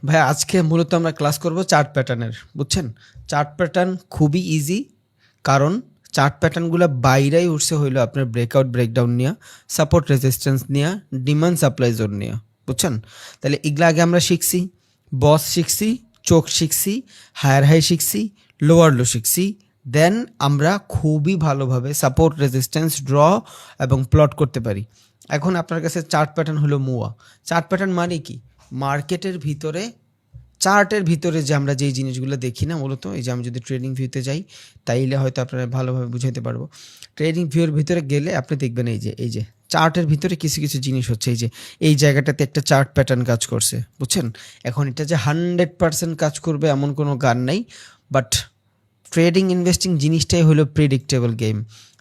ভাই আজকে মূলত আমরা ক্লাস করব চার্ট প্যাটার্নের, বুঝছেন? চার্ট প্যাটার্ন খুবই ইজি, কারণ চার্ট প্যাটার্নগুলো বাইরেই উঠছে হইলো আপনার ব্রেকআউট ব্রেকডাউন নিয়ে, সাপোর্ট রেজিস্ট্যান্স নিয়ে, ডিমান্ড সাপ্লাই জোন নিয়ে, বুঝছেন? তাহলে এগুলো আগে আমরা শিখছি, বস শিখছি, চোখ শিখছি, হায়ার হাই শিখছি, লোয়ার লো শিখছি। দেন আমরা খুবই ভালোভাবে সাপোর্ট রেজিস্ট্যান্স ড্র এবং প্লট করতে পারি। এখন আপনার কাছে চার্ট প্যাটার্ন হলো মুয়া। চার্ট প্যাটার্ন মানে কি? মার্কেটের ভিতরে, চার্টের ভিতরে যে আমরা যেই জিনিসগুলো দেখি না, মূলত এই যে আমি যদি ট্রেডিং ভিউতে যাই তাইলে হয়তো আপনারা ভালোভাবে বুঝাইতে পারবো। ট্রেডিং ভিউর ভিতরে গেলে আপনি দেখবেন এই যে চার্টের ভিতরে কিছু কিছু জিনিস হচ্ছে, এই যে এই জায়গাটাতে একটা চার্ট প্যাটার্ন কাজ করছে, বুঝছেন? এখন এটা যে 100% কাজ করবে এমন কোনো গান নাই, বাট ট্রেডিং ইনভেস্টিং জিনিসটাই হলো প্রেডিক্টেবল গেম।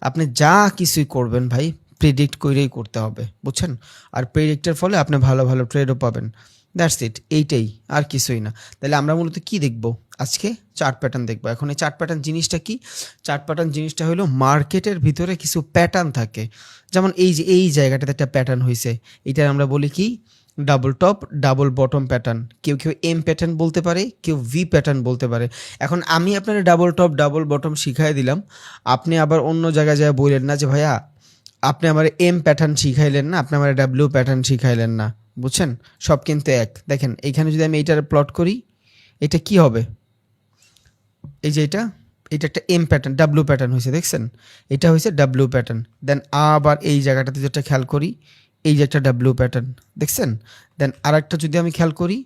আপনি যা কিছুই করবেন ভাই, প্রেডিক্ট করেই করতে হবে, বুঝছেন? আর প্রেডিক্টের ফলে আপনি ভালো ভালো ট্রেডও পাবেন। দ্যাটস ইট, এইটাই, আর কিছুই না। তাহলে আমরা মূলত কি দেখব আজকে? চার্ট প্যাটার্ন দেখবো। এখন এই চার্ট প্যাটার্ন জিনিসটা কি? চার্ট প্যাটার্ন জিনিসটা হলো মার্কেটের ভিতরে কিছু প্যাটার্ন থাকে। যেমন এই যে এই জায়গাটাতে একটা প্যাটার্ন হয়েছে, এটার আমরা বলি কি? Double top double bottom pattern. কেউ কেউ এম প্যাটার্ন বলতে পারে, কেউ ভি প্যাটার্ন বলতে পারে। এখন আমি আপনার ডাবল টপ ডাবল বটম শিখাই দিলাম, আপনি আবার অন্য জায়গায় যায় বললেন না যে ভাইয়া আপনি আমার এম প্যাটার্ন শিখাইলেন না, আপনি আমার ডাব্লিউ প্যাটার্ন শিখাইলেন না, বুঝছেন? সব কিন্তু এক। দেখেন এইখানে যদি আমি এইটার প্লট করি, এটা কি হবে? এই যে এটা একটা এম প্যাটার্ন, ডাব্লিউ প্যাটার্ন হয়েছে, দেখছেন? এটা হয়েছে ডাব্লিউ প্যাটার্ন। দেন আবার এই জায়গাটাতে যেটা খেয়াল করি, এই যে একটা ডাব্লিউ প্যাটার্ন, দেখছেন? দেন আর একটা যদি আমি খেয়াল করি,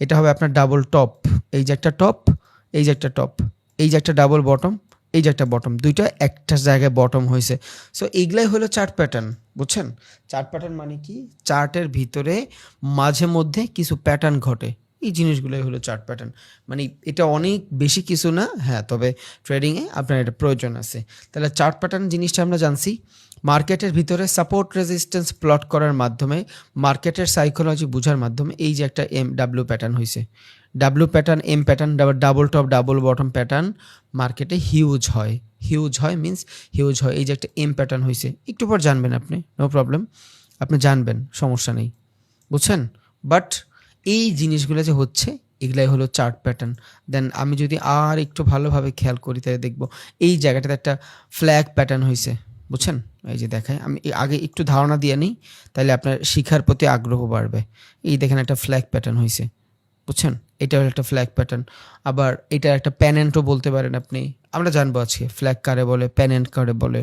এটা হবে আপনার ডাবল টপ, এই যে একটা টপ, এই যে একটা টপ, এই যে একটা ডাবল বটম, এই যে একটা বটম, দুইটা একটা জায়গায় বটম হয়েছে। সো এইগুলাই হলো চার্ট প্যাটার্ন, বুঝছেন? চার্ট প্যাটার্ন মানে কি? চার্টের ভিতরে মাঝে মধ্যে কিছু প্যাটার্ন ঘটে, এই জিনিসগুলোই হলো চার্ট প্যাটার্ন। মানে এটা অনেক বেশি কিছু না, হ্যাঁ, তবে ট্রেডিংয়ে আপনার এটা প্রয়োজন আছে। তাহলে চার্ট প্যাটার্ন জিনিসটা আমরা জানছি, মার্কেটের ভিতরে সাপোর্ট রেজিস্ট্যান্স প্লট করার মাধ্যমে, মার্কেটের সাইকোলজি বোঝার মাধ্যমে এই যে একটা এম ডাব্লিউ প্যাটার্ন হয়েছে, W pattern, M pattern, double top double bottom pattern মার্কেটে হিউজ হয়। হিউজ হয় মিন্স হিউজ হয়। এই যে একটা এম প্যাটার্ন হয়েছে, একটু পর জানবেন আপনি, নো প্রবলেম, আপনি জানবেন, সমস্যা নেই, বুঝছেন? বাট এই জিনিসগুলো যে হচ্ছে, এগুলাই হলো চার্ট প্যাটার্ন। দেন আমি যদি আর একটু ভালোভাবে খেয়াল করি তাহলে দেখবো এই জায়গাটাতে একটা ফ্ল্যাগ প্যাটার্ন হয়েছে, বুঝছেন? এই যে দেখায়, আমি আগে একটু ধারণা দিয়ে নিই, তাহলে আপনার শিখার প্রতি আগ্রহ বাড়বে। এই দেখেন একটা ফ্ল্যাগ প্যাটার্ন হয়েছে, বুঝছেন? এটা একটা ফ্ল্যাগ প্যাটার্ন। আবার এটা একটা প্যানেন্টও বলতে পারেন আপনি। আমরা জানবো আজকে ফ্ল্যাগ কারে বলে, প্যানেন্ট কারে বলে,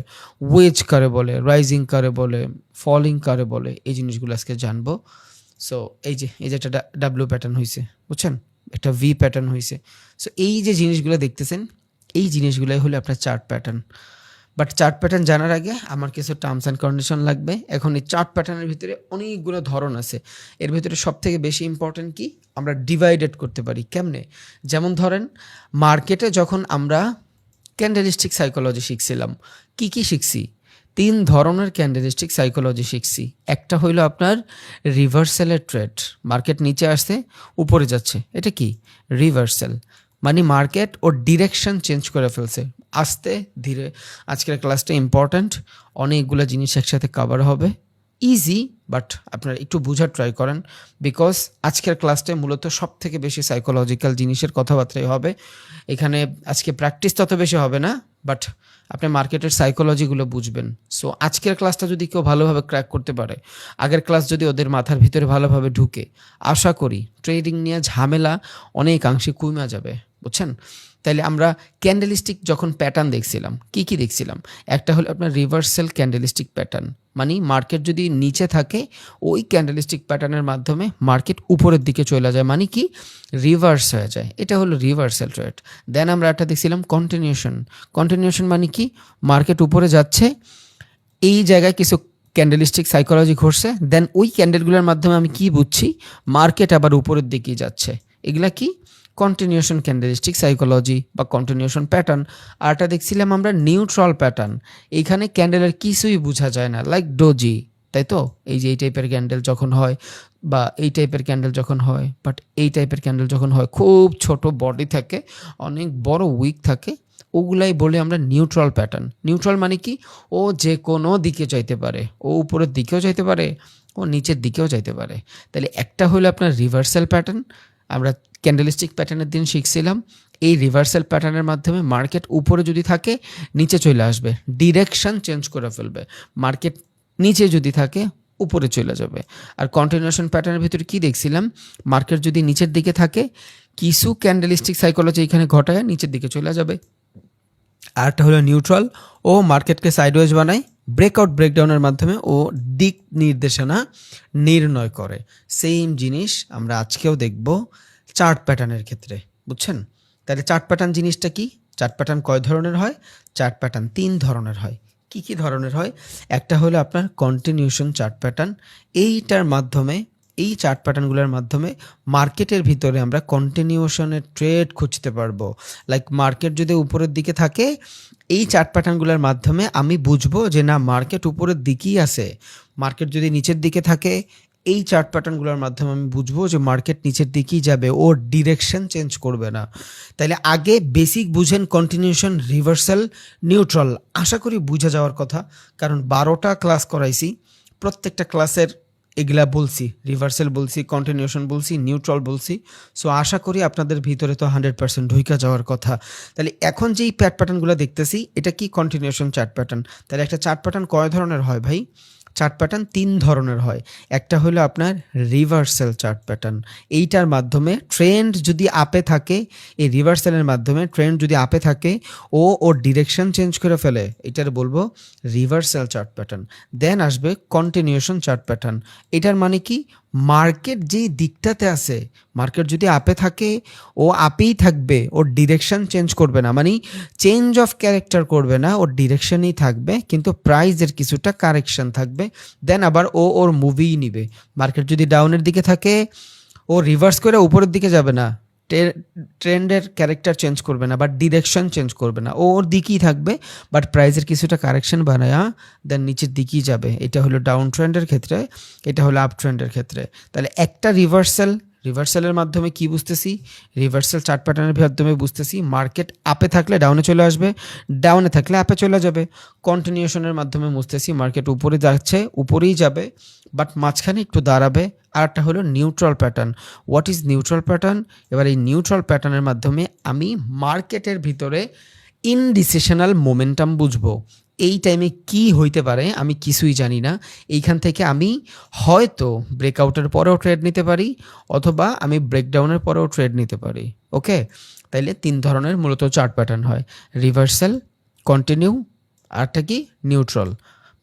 ওয়েজ কারে বলে, রাইজিং কারে বলে, ফলিং কারে বলে, এই জিনিসগুলো আজকে জানবো। সো এই যে একটা ডাব্লিউ প্যাটার্ন হয়েছে, বুঝছেন? একটা ভি প্যাটার্ন হয়েছে। সো এই যে জিনিসগুলো দেখতেছেন, এই জিনিসগুলোই হলো আপনার chart pattern. But chart pattern জানার আগে আমার কিছু টার্মস অ্যান্ড কন্ডিশন লাগবে। এখন এই চার্ট প্যাটার্নের ভিতরে অনেকগুলো ধরন আছে। এর ভিতরে সবথেকে বেশি ইম্পর্টেন্ট কি? আমরা ডিভাইডেড করতে পারি কেমনে? যেমন ধরেন মার্কেটে যখন আমরা ক্যান্ডেলিস্টিক সাইকোলজি শিখছিলাম, কি কি শিখছি? 3 ধরনের ক্যান্ডেলিস্টিক সাইকোলজি শিখছি। একটা হইলো আপনার রিভার্সালের ট্রেড, মার্কেট নিচে আসছে উপরে যাচ্ছে, এটা কি? রিভার্সাল। মানে মার্কেট ওর ডিরেকশন চেঞ্জ করে ফেলছে আস্তে ধীরে। আজকের ক্লাসটা ইম্পর্ট্যান্ট, অনেকগুলো জিনিস একসাথে কভার হবে, ইজি, বাট আপনারা একটু বোঝার ট্রাই করেন, বিকজ আজকের ক্লাসটায় মূলত সব থেকে বেশি সাইকোলজিক্যাল জিনিসের কথাবার্তাই হবে এখানে। আজকে প্র্যাকটিস তত বেশি হবে না, বাট আপনি মার্কেটের সাইকোলজিগুলো বুঝবেন। সো আজকের ক্লাসটা যদি কেউ ভালোভাবে ক্র্যাক করতে পারে, আগের ক্লাস যদি ওদের মাথার ভিতরে ভালোভাবে ঢুকে, আশা করি ট্রেডিং নিয়ে ঝামেলা অনেকাংশে কমে যাবে, বুঝছেন? তাইলে আমরা ক্যান্ডেলিস্টিক যখন প্যাটার্ন দেখছিলাম, কি কি দেখছিলাম? একটা হলো আপনার রিভার্সাল ক্যান্ডেলিস্টিক প্যাটার্ন, মানে মার্কেট যদি নিচে থাকে ওই ক্যান্ডেলিস্টিক প্যাটার্নের মাধ্যমে মার্কেট উপরের দিকে চলে যায়, মানে কি? রিভার্স হয়ে যায়, এটা হলো রিভার্সাল ট্রেড। দেন আমরা একটা দেখছিলাম কন্টিনিউশন। কন্টিনিউশন মানে কি? মার্কেট উপরে যাচ্ছে, এই জায়গায় কিছু ক্যান্ডেলিস্টিক সাইকোলজি ঘটছে, দেন ওই ক্যান্ডেলগুলোর মাধ্যমে আমি কি বুঝছি? মার্কেট আবার উপরের দিকেই যাচ্ছে। এগুলা কি? কন্টিনিউশন ক্যান্ডেলিস্টিক সাইকোলজি বা কন্টিনিউশন প্যাটার্ন। আরটা দেখছিলাম আমরা নিউট্রাল প্যাটার্ন। এইখানে ক্যান্ডেলের কিছুই বোঝা যায় না, লাইক ডোজি, তাই তো? এই যে এই টাইপের ক্যান্ডেল যখন হয়, বা এই টাইপের ক্যান্ডেল যখন হয়, বাট এই টাইপের ক্যান্ডেল যখন হয় খুব ছোট বডি থাকে, অনেক বড় উইক থাকে, ওগুলাই বলে আমরা নিউট্রাল প্যাটার্ন। নিউট্রাল মানে কি? ও যে কোনো দিকে যাইতে পারে, ও উপরের দিকেও যাইতে পারে, ও নিচের দিকেও যাইতে পারে। তাহলে একটা হলো আপনার রিভার্সাল প্যাটার্ন, আমরা ক্যান্ডেলস্টিক প্যাটার্নের দিন শিখছিলাম এই রিভার্সাল প্যাটার্নের মাধ্যমে মার্কেট উপরে যদি থাকে নিচে চলে আসবে, ডিরেকশন চেঞ্জ করে ফেলবে। মার্কেট নিচে যদি থাকে উপরে চলে যাবে। আর কন্টিনিউশন প্যাটার্নের ভিতরে কি দেখছিলাম, মার্কেট যদি নিচের দিকে থাকে কিছু ক্যান্ডেলিস্টিক সাইকোলজি এখানে ঘটায় নিচের দিকে চলে যাবে। আরেকটা হলো নিউট্রাল, ও মার্কেটকে সাইডওয়েজ বানায়, ব্রেকআউট ব্রেকডাউনের মাধ্যমে ও দিক নির্দেশনা নির্ণয় করে। সেম জিনিস আমরা আজকেও দেখব চার্ট প্যাটার্নের ক্ষেত্রে, বুঝছেন? তাহলে চার্ট প্যাটার্ন জিনিসটা কি? চার্ট প্যাটার্ন কয় ধরনের হয়? চার্ট প্যাটার্ন 3 ধরনের হয়। কি কি ধরনের হয়? একটা হলো আপনার কন্টিনিউশন চার্ট প্যাটার্ন। এইটার মাধ্যমে, এই চার্ট প্যাটার্নগুলোর মাধ্যমে মার্কেটের ভিতরে আমরা কন্টিনিউশনের ট্রেড খুঁজতে পারবো। লাইক মার্কেট যদি উপরের দিকে থাকে এই চার্ট প্যাটার্নগুলোর মাধ্যমে আমি বুঝবো যে না মার্কেট উপরের দিকেই আছে। মার্কেট যদি নিচের দিকে থাকে এই চার্ট প্যাটার্নগুলোর মাধ্যমে আমি বুঝবো যে মার্কেট নিচের দিকেই যাবে, ও ডিরেকশন চেঞ্জ করবে না। তাইলে আগে বেসিক বুঝেন কন্টিনিউশন, রিভার্সাল, নিউট্রাল। আশা করি বুঝা যাওয়ার কথা, কারণ 12টা ক্লাস করাইছি, প্রত্যেকটা ক্লাসের এগুলা বলছি, রিভার্সাল বলছি, কন্টিনিউশন বলছি, নিউট্রাল বলছি। সো আশা করি আপনাদের ভিতরে তো 100% ঢুইকা যাওয়ার কথা। তাহলে এখন যেই প্যাটার্নগুলো দেখতেছি এটা কি? Continuation chart pattern. তাহলে একটা চার্ট প্যাটার্ন কয় ধরনের হয় ভাই? চার্ট প্যাটার্ন 3 ধরনের হয়। একটা হলো আপনার রিভার্সাল চার্ট প্যাটার্ন। এইটার মাধ্যমে ট্রেন্ড যদি আপে থাকে, এই রিভার্সালের মাধ্যমে ট্রেন্ড যদি আপে থাকে ওর ডিরেকশন চেঞ্জ করে ফেলে, এটার বলবো রিভার্সাল চার্ট প্যাটার্ন। দেন আসবে কন্টিনিউশন চার্ট প্যাটার্ন। এটার মানে কি? মার্কেট যেই দিকটাতে আছে, মার্কেট যদি আপে থাকে ও আপেই থাকবে, ওর ডিরেকশন চেঞ্জ করবে না, মানে চেঞ্জ অফ ক্যারেক্টার করবে না, ওর ডিরেকশনই থাকবে, কিন্তু প্রাইজের কিছুটা কারেকশন থাকবে। দেন আবার ওর মুভিই নিবে। মার্কেট যদি ডাউনের দিকে থাকে ও রিভার্স করে উপরের দিকে যাবে না, ট্রেন্ডের ক্যারেক্টার চেঞ্জ করবে না, বাট ডিরেকশন চেঞ্জ করবে না, ওর দিকেই থাকবে, বাট প্রাইজের কিছুটা কারেকশন বানায়া দেন নিচের দিকেই যাবে। এটা হলো ডাউন ট্রেন্ডের ক্ষেত্রে, এটা হলো আপ ট্রেন্ডের ক্ষেত্রে। তাহলে একটা রিভার্সালের মাধ্যমে কি বুঝতেছি? রিভার্সাল চার্ট প্যাটার্নের মাধ্যমে বুঝতেছি মার্কেট আপে থাকলে ডাউনে চলে আসবে, ডাউনে থাকলে আপে চলে যাবে। কন্টিনিউশনের মাধ্যমে বুঝতেছি মার্কেট উপরে যাচ্ছে, উপরেই যাবে, বাট মাঝখানে একটু দাঁড়াবে। আর একটা হলো neutral pattern. What is neutral pattern? এবার এই নিউট্রাল প্যাটার্নের মাধ্যমে আমি মার্কেটের ভিতরে ইনডিসিশনাল মোমেন্টাম বুঝবো। এই টাইমে কি হইতে পারে আমি কিছুই জানি না। এইখান থেকে আমি হয়তো ব্রেকআউটের পরেও ট্রেড নিতে পারি, অথবা আমি ব্রেকডাউনের পরেও ট্রেড নিতে পারি। ওকে, তাইলে 3 ধরনের মূলত চার্ট প্যাটার্ন হয়, রিভার্সাল, কন্টিনিউ, আরটা কি? নিউট্রাল।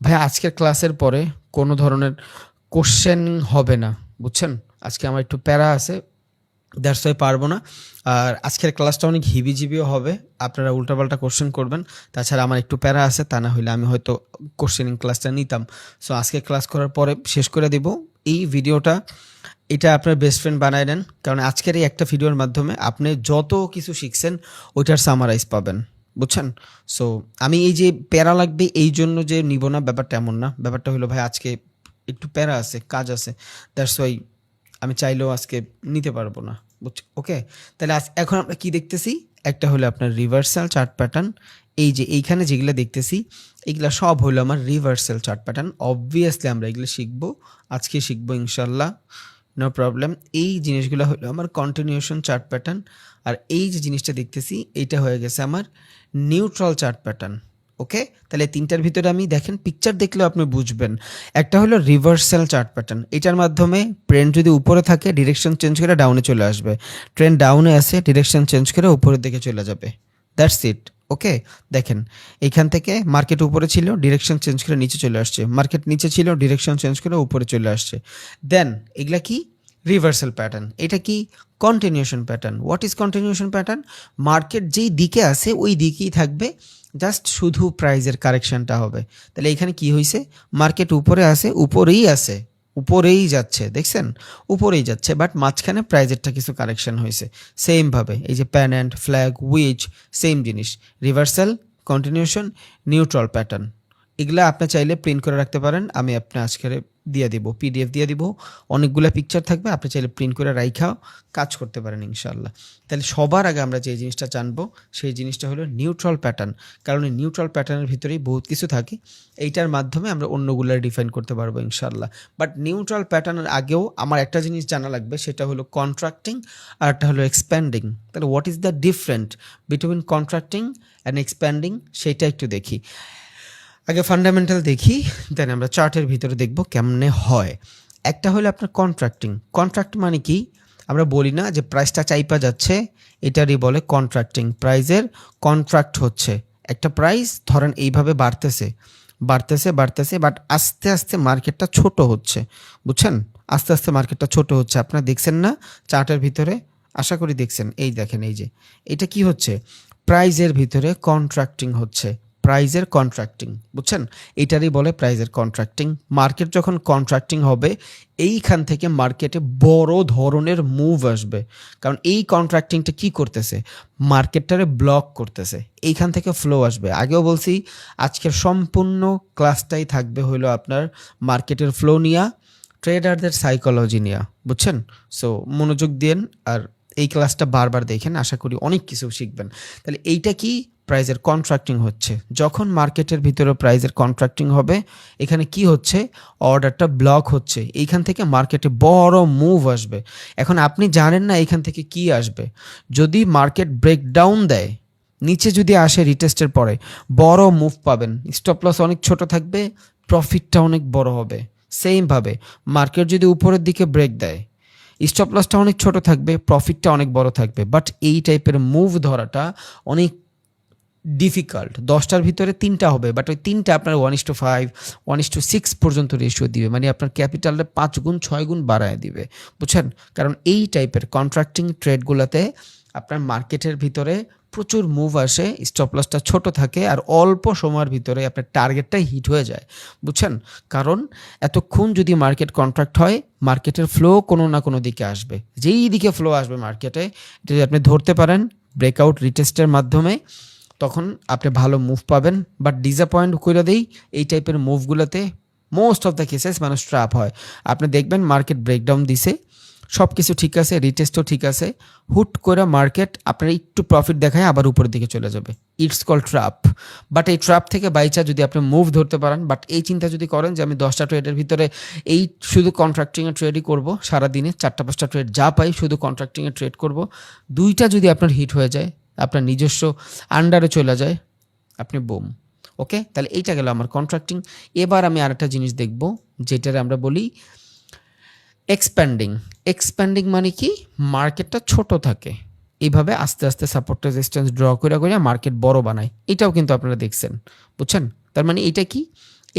ভাই আজকের ক্লাসের পরে কোনো ধরনের কোশ্চেন হবে না, বুঝছেন? আজকে আমার একটু প্যারা আছে, দ্যাটস ওয়াই পারবো না। আর আজকের ক্লাসটা অনেক হিবিজিবিও হবে, আপনারা উল্টাপাল্টা কোশ্চেন করবেন। তাছাড়া আমার একটু প্যারা আছে, তা না হইলে আমি হয়তো কোশ্চেনিং ক্লাসটা নিতাম। সো আজকে ক্লাস করার পরে শেষ করে দেব এই ভিডিওটা। এটা আপনার বেস্ট ফ্রেন্ড বানায় নেন, কারণ আজকের এই একটা ভিডিওর মাধ্যমে আপনি যত কিছু শিখছেন ওইটার সামারাইজ পাবেন, বুঝছেন? সো আমি এই যে প্যারা লাগবে এই জন্য যে নিব না, ব্যাপারটা এমন না। ব্যাপারটা হলো ভাই আজকে একটু প্যারা আছে, কাজ আছে, দ্যাটস ওয়াই আমি চাইলেও আজকে নিতে পারবো না, বুঝছি? ওকে, তাহলে এখন আমরা কি দেখতেছি? একটা হলো আপনার রিভার্সাল চার্ট প্যাটার্ন। এই যে এইখানে যেগুলো দেখতেছি এগুলা সব হলো আমার রিভার্সাল চার্ট প্যাটার্ন। অবভিয়াসলি আমরা এগুলো শিখবো, আজকে শিখবো ইনশাল্লাহ, নো প্রবলেম। এই জিনিসগুলো হলো আমার কন্টিনিউশন চার্ট প্যাটার্ন। আর এই যে জিনিসটা দেখতেছি এইটা হয়ে গেছে আমার নিউট্রাল চার্ট প্যাটার্ন। ওকে, তাহলে 3টার ভিতরে আমি দেখেন পিকচার দেখলেও আপনি বুঝবেন। একটা হলো রিভার্সাল চার্ট প্যাটার্ন, এটার মাধ্যমে ট্রেন্ড যদি উপরে থাকে ডিরেকশন চেঞ্জ করে ডাউনে চলে আসবে, ট্রেন্ড ডাউনে আসে ডিরেকশন চেঞ্জ করে উপরের দিকে চলে যাবে, দ্যাটস ইট। ওকে, দেখেন এইখান থেকে মার্কেট উপরে ছিল, ডিরেকশন চেঞ্জ করে নিচে চলে আসছে, মার্কেট নিচে ছিল, ডিরেকশন চেঞ্জ করে উপরে চলে আসছে। দেন এগুলা কি? Reversal pattern. এটা কি? Continuation pattern. What is continuation pattern? Market যেই দিকে আছে ওই দিকেই থাকবে, জাস্ট শুধু প্রাইজের কারেকশনটা হবে। তাহলে এখানে কি হয়েছে? মার্কেট উপরে আছে, উপরেই আছে, উপরেই যাচ্ছে, দেখছেন? উপরেই যাচ্ছে, বাট মাঝখানে প্রাইজেরটা কিছু কারেকশন হয়েছে। সেমভাবে এই যে প্যানেন্ট, ফ্ল্যাগ, উইচ, সেম জিনিস, রিভার্সাল, কন্টিনিউশন, নিউট্রাল প্যাটার্ন। এগুলা আপনি চাইলে প্রিন্ট করে রাখতে পারেন, আমি আপনি আজকে দিয়ে দিব, পিডিএফ দিয়ে দিব, অনেকগুলো পিকচার থাকবে, আপনি চাইলে প্রিন্ট করে রাইখাও কাজ করতে পারেন ইনশাল্লাহ। তাহলে সবার আগে আমরা যে জিনিসটা জানবো সেই জিনিসটা হলো নিউট্রাল প্যাটার্ন, কারণ এই নিউট্রাল প্যাটার্নের ভিতরেই বহুত কিছু থাকে, এইটার মাধ্যমে আমরা অন্যগুলো ডিফাইন করতে পারবো ইনশাল্লাহ। বাট নিউট্রাল প্যাটার্নের আগেও আমার একটা জিনিস জানা লাগবে, সেটা হলো কন্ট্রাক্টিং আর একটা হলো এক্সপ্যান্ডিং। তাহলে what is the different between contracting and expanding সেটা একটু দেখি। আগে ফান্ডামেন্টাল দেখি, দেন আমরা চার্টের ভিতরে দেখব কেমনে হয়। একটা হলো আপনার কন্ট্রাক্টিং। কন্ট্রাক্ট মানে কি, আমরা বলি না যে প্রাইসটা চাইপা যাচ্ছে, এটারই বলে কন্ট্রাক্টিং। প্রাইসের কন্ট্রাক্ট হচ্ছে, একটা প্রাইস ধরেন এইভাবে বাড়তেছে বাড়তেছে বাড়তেছে, বাট আস্তে আস্তে মার্কেটটা ছোট হচ্ছে, বুঝছেন? আস্তে আস্তে মার্কেটটা ছোট হচ্ছে, আপনারা দেখছেন না চার্টের ভিতরে? আশা করি দেখছেন। এই দেখেন, এই যে এটা কি হচ্ছে, প্রাইজের ভিতরে কন্ট্রাক্টিং হচ্ছে, প্রাইজের কন্ট্রাক্টিং, বুঝছেন? এটারই বলে প্রাইজের কন্ট্রাক্টিং। মার্কেট যখন কন্ট্রাক্টিং হবে, এইখান থেকে মার্কেটে বড় ধরনের মুভ আসবে, কারণ এই কন্ট্রাক্টিংটা কি করতেছে, মার্কেটটারে ব্লক করতেছে, এইখান থেকে ফ্লো আসবে। আগেও বলছি আজকের সম্পূর্ণ ক্লাসটাই থাকবে হলো আপনার মার্কেটের ফ্লো নিয়ে, ট্রেডারদের সাইকোলজি নিয়ে, বুঝছেন? সো মনোযোগ দিন আর এই ক্লাসটা বারবার দেখেন, আশা করি অনেক কিছু শিখবেন। তাহলে এইটা কি, প্রাইজের কন্ট্রাক্টিং হচ্ছে। যখন মার্কেটের ভিতরে প্রাইজের কন্ট্রাক্টিং হবে, এখানে কি হচ্ছে, অর্ডারটা ব্লক হচ্ছে, এইখান থেকে মার্কেটে বড় মুভ আসবে। এখন আপনি জানেন না এইখান থেকে কি আসবে, যদি মার্কেট ব্রেকডাউন দেয়, নিচে যদি আসে রিটেস্টের পরে, বড় মুভ পাবেন, স্টপ লস অনেক ছোট থাকবে, প্রফিটটা অনেক বড় হবে। সেমভাবে মার্কেট যদি উপরের দিকে ব্রেক দেয়, স্টপ লসটা অনেক ছোট থাকবে, প্রফিটটা অনেক বড় থাকবে। বাট এই টাইপের মুভ ধরাটা অনেক ডিফিকাল্ট। 10টার ভিতরে 3টা হবে, বাট ওই 3টা আপনার 1:5 1:6 পর্যন্ত রেশিও দিবে, মানে আপনার ক্যাপিটালটা 5 গুণ 6 গুণ বাড়ায় দিবে, বুঝছেন? কারণ এই টাইপের কন্ট্রাক্টিং ট্রেডগুলোতে আপনার মার্কেটের ভিতরে প্রচুর মুভ আসে, স্টপ লসটা ছোট থাকে, আর অল্প সময়ের ভিতরে আপনার টার্গেটটাই হিট হয়ে যায়, বুঝছেন? কারণ এতক্ষণ যদি মার্কেট কন্ট্রাক্ট হয়, মার্কেটের ফ্লো কোনো না কোনো দিকে আসবে, যেই দিকে ফ্লো আসবে মার্কেটে, এটা যদি আপনি ধরতে পারেন ব্রেকআউট রিটেস্টের মাধ্যমে, তখন আপনি ভালো মুভ পাবেন। বাট ডিসঅ্যাপয়েন্ট করে দেই, এই টাইপের মুভগুলোতে মোস্ট অফ দ্য কেসেস মানুষ ট্র্যাপ হয়। আপনি দেখবেন মার্কেট ব্রেকডাউন দিছে, সব কিছু ঠিক আছে, রিটেস্টও ঠিক আছে, হুট করে মার্কেট আপনার একটু প্রফিট দেখায় আবার উপরের দিকে চলে যাবে, ইটস কল ট্র্যাপ। বাট এই ট্র্যাপ থেকে বাইচা যদি আপনি মুভ ধরতে পারেন, বাট এই চিন্তা যদি করেন যে আমি 10টা ট্রেডের ভিতরে এই শুধু কন্ট্রাক্টিংয়ে ট্রেডই করব, সারাদিনে 4টা 5টা ট্রেড যা পাই শুধু কন্ট্রাক্টিংয়ে ট্রেড করব, 2টা যদি আপনার হিট হয়ে যায়, আপনার নিজস্ব আন্ডারে চলে যায়, আপনি বুম। ওকে, তাহলে এইটা গেল আমার কন্ট্রাক্টিং। এবার আমি আরেকটা জিনিস দেখব, যেটার আমরা বলি এক্সপ্যান্ডিং। এক্সপ্যান্ডিং মানে কি, মার্কেটটা ছোট থাকে, এইভাবে আস্তে আস্তে সাপোর্ট রেজিস্ট্যান্স ড্র করে করে মার্কেট বড় বানায়, এটাও কিন্তু আপনারা দেখছেন, বুঝছেন? তার মানে এইটা কি,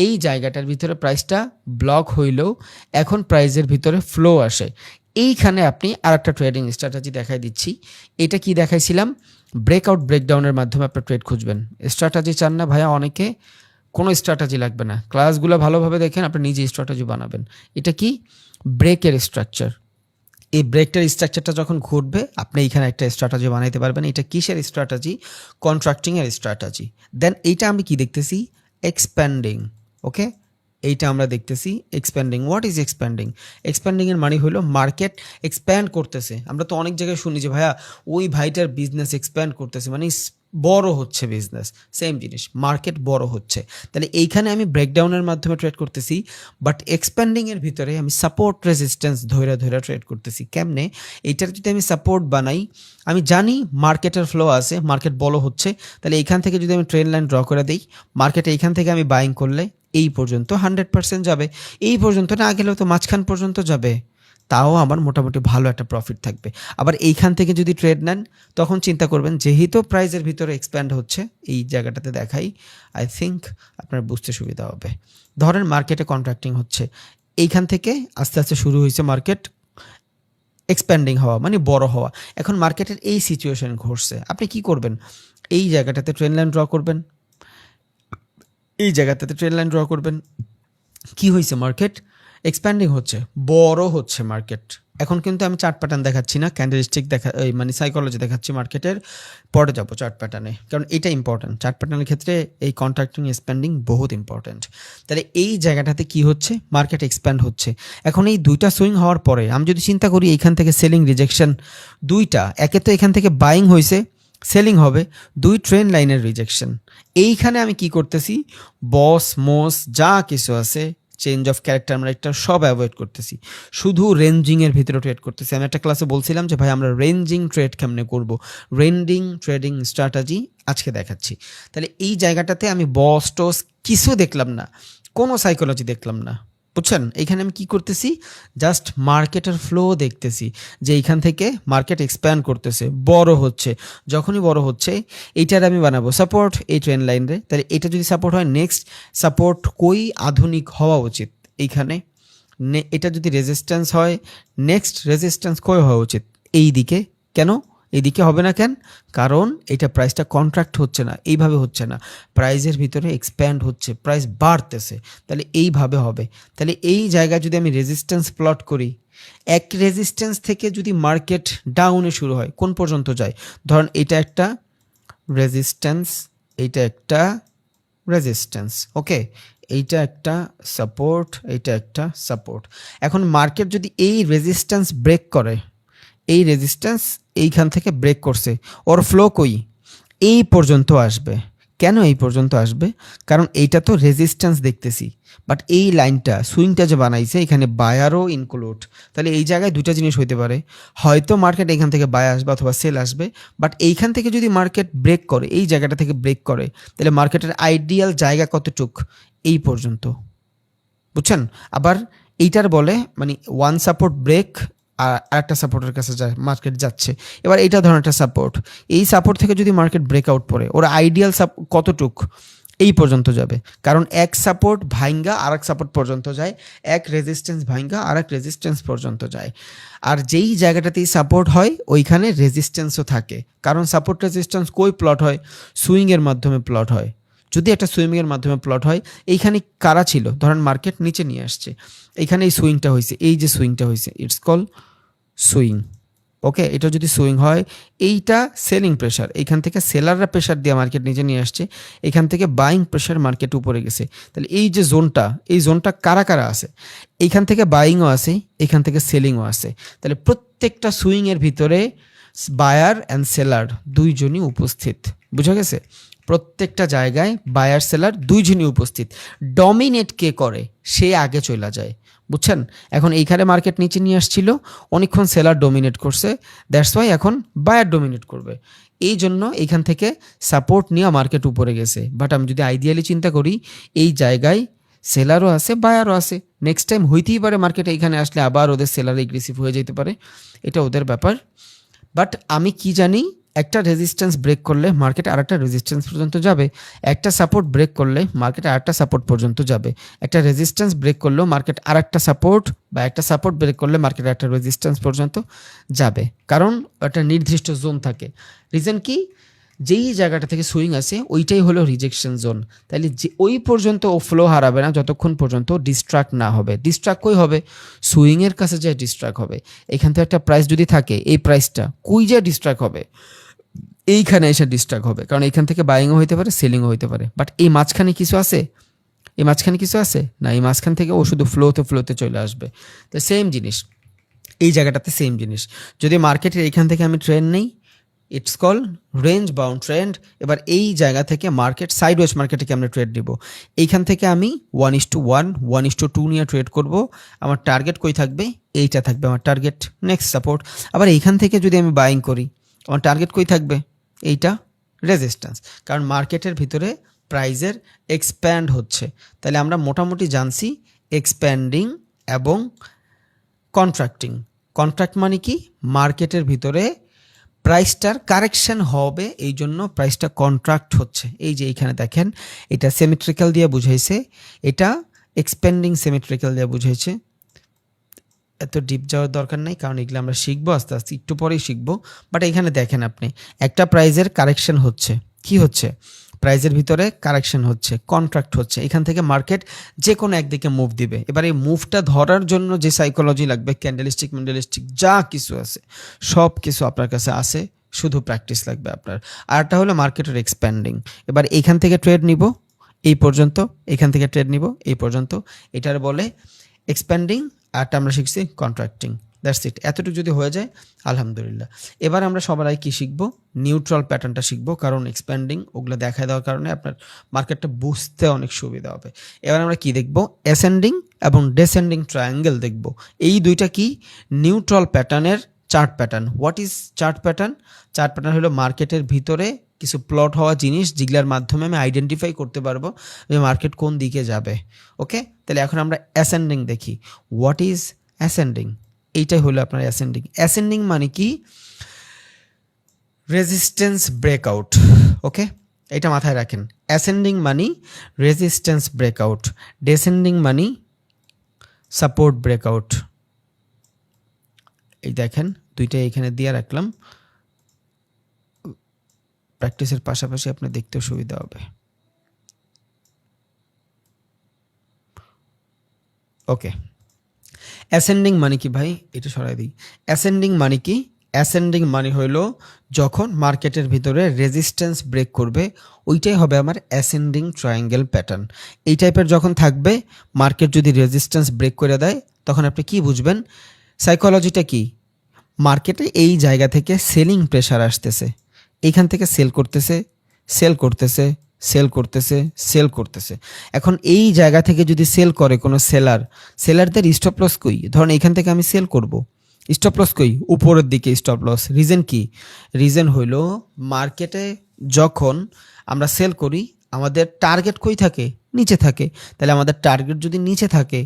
এই জায়গাটার ভিতরে প্রাইসটা ব্লক হইলেও এখন প্রাইসের ভিতরে ফ্লো আসে। এইখানে আপনি আর একটা ট্রেডিং স্ট্র্যাটেজি দেখাই দিচ্ছি। এটা কি দেখাইছিলাম, ব্রেকআউট ব্রেকডাউনের মাধ্যমে আপনার ট্রেড খুঁজবেন। স্ট্র্যাটেজি চান না ভাইয়া অনেকে, কোনো স্ট্র্যাটেজি লাগবে না, ক্লাসগুলো ভালোভাবে দেখেন, আপনি নিজে স্ট্র্যাটেজি বানাবেন। এটা কি, ব্রেকের স্ট্রাকচার। এই ব্রেকটার স্ট্রাকচারটা যখন ঘটবে, আপনি এইখানে একটা স্ট্র্যাটেজি বানাইতে পারবেন। এটা কিসের স্ট্র্যাটেজি, কন্ট্রাক্টিংয়ের স্ট্র্যাটেজি। দেন এইটা আমি কি দেখতেছি, এক্সপ্যান্ডিং। ওকে, এইটা আমরা দেখতেছি এক্সপ্যান্ডিং। What is expanding? এক্সপ্যান্ডিংয়ের মানে হলো মার্কেট এক্সপ্যান্ড করতেছে। আমরা তো অনেক জায়গায় শুনি যে ভাইয়া ওই ভাইটার বিজনেস এক্সপ্যান্ড করতেছে, মানে বড় হচ্ছে বিজনেস। সেম জিনিস, মার্কেট বড় হচ্ছে। তাহলে এইখানে আমি ব্রেকডাউনের মাধ্যমে ট্রেড করতেছি, বাট এক্সপ্যান্ডিংয়ের ভিতরে আমি সাপোর্ট রেজিস্ট্যান্স ধরে ধরে ট্রেড করতেছি। কেমনে? এইটার যদি আমি সাপোর্ট বানাই, আমি জানি মার্কেটের ফ্লো আছে, মার্কেট বড় হচ্ছে, তাহলে এইখান থেকে যদি আমি ট্রেন লাইন ড্র করে দিই, মার্কেট এইখান থেকে আমি বাইং করলে এই পর্যন্ত 100% যাবে, এই পর্যন্ত না গেলেও তো মাঝখান পর্যন্ত যাবে, তাও আমার মোটামুটি ভালো একটা প্রফিট থাকবে। আবার এইখান থেকে যদি ট্রেড নেন, তখন চিন্তা করবেন যেহেতু প্রাইসের ভিতরে এক্সপ্যান্ড হচ্ছে, এই জায়গাটাতে দেখাই, আই থিঙ্ক আপনার বুঝতে সুবিধা হবে। ধরেন মার্কেটে কন্ট্রাক্টিং হচ্ছে, এইখান থেকে আস্তে আস্তে শুরু হয়েছে মার্কেট এক্সপ্যান্ডিং হওয়া, মানে বড় হওয়া। এখন মার্কেটের এই সিচুয়েশন ঘটছে, আপনি কি করবেন, এই জায়গাটাতে ট্রেন লাইন ড্র করবেন, এই জায়গাটাতে ট্রেন লাইন ড্র করবেন। কি হয়েছে, মার্কেট এক্সপ্যান্ডিং হচ্ছে, বড় হচ্ছে মার্কেট। এখন কিন্তু আমি চার্ট প্যাটার্ন দেখাচ্ছি না, ক্যান্ডেলস্টিক মানে সাইকোলজি দেখাচ্ছি মার্কেটের। পরে যাবো চার্ট প্যাটার্নে, কারণ এটা ইম্পর্টেন্ট। চার্ট প্যাটার্নের ক্ষেত্রে এই কন্ট্রাক্টিং স্প্যান্ডিং বহুত ইম্পর্টেন্ট। তাহলে এই জায়গাটাতে কি হচ্ছে, মার্কেট এক্সপ্যান্ড হচ্ছে। এখন এই দুইটা সুইং হওয়ার পরে আমি যদি চিন্তা করি এইখান থেকে সেলিং রিজেকশন দুইটা, একে তো এখান থেকে বাইং হয়েছে, সেলিং হবে, দুই ট্রেন লাইনের রিজেকশন। এইখানে আমি কি করতেছি, বস মোস যা কিছু আছে, চেঞ্জ অফ ক্যারেক্টার মার্কেটার সব অ্যাভয়েড করতেছি, শুধু রেঞ্জিংয়ের ভিতরে ট্রেড করতেছি। আমি একটা ক্লাসে বলছিলাম যে ভাই আমরা রেঞ্জিং ট্রেড কেমনে করব, রেন্ডিং ট্রেডিং স্ট্র্যাটেজি আজকে দেখাচ্ছি। তাহলে এই জায়গাটাতে আমি বস টস কিছু দেখলাম না, কোনো সাইকোলজি দেখলাম না, বুঝছেন? এইখানে আমি কি করতেছি, জাস্ট মার্কেটের ফ্লো দেখতেছি যে এইখান থেকে মার্কেট এক্সপ্যান্ড করতেছে, বড় হচ্ছে। যখনই বড় হচ্ছে এইটার আমি বানাবো সাপোর্ট এই ট্রেন লাইনে। তাহলে এটা যদি সাপোর্ট হয়, নেক্সট সাপোর্ট কই আধুনিক হওয়া উচিত এইখানে। এটা যদি রেজিস্ট্যান্স হয়, নেক্সট রেজিস্ট্যান্স কই হওয়া উচিত এই দিকে। কেন এইদিকে হবে না কেন? কারণ এটা প্রাইসটা কন্ট্রাক্ট হচ্ছে না, এইভাবে হচ্ছে না, প্রাইসের ভিতরে এক্সপ্যান্ড হচ্ছে, প্রাইস বাড়তেছে, তাহলে এইভাবে হবে। তাহলে এই জায়গায় যদি আমি রেজিস্ট্যান্স প্লট করি, এক রেজিস্ট্যান্স থেকে যদি মার্কেট ডাউনে শুরু হয়, কোন পর্যন্ত যায়? ধরুন এটা একটা রেজিস্ট্যান্স, এইটা একটা রেজিস্ট্যান্স, ওকে, এইটা একটা সাপোর্ট, এইটা একটা সাপোর্ট। এখন মার্কেট যদি এই রেজিস্ট্যান্স ব্রেক করে, এই রেজিস্ট্যান্স এইখান থেকে ব্রেক করছে, ওর ফ্লো কই এই পর্যন্ত আসবে। কেন এই পর্যন্ত আসবে? কারণ এইটা তো রেজিস্ট্যান্স দেখতেছি, বাট এই লাইনটা সুইংটা যে বানাইছে এখানে বায়ারও ইনক্লুড। তাহলে এই জায়গায় দুটা জিনিস হইতে পারে, হয়তো মার্কেট এখান থেকে বাই আসবে অথবা সেল আসবে, বাট এইখান থেকে যদি মার্কেট ব্রেক করে, এই জায়গাটা থেকে ব্রেক করে, তাহলে মার্কেটের আইডিয়াল জায়গা কতটুক? এই পর্যন্ত, বুঝছেন? আবার এইটার বলে মানে ওয়ান সাপোর্ট ব্রেক আর একটা সাপোর্টের কাছে যায়, মার্কেট যাচ্ছে। এবার এইটা ধরুন একটা সাপোর্ট, এই সাপোর্ট থেকে যদি মার্কেট ব্রেকআউট পড়ে, ওর আইডিয়াল কতটুক? এই পর্যন্ত যাবে, কারণ এক সাপোর্ট ভাইঙ্গা আর এক সাপোর্ট পর্যন্ত যায়, এক রেজিস্ট্যান্স ভাইঙ্গা আর এক রেজিস্ট্যান্স পর্যন্ত যায়। আর যেই জায়গাটাতেই সাপোর্ট হয় ওইখানে রেজিস্ট্যান্সও থাকে, কারণ সাপোর্ট রেজিস্ট্যান্স কই প্লট হয়? সুইংয়ের মাধ্যমে প্লট হয়। যদি একটা সুইংয়ের মাধ্যমে প্লট হয়, এইখানে কারা ছিল? ধরেন মার্কেট নিচে নিয়ে আসছে, এইখানে এই সুইংটা হয়েছে, এই যে সুইংটা হয়েছে, ইটস কল সুইং, ওকে। এটা যদি সুইং হয়, এইটা সেলিং প্রেশার, এইখান থেকে সেলাররা প্রেশার দিয়ে মার্কেট নিচে নিয়ে আসছে, এখান থেকে বাইং প্রেশার মার্কেট উপরে গেছে। তাহলে এই যে জোনটা, এই জোনটা কারা কারা আছে? এইখান থেকে বাইংও আছে, এখান থেকে সেলিংও আছে। তাহলে প্রত্যেকটা সুইংয়ের ভিতরে বায়ার অ্যান্ড সেলার দুইজনই উপস্থিত, বুঝা গেছে? প্রত্যেকটা জায়গায় বায়ার সেলার দুইজনই উপস্থিত। ডমিনেট কে করে? সে আগে চলে যায়, বুঝছেন? এখন এইখানে মার্কেট নিচে নিয়ে আসছিল, অনেকক্ষণ সেলার ডমিনেট করছে, দ্যাটস ওয়াই এখন বায়ার ডমিনেট করবে। এই জন্য এইখান থেকে সাপোর্ট নিয়ে মার্কেট উপরে গেছে। বাট আমি যদি আইডিয়ালি চিন্তা করি, এই জায়গায় সেলারও আছে, বায়ারও আছে, নেক্সট টাইম হইতেই পারে মার্কেট এইখানে আসলে আবার ওদের সেলার এগ্রেসিভ হয়ে যেতে পারে, এটা ওদের ব্যাপার। বাট আমি কি জানি, একটা রেজিস্ট্যান্স ব্রেক করলে মার্কেট আর একটা রেজিস্ট্যান্স পর্যন্ত যাবে, একটা সাপোর্ট ব্রেক করলে মার্কেট আর একটা সাপোর্ট পর্যন্ত যাবে, একটা রেজিস্ট্যান্স ব্রেক করলেও মার্কেট আর একটা সাপোর্ট, বা একটা সাপোর্ট ব্রেক করলে মার্কেট একটা রেজিস্ট্যান্স পর্যন্ত যাবে, কারণ একটা নির্দিষ্ট জোন থাকে। রিজন কি? যেই জায়গাটা থেকে সুইং আছে ওইটাই হলো রিজেকশন জোন। তাহলে যে ওই পর্যন্ত ও ফ্লো হারাবে না যতক্ষণ পর্যন্ত ডিস্ট্রাক্ট না হবে। ডিস্ট্রাক্ট কই হবে? সুইংয়ের কাছে যায় ডিস্ট্রাক্ট হবে। এখান থেকে একটা প্রাইস যদি থাকে, এই প্রাইসটা কই যায় ডিস্ট্রাক্ট হবে? এইখানে এসে ডিস্ট্রাক্ট হবে, কারণ এইখান থেকে বাইংও হইতে পারে, সেলিংও হইতে পারে। বাট এই মাঝখানে কিছু আছে? এই মাঝখানে কিছু আছে না, এই মাঝখান থেকে ও শুধু ফ্লোতে চলে আসবে। তো সেম জিনিস এই জায়গাটাতে, সেম জিনিস। যদি মার্কেটের এইখান থেকে আমি ট্রেন্ড নেই, it's call range bound trend. এবার এই জায়গা থেকে মার্কেট সাইডওয়েজ মার্কেটে আমরা ট্রেড নিব। এইখান থেকে আমি 1:1 1:2 নিয়ে ট্রেড করব। আমার টার্গেট কই থাকবে? এইটা থাকবে আমার টার্গেট, নেক্সট সাপোর্ট। আবার এইখান থেকে যদি আমি বাইং করি, আমার টার্গেট কই থাকবে? এইটা রেজিস্ট্যান্স, কারণ মার্কেটের ভিতরে প্রাইজের এক্সপ্যান্ড হচ্ছে। তাহলে আমরা মোটামুটি জানছি এক্সপ্যান্ডিং এবং কন্ট্রাক্টিং। কন্ট্রাক্ট মানে কি? মার্কেটের ভিতরে প্রাইসটার কারেকশন হবে, এই জন্য প্রাইসটা কন্ট্রাক্ট হচ্ছে। এই যে এইখানে দেখেন, এটা সিমেট্রিক্যাল দিয়ে বুঝাইছে, এটা এক্সপেন্ডিং সিমেট্রিক্যাল দিয়ে বুঝাইছে। এত ডিপ যাওয়ার দরকার নেই, কারণ এগুলো আমরা শিখবো আস্তে আস্তে, একটু পরেই শিখবো। বাট এখানে দেখেন আপনি, একটা প্রাইজের কারেকশন হচ্ছে, কি হচ্ছে? প্রাইজের ভিতরে কারেকশন হচ্ছে, কন্ট্রাক্ট হচ্ছে, এখান থেকে মার্কেট যে কোনো একদিকে মুভ দিবে। এবার এই মুভটা ধরার জন্য যে সাইকোলজি লাগবে, ক্যান্ডেলস্টিক ম্যান্ডেলস্টিক যা কিছু আছে সব কিছু আপনার কাছে আছে, শুধু প্র্যাকটিস লাগবে আপনার। আরটা হলো মার্কেটের এক্সপ্যান্ডিং। এবার এইখান থেকে ট্রেড নিব এই পর্যন্ত, এখান থেকে ট্রেড নিব এই পর্যন্ত, এটার বলে এক্সপ্যান্ডিং, আরটা আমরা শিখছি কন্ট্রাক্টিং। That's it. এতটুকু যদি হয়ে যায় আলহামদুলিল্লাহ। এবার আমরা সবাই কি শিখবো, নিউট্রাল প্যাটার্নটা শিখবো, কারণ এক্সপ্যান্ডিং ওগুলো দেখা দেওয়ার কারণে আপনার মার্কেটটা বুঝতে অনেক সুবিধা হবে। এবার আমরা কি দেখব, অ্যাসেন্ডিং এবং ডেসেন্ডিং ট্রায়াঙ্গেল দেখব। এই দুইটা কি, নিউট্রাল প্যাটার্নের chart pattern. What is chart pattern? Chart pattern হলো মার্কেটের ভিতরে কিছু প্লট হওয়া জিনিস, যেগুলোর মাধ্যমে আমি আইডেন্টিফাই করতে পারবো যে মার্কেট কোন দিকে যাবে। ওকে, তাহলে এখন আমরা অ্যাসেন্ডিং দেখি। What is ascending? এইটাই হলো আপনার অ্যাসেন্ডিং। অ্যাসেন্ডিং মানে কি, রেজিস্ট্যান্স ব্রেকআউট। ওকে, এটা মাথায় রাখেন। অ্যাসেন্ডিং মানে রেজিস্ট্যান্স ব্রেকআউট, ডেসেন্ডিং মানে সাপোর্ট ব্রেকআউট। এই দেখেন দুইটাই এখানে দিয়ে রাখলাম, প্র্যাকটিসের পাশাপাশি আপনার দেখতেও সুবিধা হবে। ওকে, অ্যাসেন্ডিং মানে কি ভাই, এটা সরাই দিই। অ্যাসেন্ডিং মানে কি, অ্যাসেন্ডিং মানে হইলো যখন মার্কেটের ভিতরে রেজিস্ট্যান্স ব্রেক করবে, ওইটাই হবে আমার অ্যাসেন্ডিং ট্রায়াঙ্গেল প্যাটার্ন। এই টাইপের যখন থাকবে, মার্কেট যদি রেজিস্ট্যান্স ব্রেক করে দেয়, তখন আপনি কি বুঝবেন, সাইকোলজিটা কি, মার্কেটে এই জায়গা থেকে সেলিং প্রেশার আসতেছে, এইখান থেকে সেল করতেছে, সেল করতেছে, সেল করতেছে, সেল করতেছে। এখন এই জায়গা থেকে যদি সেল করে কোনো সেলারদের স্টপ লস কই, ধরুন এখান থেকে আমি সেল করব, স্টপ লস কই, উপরের দিকে স্টপ লস। রিজন কি, রিজন হইল মার্কেটে যখন আমরা সেল করি আমাদের টার্গেট কই থাকে, নিচে থাকে। তাহলে আমাদের টার্গেট যদি নিচে থাকে,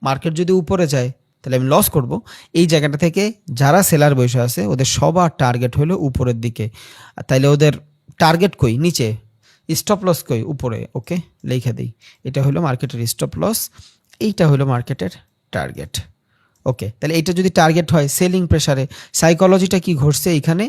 মার্কেট যদি উপরে যায়, তাহলে আমি লস করব। এই জায়গাটা থেকে যারা সেলার বসে আছে ওদের সবার টার্গেট হলো উপরের দিকে, তাইলে ওদের টার্গেট কই, নিচে, স্টপ লস কই, উপরে। ওকে, লেখা দিই, এটা হলো মার্কেটের স্টপ লস, এইটা হলো মার্কেটের টার্গেট। ওকে, তাহলে এইটা যদি টার্গেট হয় সেলিং প্রেসারে, সাইকোলজিটা কি ঘটছে এখানে,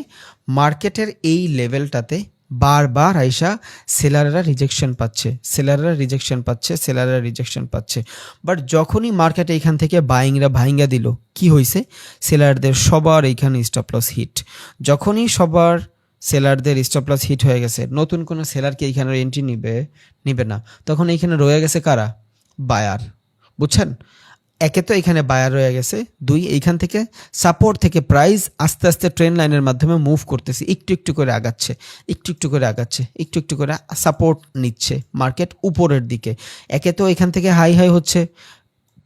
মার্কেটের এই লেভেলটাতে বারবার আইসা সেলাররা রিজেকশন পাচ্ছে, সেলাররা রিজেকশন পাচ্ছে, সেলাররা রিজেকশন পাচ্ছে। বাট যখনই মার্কেট এইখান থেকে বাইংরা ভাইঙ্গা দিল, কি হয়েছে, সেলারদের সবার এইখানে স্টপ লস হিট। যখনই সবার সেলারদের স্টপ লস হিট হয়ে গেছে, নতুন কোনো সেলারকে এইখানে এন্ট্রি নিবে না, তখন এইখানে রয়ে গেছে কারা, বায়ার। বুঝছেন, একে তো এখানে বায়ার রয়ে গেছে, দুই এইখান থেকে সাপোর্ট থেকে প্রাইস আস্তে আস্তে ট্রেন্ড লাইনের মাধ্যমে মুভ করতেছে, একটু একটু করে আগাচ্ছে, একটু একটু করে আগাচ্ছে, একটু একটু করে সাপোর্ট নিচ্ছে মার্কেট উপরের দিকে। একে তো এখান থেকে হাই হাই হচ্ছে,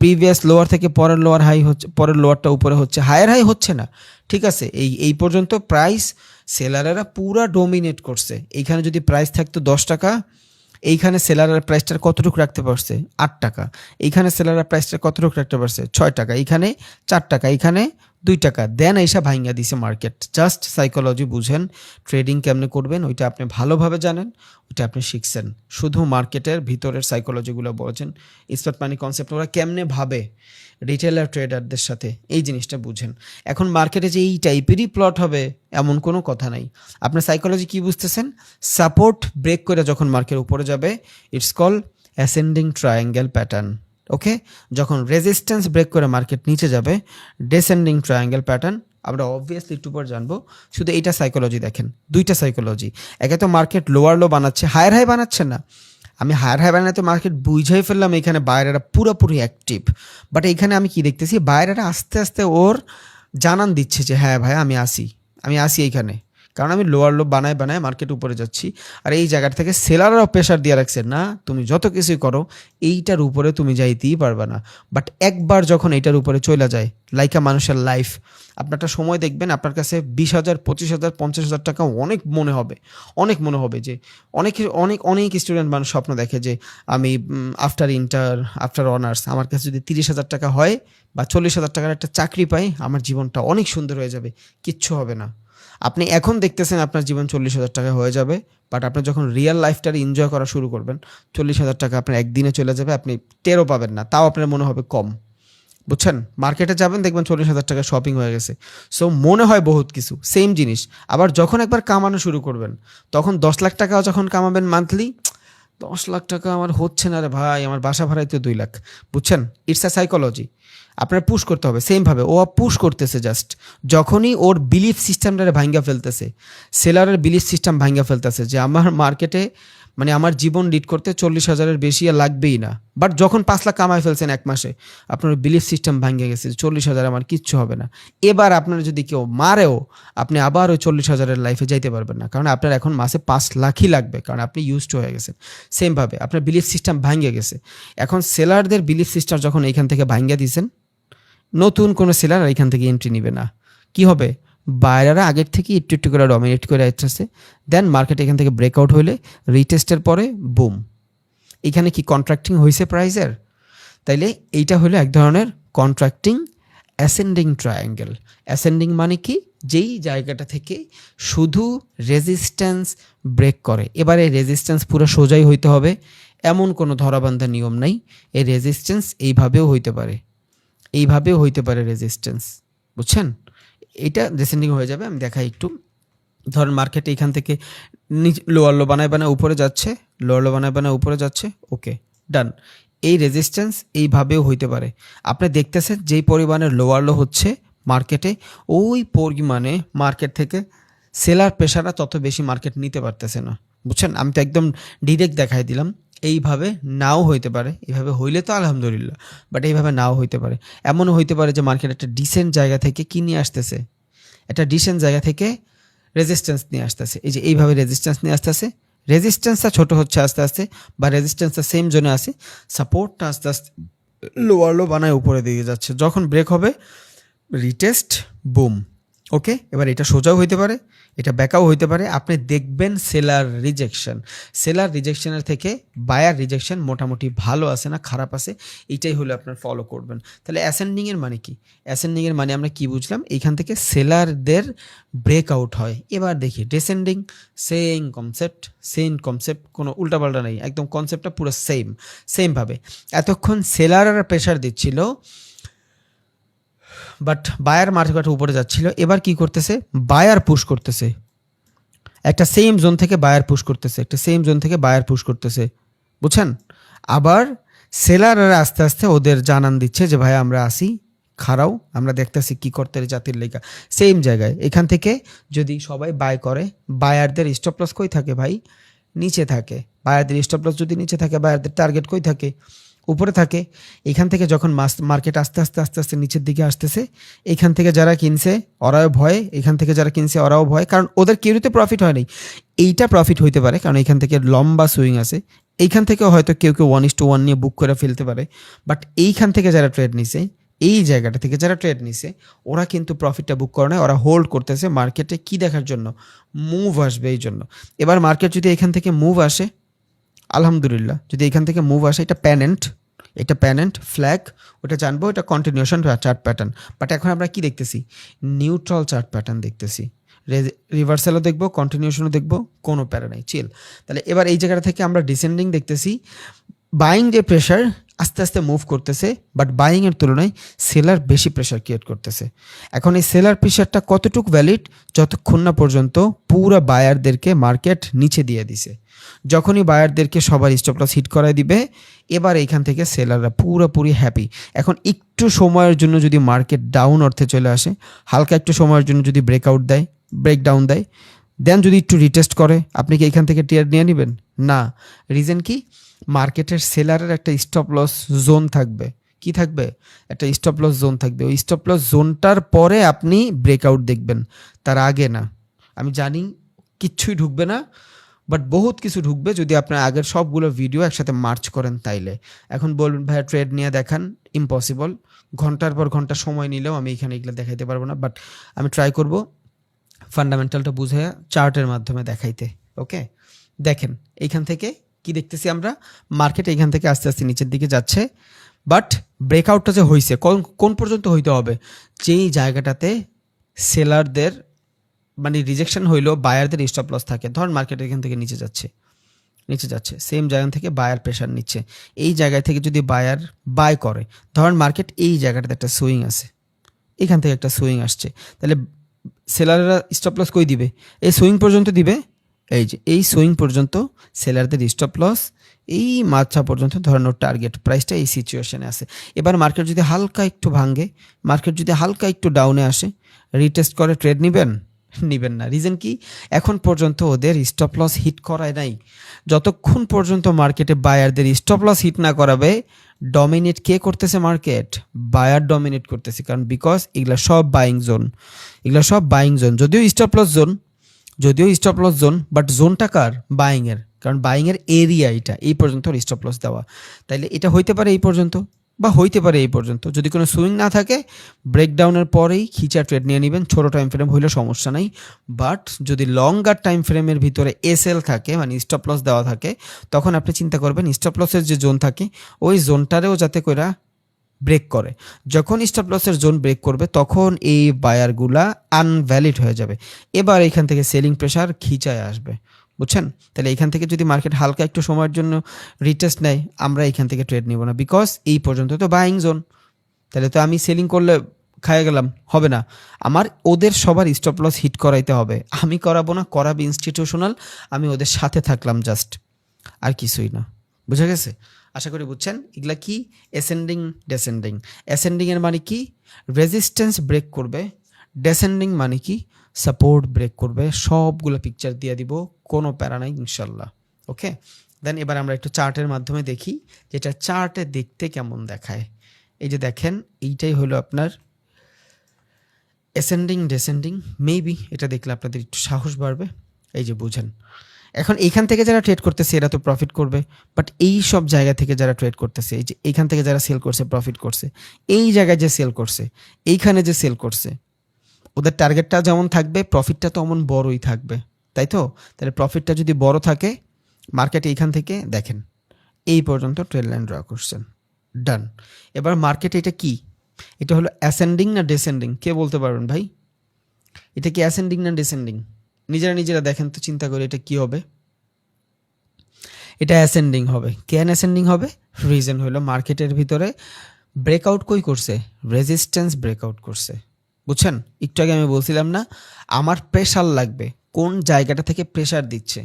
প্রিভিয়াস লোয়ার থেকে পরের লোয়ার হাই হচ্ছে, পরের লোয়ারটা উপরে হচ্ছে, হায়ার হাই হচ্ছে না। ঠিক আছে, এই পর্যন্ত প্রাইস সেলারেরা পুরা ডোমিনেট করছে। এইখানে যদি প্রাইস থাকতো 10 টাকা, এইখানে সেলারের প্রাইসটার কতটুকু রাখতে পারছে, 8 টাকা। এইখানে সেলারের প্রাইসটা কতটুকু রাখতে পারছে, 6 টাকা। এইখানে 4 টাকা, এইখানে 2 টাকা। দেন এইসব ভাইঙ্গা দিছে মার্কেট। জাস্ট সাইকোলজি বুঝেন, ট্রেডিং কেমনে করবেন ওইটা আপনি ভালোভাবে জানেন, ওইটা আপনি শিখছেন। শুধু মার্কেটের ভিতরের সাইকোলজিগুলো বলছেন, স্পট মানি কনসেপ্ট ওরা কেমনে ভাবে রিটেলার ট্রেডারদের সাথে, এই জিনিসটা বুঝেন। এখন মার্কেটে যে এই টাইপেরই প্লট হবে এমন কোনো কথা নাই। আপনার সাইকোলজি কি বুঝতেছেন, সাপোর্ট ব্রেক করে যখন মার্কেট উপরে যাবে, it's call ascending triangle pattern. Okay, যখন রেজিস্ট্যান্স ব্রেক করে মার্কেট নিচে যাবে, ডেসেন্ডিং ট্রায়াঙ্গেল প্যাটার্ন। আমরা অবভিয়াসলি একটু পর জানবো। শুধু এইটা সাইকোলজি দেখেন, দুইটা সাইকোলজি। একে তো মার্কেট লোয়ার লো বানাচ্ছে, হায়ার হাই বানাচ্ছে না। আমি হায়ার হাই বানাতে মার্কেট বুঝাই ফেললাম, এখানে বায়ারেরা পুরোপুরি অ্যাক্টিভ। বাট এইখানে আমি কি দেখতেছি, বায়ারেরা আস্তে আস্তে ওর জানান দিচ্ছে যে হ্যাঁ ভাই আমি আসি এইখানে, কারণ আমি লোয়ার লো বানায় মার্কেট উপরে যাচ্ছি। আর এই জায়গাটা থেকে সেলাররাও প্রেশার দিয়ে রাখছে, না তুমি যত কিছুই করো এইটার উপরে তুমি যাইতেই পারবে না। বাট একবার যখন এইটার উপরে চলে যায়, লাইকা মানুষের লাইফ, আপনারটা সময় দেখবেন আপনার কাছে 20,000, 25,000, 50,000 টাকা অনেক মনে হবে যে অনেক স্টুডেন্ট মানুষ স্বপ্ন দেখে যে আমি আফটার অনার্স আমার কাছে যদি 30,000 টাকা হয় বা 40,000 টাকার একটা চাকরি পাই, আমার জীবনটা অনেক সুন্দর হয়ে যাবে। কিচ্ছু হবে না। আপনি এখন দেখতেছেন আপনার জীবন 40,000 টাকা হয়ে যাবে, বাট আপনি যখন রিয়েল লাইফটার এনজয় করা শুরু করবেন, 40,000 টাকা আপনার একদিনে চলে যাবে, আপনি টেরও পাবেন না, তাও আপনার মনে হবে কম। বুঝছেন? মার্কেটে যাবেন দেখবেন 40,000 টাকা শপিং হয়ে গেছে। সো মনে হয় বহুত কিছু, সেম জিনিস। আবার যখন একবার কামানো শুরু করবেন, তখন 10 লাখ টাকাও যখন কামাবেন মান্থলি, 10 লাখ টাকা আমার হচ্ছে না রে ভাই, আমার বাসা ভাড়াই তো 2 লাখ। বুঝছেন? It's a psychology. আপনার পুশ করতে হবে সেমভাবে। ও পুশ করতেছে জাস্ট। যখনই ওর বিলিফ সিস্টেমটারে ভাঙ্গা ফেলতেছে, সেলারের বিলিফ সিস্টেম ভাঙ্গা ফেলতেছে যে আমার মার্কেটে মানে আমার জীবন লিড করতে 40,000-এর বেশি আর লাগবেই না। বাট যখন 5 লাখ কামাই ফেলছেন এক মাসে, আপনার বিলিফ সিস্টেম ভাঙ্গে গেছে, 40,000 আমার কিচ্ছু হবে না। এবার আপনার যদি কেউ মারেও, আপনি আবার ওই 40,000-এর লাইফে যাইতে পারবেন না, কারণ আপনার এখন মাসে 5 লাখই লাগবে, কারণ আপনি ইউজড হয়ে গেছেন। সেমভাবে আপনার বিলিফ সিস্টেম ভাঙ্গে গেছে। এখন সেলারদের বিলিফ সিস্টেম যখন এইখান থেকে ভাঙ্গা দিয়েছেন, নতুন কোনো সেলার এখান থেকে এন্ট্রি নিবে না। কি হবে? বায়াররা আগের থেকে একটু একটু করে ডমিনেট করে আসতেছে, দেন মার্কেট এখান থেকে ব্রেকআউট হইলে রিটেস্টের পরে বুম, এখানে কি কন্ট্রাক্টিং হয়েছে প্রাইসের? তাইলে এইটা হলো এক ধরনের কন্ট্রাক্টিং অ্যাসেন্ডিং ট্রায়াঙ্গেল। অ্যাসেন্ডিং মানে কি? যেই জায়গাটা থেকে শুধু রেজিস্ট্যান্স ব্রেক করে। এবারে রেজিস্ট্যান্স পুরো সোজাই হইতে হবে এমন কোনো ধরাবান্ধা নিয়ম নাই। এই রেজিস্ট্যান্স এইভাবেও হইতে পারে, এইভাবেও হইতে পারে রেজিস্ট্যান্স। বুঝছেন? এটা ডিসেন্ডিং হয়ে যাবে। আমি দেখাই একটু। ধরেন মার্কেটে এখান থেকে লোয়ার লো বানায় বানায় উপরে যাচ্ছে, লোয়ার লো বানায় বানায় উপরে যাচ্ছে, ওকে ডান। এই রেজিস্ট্যান্স এইভাবেও হইতে পারে। আপনি দেখতেছেন যেই পরিমাণের লোয়ার লো হচ্ছে মার্কেটে, ওই পরিমাণে মার্কেট থেকে সেলার প্রেশাররা তত বেশি মার্কেট নিতে পারতেছে না। বুঝছেন? আমি তো একদম ডিরেক্ট দেখাই দিলাম। এইভাবে নাও হইতে পারে, এইভাবে হইলে তো আলহামদুলিল্লাহ, বাট এইভাবে নাও হইতে পারে। এমনও হইতে পারে যে মার্কেট একটা ডিসেন্ট জায়গা থেকে কি নিয়ে আসতেছে, একটা ডিসেন্ট জায়গা থেকে রেজিস্ট্যান্স নিয়ে আসতেছে। এই যে এইভাবে রেজিস্ট্যান্স নিয়ে আসতেছে, রেজিস্ট্যান্সটা ছোট হচ্ছে আস্তে আস্তে, বা রেজিস্ট্যান্সটা সেম জোনে আসে, সাপোর্টটা আস্তে আস্তে লোয়ার লো বানায় উপরে দিয়ে যাচ্ছে। যখন ব্রেক হবে রিটেস্ট, বুম, ওকে। এবার এটা সোজাও হইতে পারে, এটা ব্যাকাও হইতে পারে। আপনি দেখবেন সেলার রিজেকশন, সেলার রিজেকশনের থেকে বায়ার রিজেকশন মোটামুটি ভালো আছে না খারাপ আছে, এইটাই হলো আপনার ফলো করবেন। তাহলে অ্যাসেন্ডিংয়ের মানে কি? অ্যাসেন্ডিংয়ের মানে আমরা কি বুঝলাম? এইখান থেকে সেলারদের ব্রেকআউট হয়। এবার দেখি ডিসেন্ডিং, সেম কনসেপ্ট, কোনো উল্টাপাল্টা নেই, একদম কনসেপ্টটা পুরো সেমভাবে। এতক্ষণ সেলাররা প্রেশার দিচ্ছিল, বাট বায়ার মার্কেট উপরে যাচ্ছিল। এবার কি করতেছে? বায়ার পুশ করতেছে, একটা সেম জোন থেকে বায়ার পুশ করতেছে, একটা সেম জোন থেকে বায়ার পুশ করতেছে। বুঝছেন? আবার সেলাররা আস্তে আস্তে ওদের জানান দিচ্ছে যে ভাই আমরা আসি, খাড়াও, আমরা দেখতেছি কি করতে জাতির লেগা। সেম জায়গায় এখান থেকে যদি সবাই বাই করে, বায়ারদের স্টপ লস কই থাকে ভাই? নিচে থাকে। বায়ারদের স্টপ লস যদি নিচে থাকে, বায়ারদের টার্গেট কই থাকে? উপরে থাকে। এখান থেকে যখন মার্কেট আস্তে আস্তে আস্তে আস্তে নিচের দিকে আসতেছে, এখান থেকে যারা কিনছে ওরাও ভয়, এখান থেকে যারা কিনছে ওরাও ভয়, কারণ ওদের কেউতে প্রফিট হয় নাই। এইটা প্রফিট হইতে পারে কারণ এখান থেকে লম্বা সুইং আছে। এইখান থেকে হয়তো কেউ 1:1 নিয়ে বুক করে ফেলতে পারে, বাট এইখান থেকে যারা ট্রেড নিছে, এই জায়গাটা থেকে যারা ট্রেড নিছে, ওরা কিন্তু প্রফিটটা বুক করে না, ওরা হোল্ড করতেছে মার্কেটে কি দেখার জন্য? মুভ আসবে এই জন্য। এবার মার্কেট যদি এখান থেকে মুভ আসে, আলহামদুলিল্লাহ, যদি এখান থেকে মুভ আসে, এটা প্যানেন্ট ফ্ল্যাগ, ওটা জানবো এটা কন্টিনিউশন চার্ট প্যাটার্ন। বাট এখন আমরা কি দেখতেছি? নিউট্রাল চার্ট প্যাটার্ন দেখতেছি। রিভার্সালও দেখবো, কন্টিনিউশনও দেখবো, কোনো প্যারা নেই, চিল। তাহলে এবার এই জায়গাটা থেকে আমরা ডিসেন্ডিং দেখতেছি। বাইং যে প্রেশার আস্তে আস্তে মুভ করতেছে, বাট বাইংয়ের তুলনায় সেলার বেশি প্রেশার ক্রিয়েট করতেছে। এখন এই সেলার প্রেশারটা কতটুকু ভ্যালিড? যতক্ষণ না পর্যন্ত পুরো বায়ারদেরকে মার্কেট নিচে দিয়ে দিছে। যখনই বায়ারদেরকে সবার স্টপ লস হিট করায় দিবে, এবার এইখান থেকে সেলাররা পুরোপুরি হ্যাপি। এখন একটু সময়ের জন্য যদি মার্কেট ডাউন অর্থে চলে আসে, হালকা একটু সময়ের জন্য যদি ব্রেকডাউন দেয়, দেন যদি একটু রিটেস্ট করে, আপনি কি এখান থেকে ট্রেড নিয়ে নেবেন? না। রিজন কি? মার্কেটের সেলারের একটা স্টপ লস জোন থাকবে। কি থাকবে? একটা স্টপ লস জোন থাকবে। ওই স্টপ লস জোনটার পরে আপনি ব্রেকআউট দেখবেন, তার আগে না। আমি জানি কিচ্ছুই ঢুকবে না, বাট বহুত কিছু ঢুকবে যদি আপনার আগের সবগুলো ভিডিও একসাথে মার্চ করেন তাইলে। এখন বলবেন ভাইয়া ট্রেড নিয়ে দেখান, ইম্পসিবল। ঘন্টার পর ঘন্টা সময় নিলেও আমি এখানে এগুলো দেখাইতে পারবো না, বাট আমি ট্রাই করব ফান্ডামেন্টালটা বুঝে চার্টের মাধ্যমে দেখাইতে। ওকে, দেখেন এইখান থেকে কি দেখতেছি আমরা? মার্কেট এইখান থেকে আস্তে আস্তে নিচের দিকে যাচ্ছে, বাট ব্রেকআউটটা যে হয়েছে কোন পর্যন্ত হইতে হবে? যেই জায়গাটাতে সেলারদের মানে রিজেকশন হইলো, বায়ারদের স্টপ লস থাকে। ধর মার্কেট এখান থেকে নিচে যাচ্ছে, নিচে যাচ্ছে, সেম জায়গা থেকে বায়ার প্রেশার নিচ্ছে। এই জায়গায় থেকে যদি বায়ার বাই করে, ধরেন মার্কেট এই জায়গাটাতে একটা সুইং আছে, এখান থেকে একটা সুইং আসছে, তাহলে সেলাররা স্টপ লস কই দিবে? এই সুইং পর্যন্ত দিবে। এই যে এই সুইং পর্যন্ত সেলারদের স্টপ লস, এই মাত্রা পর্যন্ত ধরানোর টার্গেট প্রাইসটা এই সিচুয়েশনে আছে। এবার মার্কেট যদি হালকা একটু ভাঙে, মার্কেট যদি হালকা একটু ডাউনে আসে, রিটেস্ট করে ট্রেড নেবেন? নেবেন না। রিজন কি? এখন পর্যন্ত ওদের স্টপ লস হিট করায় নাই। যতক্ষণ পর্যন্ত মার্কেটে বায়ারদের স্টপ লস হিট না করাবে, ডমিনেট কে করতেছে? মার্কেট বায়ার ডমিনেট করতেছে। কারণ বিকজ এগুলা সব বাইং জোন, এগুলা সব বাইং জোন। যদিও স্টপ লস জোন, বাট জোনটা কার? বাইংয়ের। কারণ বাইংয়ের এরিয়া এটা, এই পর্যন্ত স্টপ লস দেওয়া। তাইলে এটা হইতে পারে এই পর্যন্ত, বা হইতে পারে এই পর্যন্ত। যদি কোনো সুইং না থাকে, ব্রেকডাউনের পরেই খিচা ট্রেড নিয়ে নেবেন। ছোট টাইম ফ্রেম হইলে সমস্যা নাই, বাট যদি লঙ্গার টাইম ফ্রেমের ভিতরে এসএল থাকে, মানে স্টপ লস দেওয়া থাকে, তখন আপনি চিন্তা করবেন স্টপ লসের যে জোন থাকে ওই জোনটারেও যাতে কইরা ব্রেক করে। যখন স্টপ লসের জোন ব্রেক করবে, তখন এই বায়ারগুলা আনভ্যালিড হয়ে যাবে। এবার এখান থেকে সেলিং প্রেশার খিচায় আসবে, বুঝছেন? তাহলে এখান থেকে যদি মার্কেট হালকা একটু সময়ের জন্য রিটেস্ট নেয়, আমরা এখান থেকে ট্রেড নিব না, বিকজ এই পর্যন্ত তো বাইং জোন। তাহলে তো আমি সেলিং করলে খাইয়ে গেলাম, হবে না। আমার ওদের সবার স্টপ লস হিট করাইতে হবে। আমি করাবো না, করাবে ইনস্টিটিউশনাল, আমি ওদের সাথে থাকলাম জাস্ট, আর কিছুই না। বুঝা গেছে? আশা করি বুঝছেন। এগুলা কি? অ্যাসেন্ডিং ডেসেন্ডিং। অ্যাসেন্ডিংয়ের মানে কি? রেজিস্ট্যান্স ব্রেক করবে। ডেসেন্ডিং মানে কি? সাপোর্ট ব্রেক করবে। সবগুলো পিকচার দিয়ে দিব, কোনো প্যারা নাই ইনশাল্লাহ। ওকে, দেন এবার আমরা একটু চার্টের মাধ্যমে দেখি যেটা চার্টে দেখতে কেমন দেখায়। এই যে দেখেন, এইটাই হলো আপনার অ্যাসেন্ডিং ডেসেন্ডিং। মেবি এটা দেখলে আপনাদের একটু সাহস বাড়বে। এই যে বুঝেন, এখন এইখান থেকে যারা ট্রেড করতেছে এরা তো প্রফিট করবে, বাট এই সব জায়গা থেকে যারা ট্রেড করতেছে, এই যে এইখান থেকে যারা সেল করছে প্রফিট করছে, এই জায়গায় যে সেল করছে, এইখানে যে সেল করছে, ওদের টার্গেটটা যেমন থাকবে, প্রফিটটা তো অমন বড়ই থাকবে, তাই তো? তাহলে প্রফিটটা যদি বড় থাকে, মার্কেট এইখান থেকে দেখেন এই পর্যন্ত ট্রেড লাইন ড্র করছেন, ডান। এবার মার্কেট এটা কি? এটা হলো অ্যাসেন্ডিং না ডেসেন্ডিং? কে বলতে পারবেন ভাই? এটা কি অ্যাসেন্ডিং না ডেসেন্ডিং? নিজেরা দেখেন তো, চিন্তা করে এটা কি হবে? এটা অ্যাসেন্ডিং হবে। কেন অ্যাসেন্ডিং হবে? রিজন হলো মার্কেটের ভিতরে ব্রেকআউট কই করছে? রেজিস্ট্যান্স ব্রেকআউট করছে, বুঝছেন? একটু আগে আমি বলছিলাম না, আমার প্রেশার লাগবে। কোন জায়গাটা থেকে প্রেশার দিচ্ছে?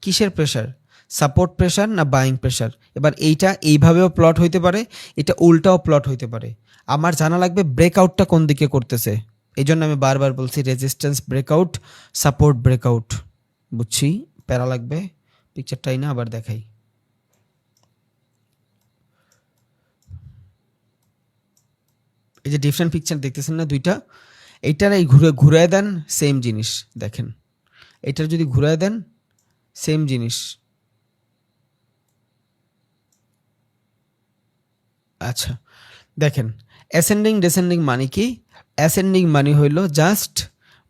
কিসের প্রেশার? সাপোর্ট প্রেশার না বাইং প্রেশার? এবার এইটা এইভাবেও প্লট হইতে পারে, এটা উল্টাও প্লট হইতে পারে। আমার জানা লাগবে ব্রেকআউটটা কোন দিকে করতেছে। এই জন্য আমি বারবার বলছি রেজিস্ট্যান্স ব্রেকআউট, সাপোর্ট ব্রেকআউট। বুঝছি, প্যারা লাগবে। পিকচারটাই না আবার দেখাই। এই যে ডিফারেন্ট পিকচার দেখতেছেন না দুইটা, এইটার এই ঘুরে দেন, সেম জিনিস দেখেন। এটার যদি ঘুরায় দেন, সেম জিনিস। আচ্ছা দেখেন, অ্যাসেন্ডিং ডেসেন্ডিং মানে কি? অ্যাসেন্ডিং মানে হইল জাস্ট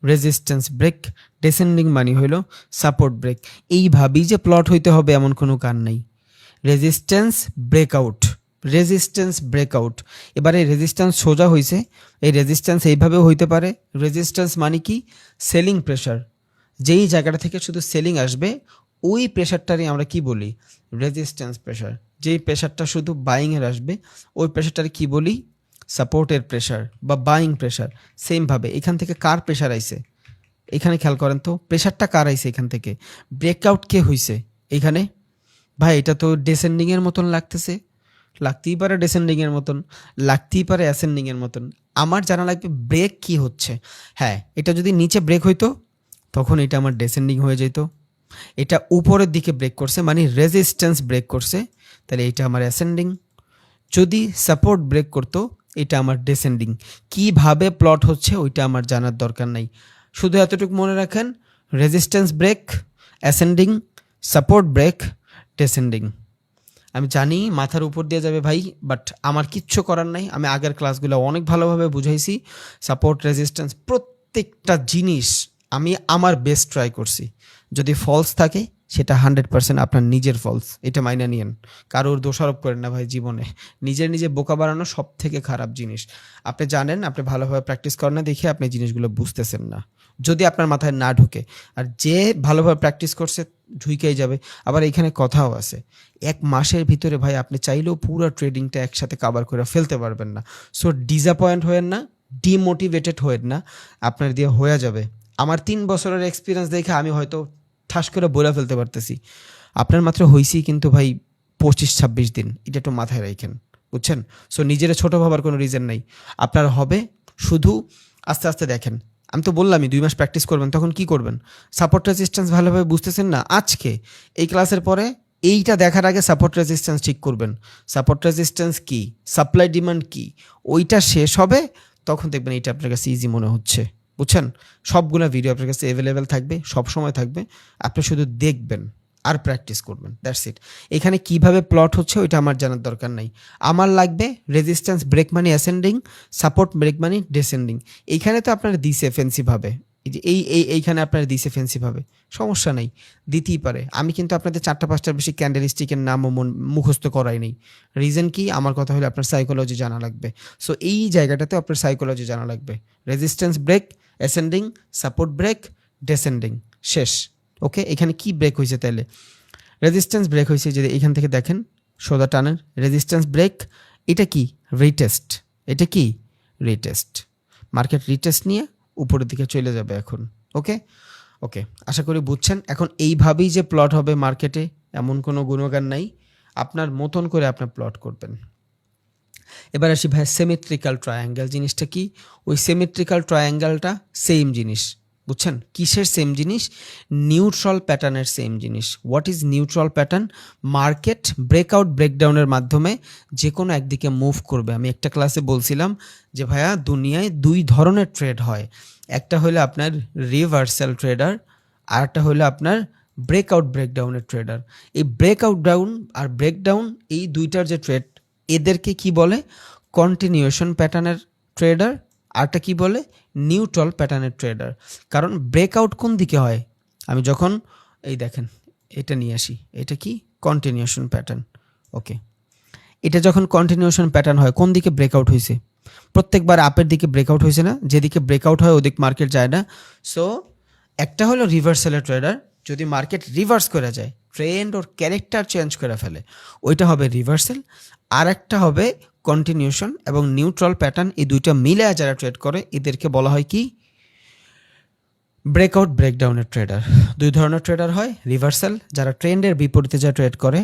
রেজিস্ট্যান্স ব্রেক, ডেসেন্ডিং মানে হইল সাপোর্ট ব্রেক। এইভাবেই যে প্লট হইতে হবে এমন কোনো কারণ নেই। Resistance breakout, resistance breakout. এবারে রেজিস্ট্যান্স সোজা হয়েছে, এই রেজিস্ট্যান্স এইভাবেও হইতে পারে। রেজিস্ট্যান্স মানে কি? Selling pressure. যেই জায়গাটা থেকে শুধু সেলিং আসবে, ওই প্রেশারটারই আমরা কি বলি? Resistance pressure. যেই প্রেশারটা শুধু বাইংয়ের আসবে, ওই প্রেশারটার কি বলি? সাপোর্টের প্রেশার বা বাইং প্রেশার। সেমভাবে এখান থেকে কার প্রেশার আইছে? এখানে খেয়াল করেন তো, প্রেশারটা কার আইছে এখান থেকে? ব্রেকআউট কে হইছে এইখানে? ভাই এটা তো ডেসেন্ডিংয়ের মতন লাগতেছে। লাগতেই পারে ডেসেন্ডিংয়ের মতন, লাগতেই পারে অ্যাসেন্ডিংয়ের মতন। আমার জানা লাগবে ব্রেক কি হচ্ছে। হ্যাঁ, এটা যদি নিচে ব্রেক হইতো, তখন এটা আমার ডেসেন্ডিং হয়ে যেত। এটা উপরের দিকে ব্রেক করছে, মানে রেজিস্ট্যান্স ব্রেক করছে, তাহলে এটা আমার অ্যাসেন্ডিং। যদি সাপোর্ট ব্রেক করতো, এটা আমার ডেসেন্ডিং। কিভাবে প্লট হচ্ছে ওইটা আমার জানার দরকার নাই। শুধু এতটুকু মনে রাখেন, resistance break ascending, support break descending. আমি জানি মাথার উপর দিয়ে যাবে ভাই, বাট আমার কিচ্ছু করার নাই। আমি আগের ক্লাসগুলো অনেক ভালোভাবে বুঝাইছি। সাপোর্ট রেজিস্ট্যান্স প্রত্যেকটা জিনিস আমি আমার বেস্ট ট্রাই করছি। যদি ফলস থাকে সেটা 100% আপনার নিজের ফলস, এটা মাইনা নিয়েন। কারোর দোষারোপ করেন না ভাই জীবনে। নিজে বোকা বানানো সব থেকে খারাপ জিনিস। আপনি জানেন, আপনি ভালোভাবে প্র্যাকটিস করেন না দেখে আপনি জিনিসগুলো বুঝতেছেন না, যদি আপনার মাথায় না ঢুকে। আর যে ভালোভাবে প্র্যাকটিস করছে ঢুইকাই যাবে। আবার এখানে কথাও আছে, 1 মাসের ভিতরে ভাই আপনি চাইলেও পুরো ট্রেডিংটা একসাথে কভার করে ফেলতে পারবেন না। সো ডিসঅ্যাপয়েন্ট হয়েন না, ডিমোটিভেটেড হয়েন না, আপনার দিয়ে হয়ে যাবে। আমার 3 বছরের এক্সপিরিয়েন্স দেখে আমি হয়তো ঠাস করে বলে ফেলতে পারতেছি, আপনার মাত্র হইছি কিন্তু ভাই 25-26 দিন, এটা একটু মাথায় রাখেন, বুঝছেন? সো নিজের ছোট ভাবার কোনো রিজন নেই, আপনার হবে। শুধু আস্তে আস্তে দেখেন, আমি তো বললামই 2 মাস প্র্যাকটিস করবেন, তখন কি করবেন? সাপোর্ট রেজিস্ট্যান্স ভালোভাবে বুঝতেছেন না, আজকে এই ক্লাসের পরে এইটা দেখার আগে সাপোর্ট রেজিস্ট্যান্স ঠিক করবেন। সাপোর্ট রেজিস্ট্যান্স কি, সাপ্লাই ডিমান্ড কি, ওইটা শেষ হবে, তখন দেখবেন এইটা আপনার কাছে ইজি মনে হচ্ছে, বুঝছেন? সবগুলো ভিডিও আপনার কাছে অ্যাভেলেবেল থাকবে, সব সময় থাকবে, আপনি শুধু দেখবেন আর প্র্যাকটিস করবেন, দ্যাটস ইট। এখানে কিভাবে প্লট হচ্ছে ওইটা আমার জানার দরকার নাই, আমার লাগবে রেজিস্ট্যান্স ব্রেক মানি অ্যাসেন্ডিং, সাপোর্ট ব্রেক মানি ডিসেন্ডিং। এইখানে তো আপনার দিছে ফেন্সিভাবে, এইখানে আপনার দিছে ফেন্সিভাবে, সমস্যা নেই, দিতেই পারে। আমি কিন্তু আপনাদের 4-5টার বেশি ক্যান্ডেল স্টিকের নামও মুখস্থ করাই নেই। রিজন কি, আমার কথা হলো আপনার সাইকোলজি জানা লাগবে। সো এই জায়গাটাতে আপনার সাইকোলজি জানা লাগবে। Resistance break ascending, support break descending, শেষ। ওকে, এখানে কি ব্রেক হয়েছে তাহলে? রেজিস্ট্যান্স ব্রেক হয়েছে, যদি এখান থেকে দেখেন সোজা টানেন, রেজিস্ট্যান্স ব্রেক, এটা কি রিটেস্ট, এটা কি রিটেস্ট, মার্কেট রিটেস্ট নিয়ে উপরের দিকে চলে যাবে এখন। ওকে ওকে, আশা করি বুঝছেন। এখন এইভাবেই যে প্লট হবে মার্কেটে এমন কোনো গুণগান নাই, আপনার মতন করে আপনার প্লট করবেন। এবার আসি ভাই সিমেট্রিক্যাল ট্রায়াঙ্গেল জিনিসটা কি? ওই সিমেট্রিক্যাল ট্রায়াঙ্গেলটা সেম জিনিস, বুঝছেন? কিসের সেম জিনিস? নিউট্রাল প্যাটার্নের সেম জিনিস। What is neutral pattern? Market breakout ব্রেকডাউনের মাধ্যমে যে কোনো একদিকে মুভ করবে। আমি একটা ক্লাসে বলছিলাম যে ভাইয়া দুনিয়ায় 2 ধরনের ট্রেড হয়, একটা হলো আপনার রিভার্সাল ট্রেডার, আর একটা হলো আপনার ব্রেকআউট ব্রেকডাউনের ট্রেডার। এই ব্রেকআউট ডাউন আর ব্রেকডাউন, এই দুইটার যে ট্রেড, এদেরকে কি বলে? কন্টিনিউশন প্যাটার্নের ট্রেডার, আরটা কি বলে? নিউট্রাল প্যাটার্নের ট্রেডার। কারণ ব্রেকআউট কোন দিকে হয়? আমি যখন এই দেখেন এটা নিয়ে আসি, এটা কি কন্টিনিউশন প্যাটার্ন। ওকে, এটা যখন কন্টিনিউশন প্যাটার্ন হয়, কোন দিকে ব্রেকআউট হয়েছে? প্রত্যেকবার আপের দিকে ব্রেকআউট হয়েছে না? যেদিকে ব্রেকআউট হয় ওদিক মার্কেট যায় না। সো একটা হলো রিভার্সালের ট্রেডার, যদি মার্কেট রিভার্স করে যায়, ট্রেন্ড ওর ক্যারেক্টার চেঞ্জ করে ফেলে, ওইটা হবে রিভার্সাল। আর একটা হবে কন্টিনিউশন এবং নিউট্রাল প্যাটার্ন, এই দুইটা মিলে যারা ট্রেড করে এদেরকে বলা হয় কি? Breakout ব্রেকডাউনের tedder. 2 ধরনের ট্রেডার হয়, রিভার্সাল যারা ট্রেন্ডের বিপরীতে যা ট্রেড করে,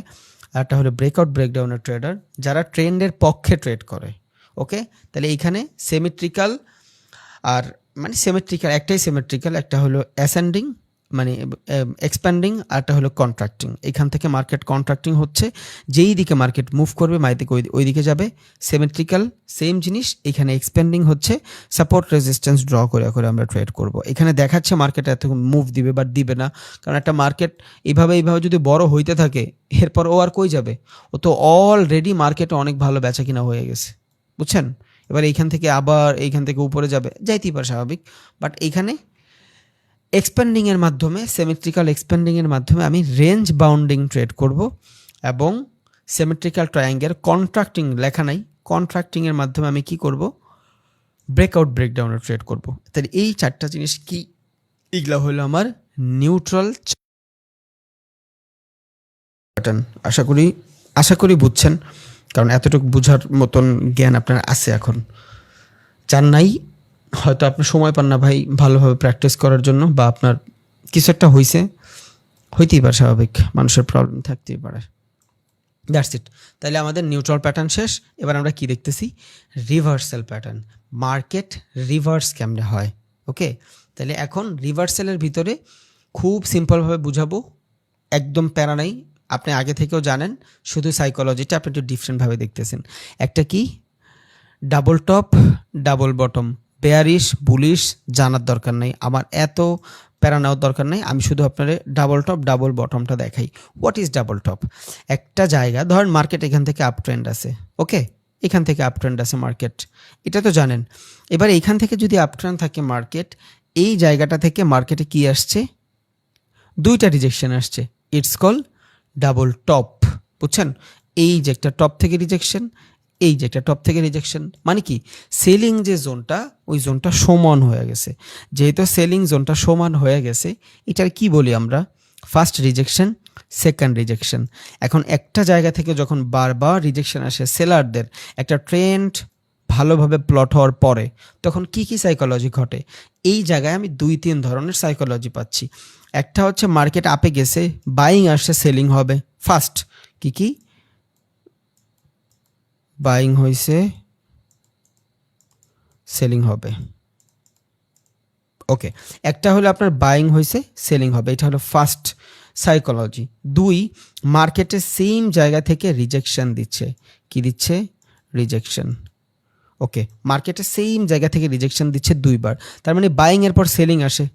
আর একটা হলো ব্রেকআউট ব্রেকডাউনের ট্রেডার যারা ট্রেন্ডের পক্ষে ট্রেড করে। ওকে, তাহলে এইখানে সিমেট্রিক্যাল আর মানে সিমেট্রিক্যাল, একটাই সিমেট্রিক্যাল, একটা হলো অ্যাসেন্ডিং মানে এক্সপ্যান্ডিং, আরটা হলো কন্ট্রাক্টিং। এখান থেকে মার্কেট কন্ট্রাক্টিং হচ্ছে, যেই দিকে মার্কেট মুভ করবে মার্কেট ওই দিকে যাবে। সিমেট্রিক্যাল সেম জিনিস, এখানে এক্সপ্যান্ডিং হচ্ছে, সাপোর্ট রেজিস্ট্যান্স ড্র করে করে আমরা ট্রেড করব। এখানে দেখাচ্ছে মার্কেট এত মুভ দিবে বা দিবে না, কারণ একটা মার্কেট এইভাবে যদি বড় হইতে থাকে, এরপর ও আর কই যাবে? ও তো অলরেডি মার্কেটে অনেক ভালো বেচা কিনা হয়ে গেছে, বুঝছেন? এবার এইখান থেকে আবার এইখান থেকে উপরে যাবে, যাইতেই পারে, স্বাভাবিক। বাট এইখানে এক্সপ্যান্ডিংয়ের মাধ্যমে, সিমেট্রিক্যাল এক্সপ্যান্ডিংয়ের মাধ্যমে আমি রেঞ্জ বাউন্ডিং ট্রেড করব, এবং সিমেট্রিক্যাল ট্রায়াঙ্গেল কন্ট্রাক্টিং লেখা নাই, কন্ট্রাক্টিংয়ের মাধ্যমে আমি কি করব? ব্রেকআউট ব্রেকডাউনের ট্রেড করব। তাহলে এই 4টা জিনিস কি? এগুলা হলো আমার নিউট্রাল প্যাটার্ন। আশা করি বুঝছেন, কারণ এতটুকু বোঝার মতন জ্ঞান আপনার আছে। এখন চান নাই, হয়তো আপনি সময় পান না ভাই ভালোভাবে প্র্যাকটিস করার জন্য, বা আপনার কিছু একটা হইতেই পারে, স্বাভাবিক, মানুষের প্রবলেম থাকতেই পারে। That's it. তাহলে আমাদের নিউট্রাল প্যাটার্ন শেষ। এবার আমরা কি দেখতেছি? Reversal pattern. মার্কেট রিভার্স কেমনে হয়? ওকে, তাহলে এখন রিভার্সালের ভিতরে খুব সিম্পলভাবে বুঝাবো, একদম প্যারা নাই, আপনি আগে থেকেও জানেন, শুধু সাইকোলজিটা আপনি একটু ডিফারেন্টভাবে দেখতেছেন। একটা কি? Double top double bottom, bearish bullish জানার দরকার নেই, আমার এত প্যারা নেওয়ার দরকার নেই, আমি শুধু আপনার ডাবল টপ ডাবল বটমটা দেখাই। What is double top? একটা জায়গা, ধরেন মার্কেট এখান থেকে আপ ট্রেন্ড আছে, ওকে, এখান থেকে আপ ট্রেন্ড আছে মার্কেট, এটা তো জানেন। এবার এইখান থেকে যদি আপ ট্রেন্ড থাকে মার্কেট, এই জায়গাটা থেকে মার্কেটে কি আসছে? 2টা রিজেকশন আসছে, ইটস কল ডাবল টপ, বুঝছেন? এই যে একটা টপ থেকে রিজেকশন, এই যে একটা টপ থেকে রিজেকশন, মানে কি? সেলিং যে জোনটা, ওই জোনটা সমান হয়ে গেছে। যেহেতু সেলিং জোনটা সমান হয়ে গেছে, এটার কি বলি আমরা? First rejection, second rejection. এখন একটা জায়গা থেকে যখন বারবার রিজেকশন আসে সেলারদের, একটা ট্রেন্ড ভালোভাবে প্লট হওয়ার পরে তখন কি কি সাইকোলজি ঘটে, এই জায়গায় আমি 2-3 ধরনের সাইকোলজি পাচ্ছি। একটা হচ্ছে মার্কেট আপে গেছে, বাইং আসছে, সেলিং হবে। ফার্স্ট কি কি বাইং হয়েছে, সেলিং হবে। ওকে, একটা হলো আপনার বাইং হয়েছে, সেলিং হবে, এটা হলো ফার্স্ট সাইকোলজি। 2, মার্কেটে সেম জায়গা থেকে রিজেকশন দিচ্ছে। কি দিচ্ছে? রিজেকশন। ওকে, মার্কেটে সেম জায়গা থেকে রিজেকশন দিচ্ছে 2বার, তার মানে বাইং এর পর সেলিং আসে।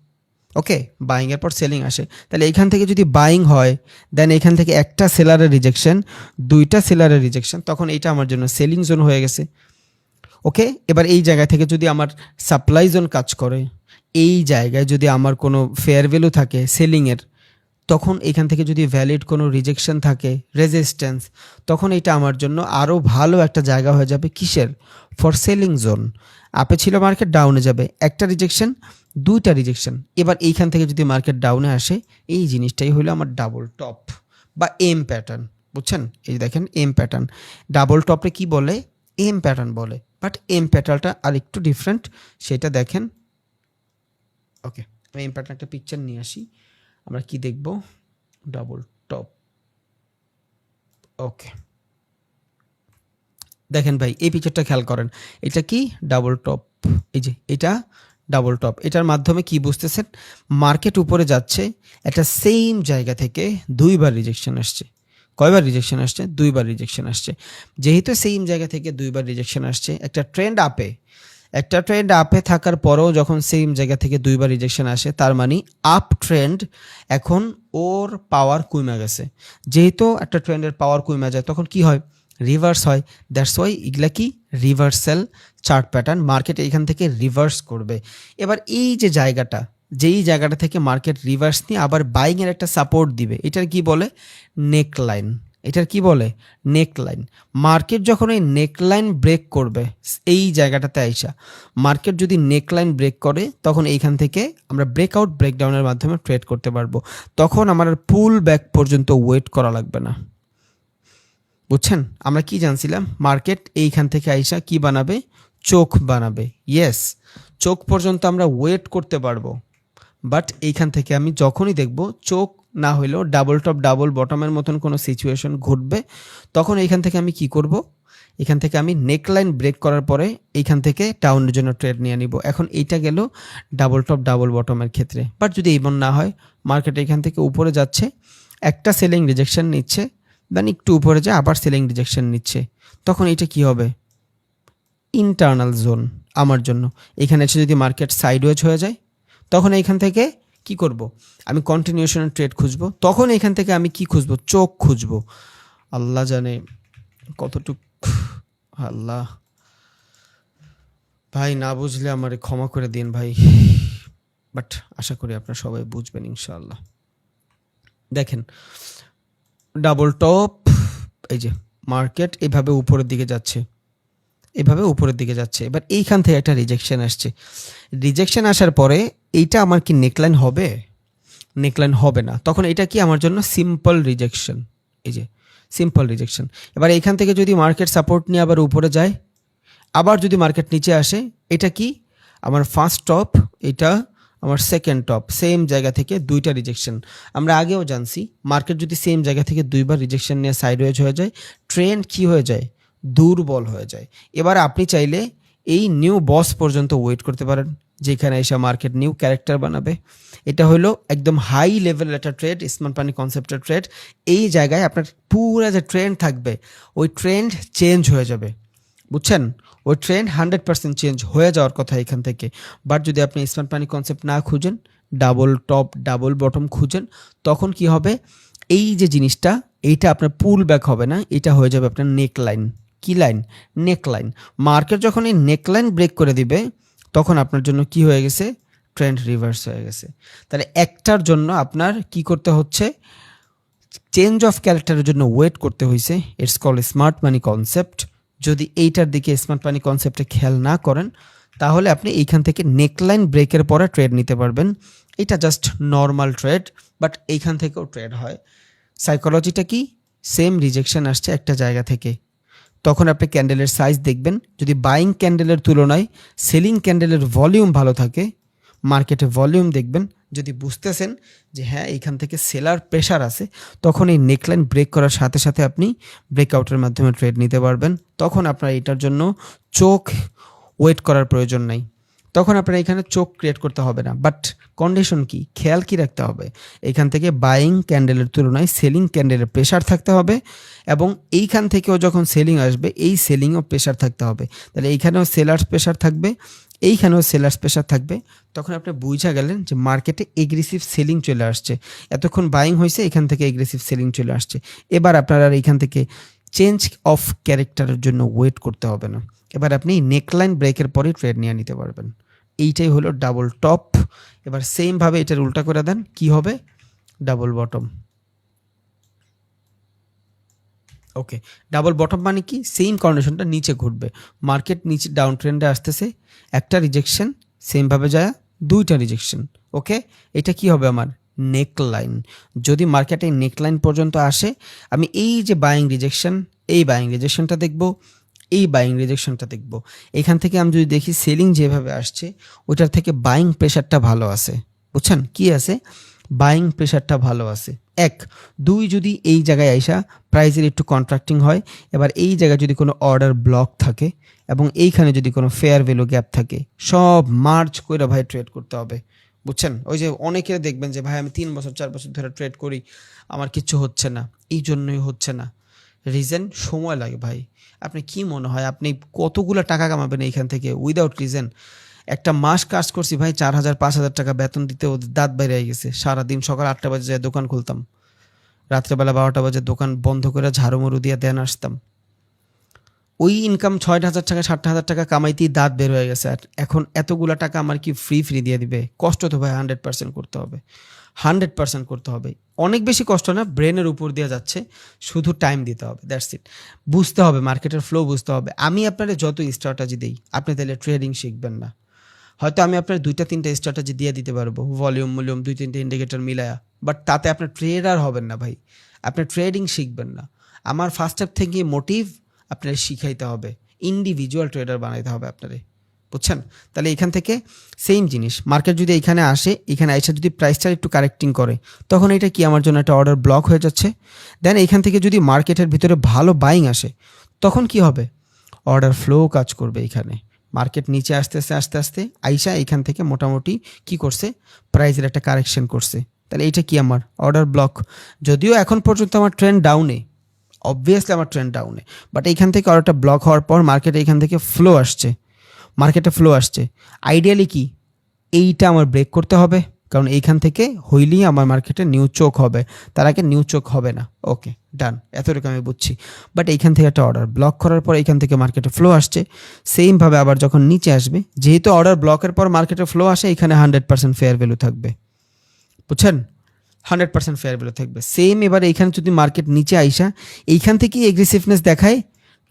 ওকে, বাইং এর পর সেলিং আসে, তাহলে এখান থেকে যদি বাইং হয়, দেন এখান থেকে একটা সেলারের রিজেকশন, 2টা সেলারের রিজেকশন, তখন এইটা আমার জন্য সেলিং জোন হয়ে গেছে। ওকে, এবার এই জায়গা থেকে যদি আমার সাপ্লাই জোন কাজ করে, এই জায়গায় যদি আমার কোনো ফেয়ার ভ্যালু থাকে সেলিংয়ের, তখন এখান থেকে যদি ভ্যালিড কোনো রিজেকশন থাকে, রেজিস্ট্যান্স, তখন এটা আমার জন্য আরও ভালো একটা জায়গা হয়ে যাবে। কিসের? For selling zone. আপে ছিল মার্কেট, ডাউনে যাবে, একটা রিজেকশন, 2টা রিজেকশন। এবার এইখান থেকে যদি মার্কেট ডাউনে আসে, এই জিনিসটাই হলো আমার ডাবল টপ বা এম প্যাটার্ন। বুঝছেন? এই দেখেন এম প্যাটার্ন। ডাবল টপে কি বলে? এম প্যাটার্ন বলে, বাট এম প্যাটার্নটা আর একটু ডিফারেন্ট, সেটা দেখেন। ওকে, আমি এম প্যাটার্ন একটা পিকচার নিয়ে আসি, আমরা কি দেখব? Double top. ওকে, দেখেন ভাই, এই পিকচারটা খেয়াল করেন, এটা কি? Double top. এই যে এটা ডাবল টপ, এটার মাধ্যমে কি বুঝতেছেন? মার্কেট উপরে যাচ্ছে, একটা সেম জায়গা থেকে 2বার রিজেকশন আসছে। কয়বার রিজেকশন আসছে? 2বার রিজেকশন আসছে। যেহেতু সেম জায়গা থেকে 2বার রিজেকশন আসছে, একটা ট্রেন্ড আপে থাকার পরেও যখন সেম জায়গা থেকে 2বার রিজেকশন আসে, তার মানে আপ ট্রেন্ড এখন ওর পাওয়ার কমে গেছে। যেহেতু একটা ট্রেন্ডের পাওয়ার কমে যায়, তখন কি হয়? রিভার্স হয়। দ্যাটস ওয়াই এগুলা কি? Reversal chart pattern. মার্কেট এখান থেকে রিভার্স করবে। এবার এই যে জায়গাটা, যেই জায়গাটা থেকে মার্কেট রিভার্স নিয়ে আবার বাইংয়ের একটা সাপোর্ট দিবে, এটার কি বলে? নেকলাইন। এটার কি বলে? নেকলাইন। মার্কেট যখন এই নেকলাইন ব্রেক করবে, এই জায়গাটাতে আইসা মার্কেট যদি নেকলাইন ব্রেক করে, তখন এইখান থেকে আমরা ব্রেকআউট ব্রেকডাউনের মাধ্যমে ট্রেড করতে পারবো। তখন আমার পুল ব্যাক পর্যন্ত ওয়েট করা লাগবে না। বুঝছেন? আমরা কি জানছিলাম? মার্কেট এইখান থেকে আইসা কি বানাবে? চোখ বানাবে। ইয়েস, চোখ পর্যন্ত আমরা ওয়েট করতে পারবো, বাট এইখান থেকে আমি যখনই দেখব চোখ না হইলেও ডাবল টপ ডাবল বটমের মতন কোনো সিচুয়েশন ঘটবে, তখন এইখান থেকে আমি কি করব? এখান থেকে আমি নেকলাইন ব্রেক করার পরে এইখান থেকে ডাউনের জন্য ট্রেড নিয়ে নিব। এখন এইটা গেল ডাবল টপ ডাবল বটমের ক্ষেত্রে। বাট যদি এমন না হয়, মার্কেট এখান থেকে উপরে যাচ্ছে, একটা সেলিং রিজেকশন নিচ্ছে, দেন একটু উপরে যায় আবার সেলিং রিজেকশন নিচ্ছে, তখন এইটা কি হবে? ইন্টারনাল জোন আমার জন্য। এখানে এসে যদি মার্কেট সাইডওয়েজ হয়ে যায়, তখন এইখান থেকে কি করব? আমি কন্টিনিউশনের ট্রেড খুঁজবো। তখন এইখান থেকে আমি কি খুঁজবো? চোখ খুঁজবো। আল্লাহ জানে কতটুক, আল্লাহ ভাই, না বুঝলে আমারে ক্ষমা করে দিন ভাই, বাট আশা করি আপনারা সবাই বুঝবেন ইনশাআল্লাহ। দেখেন ডাবল টপ, এই যে মার্কেট এভাবে উপরের দিকে যাচ্ছে, এবার এইখান থেকে একটা রিজেকশন আসছে। রিজেকশন আসার পরে এইটা আমার কি নেকলাইন হবে? নেকলাইন হবে না। তখন এটা কি আমার জন্য? Simple rejection. এই যে সিম্পল রিজেকশন। এবার এইখান থেকে যদি মার্কেট সাপোর্ট নিয়ে আবার উপরে যায়, আবার যদি মার্কেট নিচে আসে, এটা কি? আমার ফার্স্ট টপ, এটা আমার সেকেন্ড টপ। সেম জায়গা থেকে 2টা রিজেকশন। আমরা আগেও জানছি, মার্কেট যদি সেম জায়গা থেকে 2বার রিজেকশন নিয়ে সাইডওয়েজ হয়ে যায়, ট্রেন্ড কি হয়ে যায়? দুর্বল হয়ে যায়। এবার আপনি চাইলে এই নিউ বস পর্যন্ত ওয়েট করতে পারেন, যেখানে এসে মার্কেট নিউ ক্যারেক্টার বানাবে। এটা হলো একদম হাই লেভেলের একটা ট্রেড, স্মার্ট মানি কনসেপ্টের ট্রেড। এই জায়গায় আপনার পুরো যে ট্রেন্ড থাকবে, ওই ট্রেন্ড চেঞ্জ হয়ে যাবে। বুঝছেন? ওই ট্রেন্ড 100% চেঞ্জ হয়ে যাওয়ার কথা এখান থেকে। বাট যদি আপনি স্মার্ট মানি কনসেপ্ট না খুঁজেন, ডাবল টপ ডাবল বটম খুঁজেন, তখন কি হবে? এই যে জিনিসটা, এইটা আপনার পুল ব্যাক হবে না, এটা হয়ে যাবে আপনার নেক লাইন। কি লাইন? নেক লাইন। মার্কেট যখন এই নেক লাইন ব্রেক করে দিবে, তখন আপনার জন্য কি হয়ে গেছে? ট্রেন্ড রিভার্স হয়ে গেছে। তাহলে একটার জন্য আপনার কি করতে হচ্ছে? চেঞ্জ অফ ক্যারেক্টারের জন্য ওয়েট করতে হয়েছে। It's call smart money concept. যদি এইটার দিকে স্মার্ট মানি কনসেপ্টে খেয়াল না করেন, তাহলে আপনি এইখান থেকে নেকলাইন ব্রেকের পরে ট্রেড নিতে পারবেন। এটা জাস্ট নর্মাল ট্রেড, বাট এইখান থেকেও ট্রেড হয়। সাইকোলজিটা কি, সেম রিজেকশন আসছে একটা জায়গা থেকে, তখন আপনি ক্যান্ডেলের সাইজ দেখবেন, যদি বাইং ক্যান্ডেলের তুলনায় সেলিং ক্যান্ডেলের ভলিউম ভালো থাকে, মার্কেটে ভলিউম দেখবেন, যদি বুঝতেছেন যে হ্যাঁ এইখান থেকে সেলার প্রেশার আছে, তখন এই নেকলাইন ব্রেক করার সাথে সাথে আপনি ব্রেকআউটের মাধ্যমে ট্রেড নিতে পারবেন। তখন আপনার এটার জন্য চোখ ওয়েট করার প্রয়োজন নাই, তখন আপনার এখানে চোখ ক্রিয়েট করতে হবে না। বাট কন্ডিশন কি, খেয়াল কি রাখতে হবে, এখান থেকে বাইং ক্যান্ডেলের তুলনায় সেলিং ক্যান্ডেলের প্রেশার থাকতে হবে, এবং এইখান থেকেও যখন সেলিং আসবে এই সেলিংও প্রেশার থাকতে হবে। তাহলে এইখানেও সেলার্স প্রেশার থাকবে, এইখানেও সেলার্স প্রেশার থাকবে, তখন আপনি বুঝা গেলেন যে মার্কেটে এগ্রেসিভ সেলিং চলে আসছে। এতক্ষণ বাইং হয়েছে, এখান থেকে এগ্রেসিভ সেলিং চলে আসছে। এবার আপনার আর এইখান থেকে চেঞ্জ অফ ক্যারেক্টারের জন্য ওয়েট করতে হবে না, এবার আপনি নেকলাইন ব্রেকের পরে ট্রেড নিয়ে নিতে পারবেন। এইটাই হলো ডাবল টপ। এবার সেমভাবে এটার উল্টা করে দেন, কি হবে, ডাবল বটম। ওকে, ডাবল বটম মানে কি, সেম কন্ডিশনটা নিচে ঘুরবে, মার্কেট নিচে ডাউন ট্রেন্ডে আসতেছে, একটা রিজেকশন, সেমভাবে যায় দুইটা রিজেকশন। ওকে, এটা কি হবে আমার নেকলাইন। যদি মার্কেটে নেকলাইন পর্যন্ত আসে, আমি এই যে বাইং রিজেকশন, এই বাইং রিজেকশনটা দেখব, এই বাইং রিজেকশনটা দেখব। এখান থেকে আমি যদি দেখি সেলিং যেভাবে আসছে, ওইটার থেকে বাইং প্রেশারটা ভালো আছে, বুঝছেন কি আছে, বাইং প্রেশারটা ভালো আছে। এক, দুই, যদি এই জায়গায় আইসা প্রাইসের একটু কন্ট্রাক্টিং হয়, এবার এই জায়গায় যদি কোনো অর্ডার ব্লক থাকে এবং এইখানে যদি কোনো ফেয়ার ভ্যালু গ্যাপ থাকে, সব মার্চ করে ভাই ট্রেড করতে হবে, বুঝছেন। ওই যে অনেকে দেখবেন যে ভাই আমি 3 বছর 4 বছর ধরে ট্রেড করি, আমার কিচ্ছু হচ্ছে না, এই জন্যই হচ্ছে না। রিজন, সময় লাগে ভাই। আপনি কি মনে হয় আপনি কতগুলো টাকা কামাবেন এইখান থেকে উইদাউট রিজন? একটা মাস কাজ করছি ভাই, 4,000 5,000 টাকা বেতন দিতে ওদের দাঁত বাইরে গেছে। সারাদিন সকাল 8টা বাজে যায় দোকান খুলতাম, রাত্রেবেলা 12টা বাজে দোকান বন্ধ করে ঝাড়ু মরু দিয়ে দেন আসতাম। ওই ইনকাম 6,000 টাকা 7,000 টাকা কামাইতেই দাঁত বের হয়ে গেছে। আর এখন এতগুলা টাকা আমার কি ফ্রি ফ্রি দিয়ে দিবে? কষ্ট তো ভাই 100% করতে হবে, 100% করতে হবে। অনেক বেশি কষ্ট না, ব্রেনের উপর দিয়ে যাচ্ছে, শুধু টাইম দিতে হবে, দ্যাটস ইট। বুঝতে হবে মার্কেটের ফ্লো, বুঝতে হবে। আমি আপনাদের যত স্ট্র্যাটেজি দিই, আপনি তাহলে ট্রেডিং শিখবেন না। হয়তো আমি আপনার 2টা 3টা স্ট্র্যাটেজি দিয়ে দিতে পারবো, ভলিউম ভলিউম 2-3টে ইন্ডিকেটর মিলায়া, বাট তাতে আপনার ট্রেডার হবেন না ভাই, আপনি ট্রেডিং শিখবেন না। আমার ফার্স্ট স্টেপ থেকে মোটিভ আপনার শিখাইতে হবে, ইন্ডিভিজুয়াল ট্রেডার বানাইতে হবে আপনারে, বুঝছেন। তাহলে এখান থেকে সেম জিনিস, মার্কেট যদি এখানে আসে, এখানে এসে যদি প্রাইসটা একটু কারেক্টিং করে, তখন এটা কি আমার জন্য একটা অর্ডার ব্লক হয়ে যাচ্ছে। দেন এখান থেকে যদি মার্কেটের ভিতরে ভালো বাইং আসে, তখন কি হবে, অর্ডার ফ্লো কাজ করবে। এখানে মার্কেট নিচে আস্তে আস্তে আস্তে আস্তে আইসা এখান থেকে মোটামুটি কি করছে, প্রাইসের একটা কারেকশন করছে। তাহলে এটা কি আমার অর্ডার ব্লক। যদিও এখন পর্যন্ত আমার ট্রেন্ড ডাউনে, অবভিয়াসলি আমার ট্রেন্ড ডাউনে, বাট এইখান থেকে অর্ডারটা ব্লক হওয়ার পর মার্কেটে এখান থেকে ফ্লো আসছে, মার্কেটে ফ্লো আসছে। আইডিয়ালি কি, এইটা আমার ব্রেক করতে হবে, কারণ এইখান থেকে হইলেই আমার মার্কেটে নিউ চোক হবে, তার আগে নিউ চোক হবে না। ওকে, ডান, এতটুকু আমি বুঝছি। বাট এইখান থেকে একটা অর্ডার ব্লক করার পর এইখান থেকে মার্কেটে ফ্লো আসছে, সেমভাবে আবার যখন নিচে আসবে, যেহেতু অর্ডার ব্লকের পর মার্কেটে ফ্লো আসে, এখানে 100% ফেয়ার ভ্যালু থাকবে, বুঝছেন, 100% ফেয়ার ভ্যালু থাকবে। সেম এবার এইখানে যদি মার্কেট নিচে আইসা এইখান থেকে এগ্রেসিভনেস দেখায়,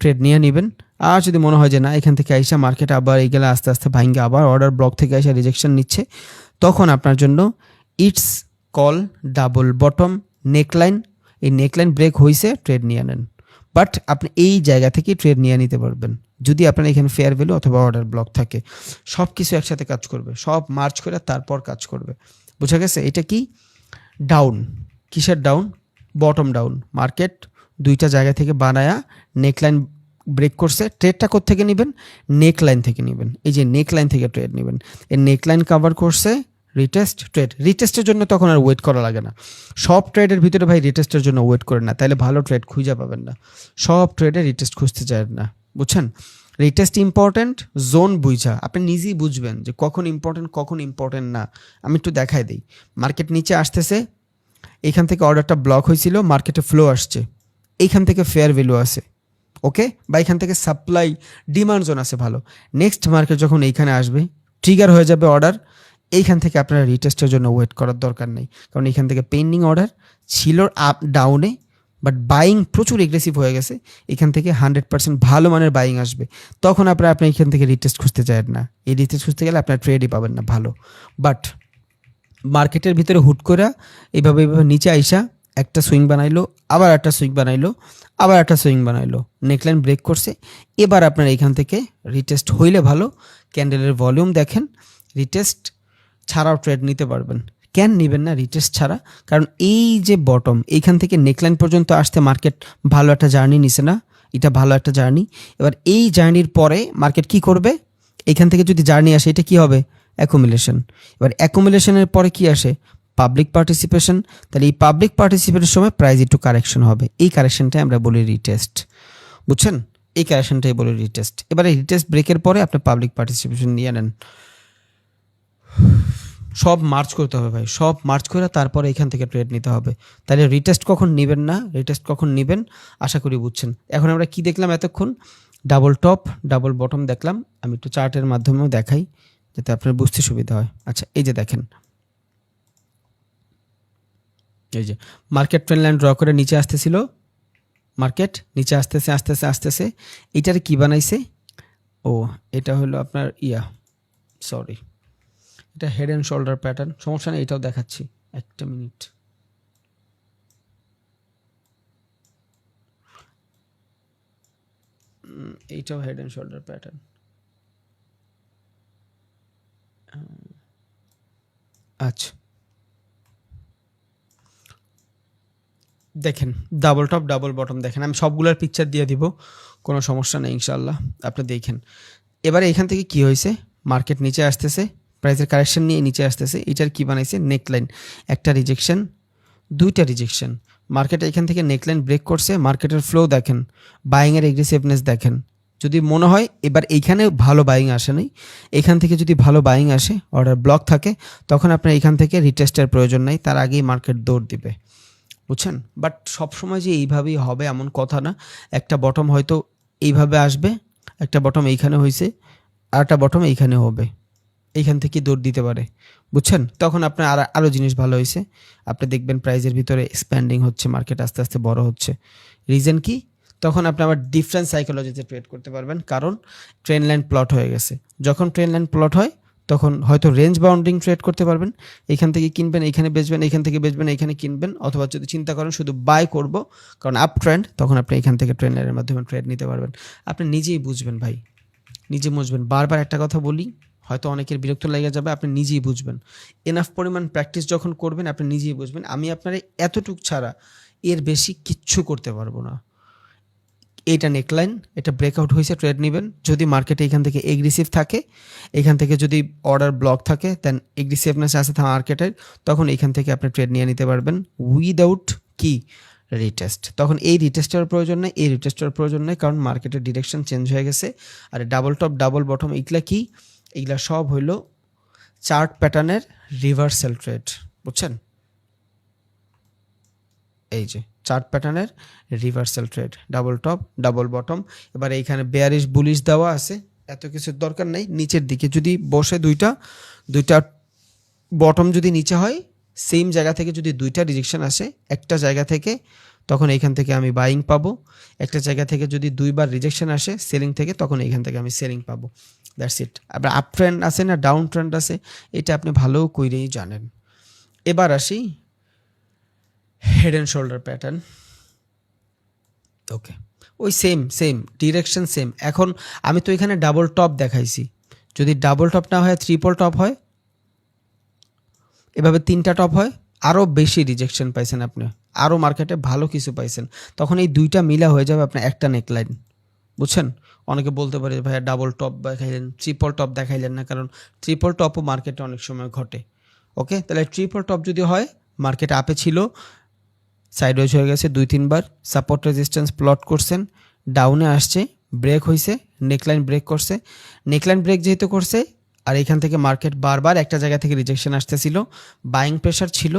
ট্রেড নিয়ে নেবেন। আর যদি মনে হয় যে না, এখান থেকে আইসা মার্কেট আবার এইগুলো আস্তে আস্তে ভাঙ্গে আবার অর্ডার ব্লক থেকে আইসা রিজেকশন নিচ্ছে, তখন আপনার জন্য it's call double bottom neckline. এই নেকলাইন ব্রেক হয়েছে, ট্রেড নিয়ে নেন। বাট আপনি এই জায়গা থেকে ট্রেড নিয়ে নিতে পারবেন যদি আপনার এখানে ফেয়ার ভ্যালু অথবা অর্ডার ব্লক থাকে। সব কিছু একসাথে কাজ করবে, সব মার্চ করে তারপর কাজ করবে, বুঝা গেছে। এটা কি ডাউন, কিসের ডাউন, বটম ডাউন। মার্কেট দুইটা জায়গা থেকে বানায়া নেকলাইন ব্রেক করছে, ট্রেডটা কোত্থেকে নেবেন, নেকলাইন থেকে নেবেন। এই যে নেকলাইন থেকে ট্রেড নেবেন, এই নেকলাইন কভার করছে, রিটেস্ট ট্রেড। রিটেস্টের জন্য তখন আর ওয়েট করা লাগে না। সব ট্রেডের ভিতরে ভাই রিটেস্টের জন্য ওয়েট করেন না, তাহলে ভালো ট্রেড খুঁজে পাবেন না। সব ট্রেডে রিটেস্ট খুঁজতে চান না, বুঝছেন। রিটেস্ট ইম্পর্টেন্ট, জোন বুঝা আপনি নিজেই বুঝবেন যে কখন ইম্পর্টেন্ট কখন ইম্পর্টেন্ট না। আমি একটু দেখাই দিই। মার্কেট নিচে আসতেছে, এইখান থেকে অর্ডারটা ব্লক হয়েছিল, মার্কেটে ফ্লো আসছে, এইখান থেকে ফেয়ার ভ্যালু আছে, ওকে, বা এখান থেকে সাপ্লাই ডিমান্ড জোন আছে ভালো। নেক্সট মার্কেট যখন এইখানে আসবে, ট্রিগার হয়ে যাবে অর্ডার, এইখান থেকে আপনারা রিটেস্টের জন্য ওয়েট করার দরকার নেই, কারণ এইখান থেকে পেন্ডিং অর্ডার ছিল আপ ডাউনে, বাট বাইং প্রচুর এগ্রেসিভ হয়ে গেছে। এখান থেকে 100% ভালো মানের বাইং আসবে, তখন আপনার এখান থেকে রিটেস্ট খুঁজতে চান না। এই রিটেস্ট খুঁজতে গেলে আপনার ট্রেডই পাবেন না ভালো। বাট মার্কেটের ভিতরে হুট করে এইভাবে এইভাবে নিচে আইসা একটা সুইং বানাইলো, আবার একটা সুইং বানাইলো, আবার একটা সুইং বানাইলো, নেকলাইন ব্রেক করছে। এবার আপনার এইখান থেকে রিটেস্ট হইলে ভালো, ক্যান্ডেলের ভলিউম দেখেন, রিটেস্ট ছাড়াও ট্রেড নিতে পারবেন। কেন নেবেন না রিটেস্ট ছাড়া? কারণ এই যে বটম, এইখান থেকে নেকলাইন পর্যন্ত আসতে মার্কেট ভালো একটা জার্নি নিছে না, এটা ভালো একটা জার্নি। এবার এই জার্নির পরে মার্কেট কি করবে? এইখান থেকে যদি জার্নি আসে, এটা কি হবে? অ্যাকুমুলেশন। এবার অ্যাকুমুলেশনের পরে কি আসে? Public participation. তাহলে এই পাবলিক পার্টিসিপেশনের সময় প্রাইস একটু কারেকশন হবে, এই কারেকশনটাই আমরা বলি রিটেস্ট। বুঝছেন? এই কারেকশনটাই বলি রিটেস্ট। এবারে রিটেস্ট ব্রেকের পরে আপনি পাবলিক পার্টিসিপেশন নিয়ে নেন। সব মার্চ করতে হবে ভাই, সব মার্চ করে তারপরে এখান থেকে ট্রেড নিতে হবে। তাহলে রিটেস্ট কখন নেবেন না, রিটেস্ট কখন নেবেন আশা করি বুঝছেন। এখন আমরা কি দেখলাম এতক্ষণ? ডাবল টপ ডাবল বটম দেখলাম। আমি একটু চার্টের মাধ্যমেও দেখাই যাতে আপনার বুঝতে সুবিধা হয়। আচ্ছা, এই যে দেখেন, এই যে মার্কেট ট্রেন্ড লাইন ড্র করে নিচে আসতেছিল, মার্কেট নিচে আসতেছে আসতেছে আসতেছে, এটার কি বানাইছে? ও, এটা হলো আপনার সরি, এটা হেড অ্যান্ড শোল্ডার প্যাটার্ন। সমস্যা নেই, এটাও দেখাচ্ছি, একটা মিনিট। এইটাও হেড অ্যান্ড শোল্ডার প্যাটার্ন। আচ্ছা, দেখেন ডাবল টপ ডাবল বটম দেখেন, আমি সবগুলোর পিকচার দিয়ে দিব, কোনো সমস্যা নেই ইনশাল্লাহ, আপনি দেখেন। এবারে এখান থেকে কি হয়েছে? মার্কেট নিচে আসতেছে, প্রাইসের কারেকশন নিয়ে নিচে আসতেছে, এটার কি বানাইছে? নেকলাইন। একটা রিজেকশন, দুইটা রিজেকশন। মার্কেট এখান থেকে নেকলাইন ব্রেক করছে, মার্কেটের ফ্লো দেখেন, বাইংয়ের এগ্রেসিভনেস দেখেন। যদি মনে হয় এবার এইখানে ভালো বাইং আসে নাই, এখান থেকে যদি ভালো বাইং আসে, অর্ডার ব্লক থাকে, তখন আপনার এখান থেকে রিটেস্টের প্রয়োজন নাই, তার আগেই মার্কেট দৌড় দিবে। বুঝছেন? বাট সবসময় যে এইভাবেই হবে এমন কথা না। একটা বটম হয়তো এইভাবে আসবে, একটা বটম এইখানে হয়েছে, আর একটা বটম এইখানে হবে, এইখান থেকে দৌড় দিতে পারে। বুঝছেন? তখন আপনার আরও জিনিস ভালো হয়েছে, আপনি দেখবেন প্রাইজের ভিতরে এক্সপ্যান্ডিং হচ্ছে, মার্কেট আস্তে আস্তে বড় হচ্ছে। রিজন কি? তখন আপনি আবার ডিফারেন্ট সাইকোলজিতে ট্রেড করতে পারবেন, কারণ ট্রেন লাইন প্লট হয়ে গেছে। যখন ট্রেন লাইন প্লট হয় তখন হয়তো রেঞ্জ বাউন্ডিং ট্রেড করতে পারবেন, এইখান থেকে কিনবেন, এইখানে বেচবেন, এইখান থেকে বেচবেন, এইখানে কিনবেন। অথবা যদি চিন্তা করেন শুধু বাই করব কারণ আপ ট্রেন্ড, তখন আপনি এখান থেকে ট্রেন লাইনের মাধ্যমে ট্রেড নিতে পারবেন। আপনি নিজেই বুঝবেন ভাই, নিজে বুঝবেন। বারবার একটা কথা বলি, হয়তো অনেকের বিরক্ত লেগে যাবে, আপনি নিজেই বুঝবেন। এনাফ পরিমাণ প্র্যাকটিস যখন করবেন আপনি নিজেই বুঝবেন। আমি আপনার এতটুক ছাড়া এর বেশি কিচ্ছু করতে পারবো না। এইটা নেকলাইন, এটা ব্রেকআউট হয়েছে, ট্রেড নেবেন। যদি মার্কেটে এখান থেকে এগ্রেসিভ থাকে, এখান থেকে যদি অর্ডার ব্লক থাকে, দেন এগ্রেসিভনেস আছে মার্কেটের, তখন এখান থেকে আপনি ট্রেড নিয়ে নিতে পারবেন উইদাউট কি রিটেস্ট। তখন এই রিটেস্টের প্রয়োজন নেই, এই রিটেস্টের প্রয়োজন নেই, কারণ মার্কেটের ডিরেকশন চেঞ্জ হয়ে গেছে। আর ডাবল টপ ডাবল বটম এইগুলা কি? এইগুলা সব হইলো চার্ট প্যাটার্নের রিভার্সাল ট্রেড। বুঝছেন? এই যে চার্ট প্যাটার্নের reversal trade, double top double bottom. এবার এইখানে বেয়ারিশ বুলিশ দেওয়া আছে, এত কিছুর দরকার নেই। নিচের দিকে যদি বসে দুইটা দুইটা বটম যদি নিচে হয়, সেম জায়গা থেকে যদি দুইটা রিজেকশন আসে একটা জায়গা থেকে, তখন এইখান থেকে আমি বাইং পাবো। একটা জায়গা থেকে যদি দুইবার রিজেকশন আসে সেলিং থেকে, তখন এইখান থেকে আমি সেলিং পাবো। That's it. আবার আপ ট্রেন্ড আছে না ডাউন ট্রেন্ড আছে, এটা আপনি ভালো কইরেই জানেন। এবার আসি হেড অ্যান্ড শোল্ডার প্যাটার্ন। ওকে, ওই সেম সেম ডিরেকশন সেম। এখন আমি তো এখানে ডাবল টপ দেখাইছি, যদি ডাবল টপ না হয় ট্রিপল টপ হয়, এভাবে তিনটা টপ হয়, আরও বেশি রিজেকশন পাইছেন আপনি, আরও মার্কেটে ভালো কিছু পাইছেন, তখন এই দুইটা মিলা হয়ে যাবে আপনার একটা নেকলাইন। বুঝছেন? অনেকে বলতে পারে ভাইয়া ডাবল টপ দেখাইলেন, ট্রিপল টপ দেখাইলেন না, কারণ ট্রিপল টপও মার্কেটে অনেক সময় ঘটে। ওকে, তাহলে ট্রিপল টপ যদি হয়, মার্কেট আপে ছিল, সাইডওয়েজ হয়ে গেছে দুই তিনবার, সাপোর্ট রেজিস্ট্যান্স প্লট করছেন, ডাউনে আসছে, ব্রেক হয়েছে, নেকলাইন ব্রেক করছে। নেকলাইন ব্রেক যেহেতু করছে, আর এখান থেকে মার্কেট বারবার একটা জায়গা থেকে রিজেকশন আসতেছিল, বাইং প্রেশার ছিল,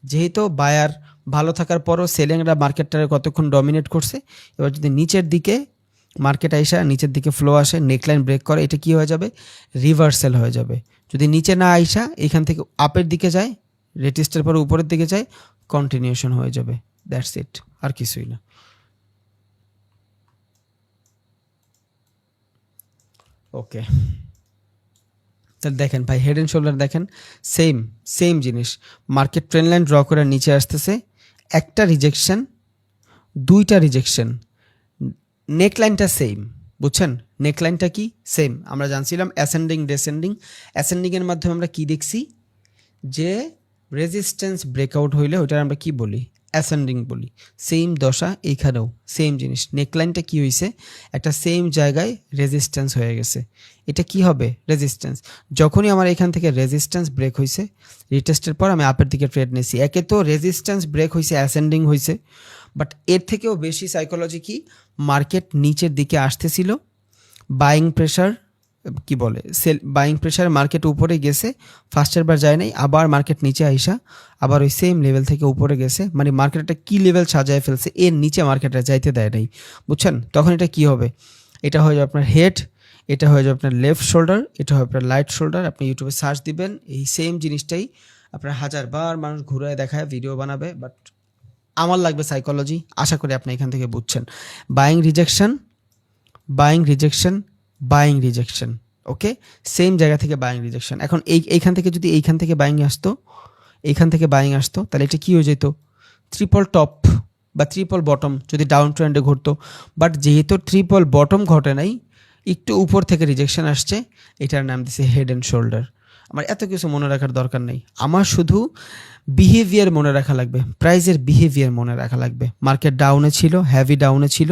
যেহেতু বায়ার ভালো থাকার পরও সেলিংরা মার্কেটটারে কতক্ষণ ডমিনেট করছে। এবার যদি নিচের দিকে মার্কেট আইসা নিচের দিকে ফ্লো আসে, নেকলাইন ব্রেক করে, এটা কি হয়ে যাবে? রিভার্সাল হয়ে যাবে। যদি নিচে না আইসা এখান থেকে আপের দিকে যায়, রেটিস্টের পরে উপরের দিকে যায়, কন্টিনিউশন হয়ে যাবে। দ্যাটস ইট, আর কিছুই না। ওকে, তাহলে দেখেন ভাই হেড অ্যান্ড শোল্ডার দেখেন সেম সেম জিনিস, মার্কেট ট্রেন্ড লাইন ড্র করে নিচে আসতেছে, একটা রিজেকশন, দুইটা রিজেকশন, নেকলাইনটা সেম, বুঝছেন? নেকলাইনটা কি সেম, আমরা জানছিলাম অ্যাসেন্ডিং ডেসেন্ডিং, অ্যাসেন্ডিংয়ের মাধ্যমে আমরা কি দেখছি যে রেজিস্ট্যান্স ব্রেকআউট হইলে ওইটার আমরা কি বলি, অ্যাসেন্ডিং বলি। সেম দশা এইখানেও সেম জিনিস, নেকলাইনটা কি হয়েছে, একটা সেম জায়গায় রেজিস্ট্যান্স হয়ে গেছে, এটা কি হবে রেজিস্ট্যান্স। যখনই আমার এখান থেকে রেজিস্ট্যান্স ব্রেক হয়েছে, রিটেস্টের পর আমি আপের দিকে ট্রেড নিয়েছি, একে তো রেজিস্ট্যান্স ব্রেক হয়েছে, অ্যাসেন্ডিং হয়েছে, বাট এর থেকেও বেশি সাইকোলজি কি, মার্কেট নিচের দিকে আসতেছিল, বাইং প্রেশার কি বলে সেল, বাইং প্রেশার মার্কেট উপরে গেছে, ফার্স্টের বার যায় নাই, আবার মার্কেট নিচে আইসা আবার ওই সেম লেভেল থেকে উপরে গেছে, মানে মার্কেট একটা কী লেভেল সাজায় ফেলছে, এর নিচে মার্কেটটা যাইতে দেয় নাই, বুঝছেন? তখন এটা কি হবে, এটা হয়ে যাবে আপনার হেড, এটা হয়ে যাবে আপনার লেফট শোল্ডার, এটা হবে আপনার রাইট শোল্ডার। আপনি ইউটিউবে সার্চ দিবেন, এই সেম জিনিসটাই আপনার হাজারবার মানুষ ঘুরায় দেখায়, ভিডিও বানাবে, বাট আমার লাগবে সাইকোলজি, আশা করি আপনি এখান থেকে বুঝছেন। Buying rejection, buying rejection, buying rejection, okay, same জায়গা থেকে বাইং রিজেকশন। এখন এইখান থেকে যদি এইখান থেকে বাইং আসতো, এইখান থেকে বাইং আসতো, তাহলে এটা কী হয়ে যেত, ট্রিপল টপ বা ট্রিপল বটম যদি ডাউন ট্রেন্ডে ঘটতো, বাট যেহেতু ট্রিপল বটম ঘটে নাই, একটু উপর থেকে রিজেকশন আসছে, এটার নাম দিছে হেড অ্যান্ড শোল্ডার। আমার এত কিছু মনে রাখার দরকার নেই, আমার শুধু বিহেভিয়ার মনে রাখা লাগবে, প্রাইজের বিহেভিয়ার মনে রাখা লাগবে। মার্কেট ডাউনে ছিল, হ্যাভি ডাউনে ছিল,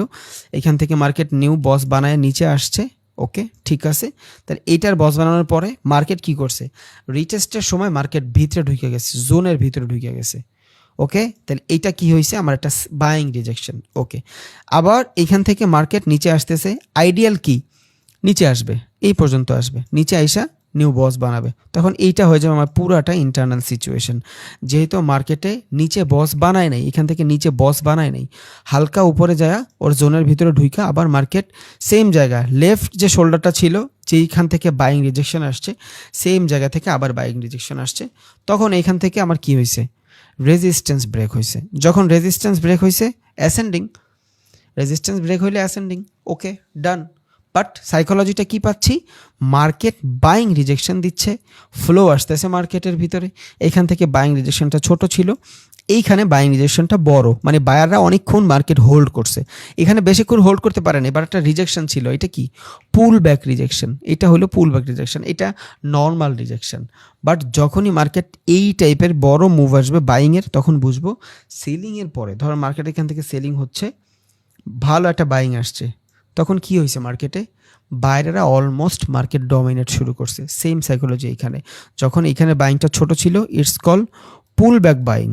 এখান থেকে মার্কেট নিউ বস বানায় নিচে আসছে, ওকে ঠিক আছে। তাহলে এইটার বস বানানোর পরে মার্কেট কি করছে, রিটেস্টের সময় মার্কেট ভিতরে ঢুকে গেছে, জোনের ভিতরে ঢুকে গেছে, ওকে। তাহলে এইটা কি হয়েছে, আমার একটা বাইং রিজেকশন, ওকে। আবার এইখান থেকে মার্কেট নিচে আসতেছে, আইডিয়াল কি নিচে আসবে, এই পর্যন্ত আসবে, নিচে আইসা নিউ বস বানাবে, তখন এইটা হয়ে যাবে আমার পুরাটা ইন্টারনাল সিচুয়েশন। যেহেতু মার্কেটে নিচে বস বানায় নাই, এখান থেকে নিচে বস বানায় নাই, হালকা উপরে যায় ওর জোনের ভিতরে ঢুইকা আবার মার্কেট সেম জায়গা, লেফট যে শোল্ডারটা ছিল যেইখান থেকে বাইং রিজেকশন আসছে, সেম জায়গা থেকে আবার বাইং রিজেকশন আসছে, তখন এইখান থেকে আমার কি হয়েছে, রেজিস্ট্যান্স ব্রেক হয়েছে। যখন রেজিস্ট্যান্স ব্রেক হয়েছে, অ্যাসেন্ডিং, রেজিস্ট্যান্স ব্রেক হইলে অ্যাসেন্ডিং, ওকে ডান। বাট সাইকোলজিটা কি পাচ্ছি, মার্কেট বাইং রিজেকশন দিচ্ছে, ফ্লো আসতেছে মার্কেটের ভিতরে, এইখান থেকে বাইং রিজেকশনটা ছোট ছিল, এইখানে বাইং রিজেকশনটা বড়, মানে বায়াররা অনেকক্ষণ মার্কেট হোল্ড করছে, এখানে বেশিক্ষণ হোল্ড করতে পারেনি, এবার একটা রিজেকশন ছিল, এটা কি পুল ব্যাক রিজেকশন, এটা হলো পুল ব্যাক রিজেকশন, এটা নর্মাল রিজেকশন। বাট যখনই মার্কেট এই টাইপের বড় মুভ আসবে বাইংয়ের, তখন বুঝবো সেলিংয়ের পরে, ধর মার্কেট এখান থেকে সেলিং হচ্ছে, ভালো একটা বাইং আসছে, তখন কি হয়েছে মার্কেটে, বাইরেরা অলমোস্ট মার্কেট ডমিনেট শুরু করছে, সেম সাইকোলজি এইখানে। যখন এইখানে বাইংটা ছোট ছিল, it's call pull back buying,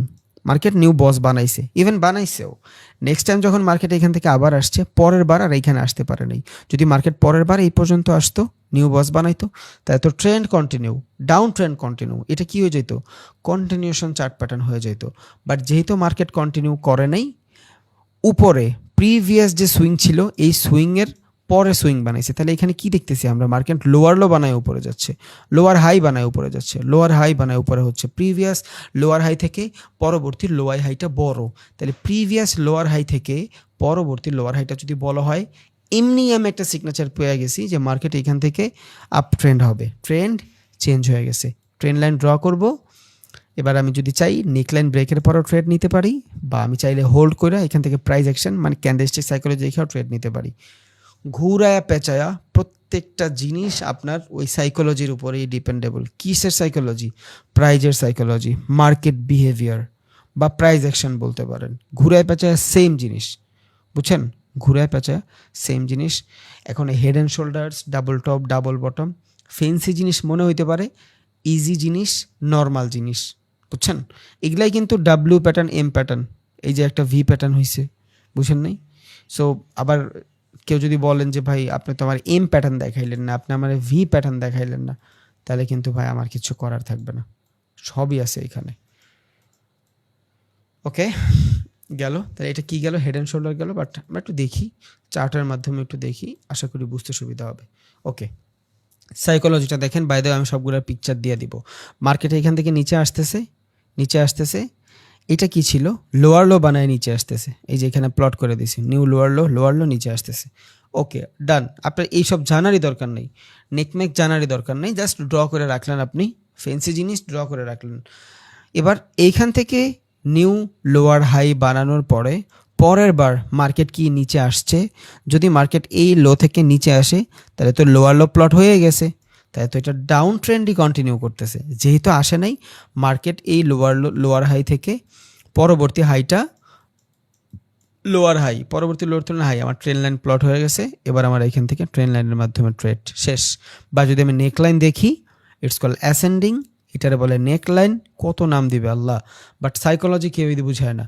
market new boss বানাইছে, ইভেন বানাইছেও, নেক্সট টাইম যখন মার্কেট এখান থেকে আবার আসছে, পরের বার আর এইখানে আসতে পারে নাই, যদি মার্কেট পরের বার এই পর্যন্ত আসতো, নিউ বস বানাইতো, তাই তো trend continue, down trend continue, এটা কি হয়ে যেত, কন্টিনিউশন চার্ট প্যাটার্ন হয়ে যেত। বাট যেহেতু মার্কেট কন্টিনিউ করে নাই, উপরে প্রিভিয়াস যে সুইং ছিল, এই সুইংয়ের পরে সুইং বানাইছে, তাহলে এখানে কি দেখতেছি আমরা, মার্কেট লোয়ার লো বানায় উপরে যাচ্ছে, লোয়ার হাই বানায় উপরে যাচ্ছে, লোয়ার হাই বানায় উপরে হচ্ছে, প্রিভিয়াস লোয়ার হাই থেকে পরবর্তী লোয়ার হাইটা বড়, তাহলে প্রিভিয়াস লোয়ার হাই থেকে পরবর্তী লোয়ার হাইটা যদি বলা হয়, এমনি আমি একটা সিগনেচার পেয়ে গেছি যে মার্কেট এখান থেকে আপ ট্রেন্ড হবে, ট্রেন্ড চেঞ্জ হয়ে গেছে, ট্রেন্ড লাইন ড্র করব। এবার আমি যদি চাই নেকলাইন ব্রেকের পরও ট্রেড নিতে পারি, বা আমি চাইলে হোল্ড করে এখান থেকে প্রাইস অ্যাকশন মানে ক্যান্ডেলস্টিক সাইকোলজি দেখেও ট্রেড নিতে পারি। ঘুরায়া পেঁচায়া প্রত্যেকটা জিনিস আপনার ওই সাইকোলজির উপরেই ডিপেন্ডেবল। কিসের সাইকোলজি, প্রাইজের সাইকোলজি, মার্কেট বিহেভিয়ার বা প্রাইস অ্যাকশন বলতে পারেন। ঘুরায় পেঁচায়া সেম জিনিস, বুঝছেন, ঘুরায় পেঁচায়া সেম জিনিস। এখন head and shoulders, double top, double bottom, fancy জিনিস মনে হইতে পারে, ইজি জিনিস, নর্মাল জিনিস, বুঝছেন, এগুলাই কিন্তু ডাব্লিউ প্যাটার্ন, এম প্যাটার্ন, এই যে একটা ভি প্যাটার্ন হয়েছে, বুঝেন নাই। সো আবার কেউ যদি বলেন যে ভাই আপনি তো আমার এম প্যাটার্ন দেখাইলেন না, আপনি আমার ভি প্যাটার্ন দেখাইলেন না, তাহলে কিন্তু ভাই আমার কিছু করার থাকবে না, সবই আছে এখানে। ওকে গেল, তাহলে এটা কি গেল, হেড অ্যান্ড শোল্ডার গেল। বাট আমরা একটু দেখি চার্টের মাধ্যমে, একটু দেখি, আশা করি বুঝতে সুবিধা হবে। ওকে, সাইকোলজিটা দেখেন, বাইরে আমি সবগুলোর পিকচার দিয়ে দিব। মার্কেটে এখান থেকে নিচে আসতেছে, নিচে আসতেছে, এটা কি ছিল, লোয়ার লো বানায় নিচে আসতেছে, এই যে এখানে প্লট করে দিছি, নিউ লোয়ার লো, লোয়ার লো নিচে আসতেছে, ওকে, ডান। আপনার এইসব জানারই দরকার নেই, নেকমেক জানারই দরকার নেই, জাস্ট ড্র করে রাখলেন, আপনি ফেন্সি জিনিস ড্র করে রাখলেন। এবার এইখান থেকে নিউ লোয়ার হাই বানানোর পরে পরের বার মার্কেট কি নিচে আসছে, যদি মার্কেট এই লো থেকে নিচে আসে তাহলে তো লোয়ার লো প্লট হয়ে গেছে, তাই তো এটা ডাউন ট্রেন্ডই কন্টিনিউ করতেছে। যেহেতু আসে নাই মার্কেট এই লোয়ার হাই থেকে পরবর্তী হাইটা লোয়ার হাই, পরবর্তী লোয়ার তুলনায় হাই, আমার ট্রেন লাইন প্লট হয়ে গেছে। এবার আমার এখান থেকে ট্রেন লাইনের মাধ্যমে ট্রেড শেষ। বা যদি আমি নেক লাইন দেখি, ইটস কল অ্যাসেন্ডিং, এটারে বলে নেক লাইন। কত নাম দিবে আল্লাহ, বাট সাইকোলজি কেউ বুঝায় না।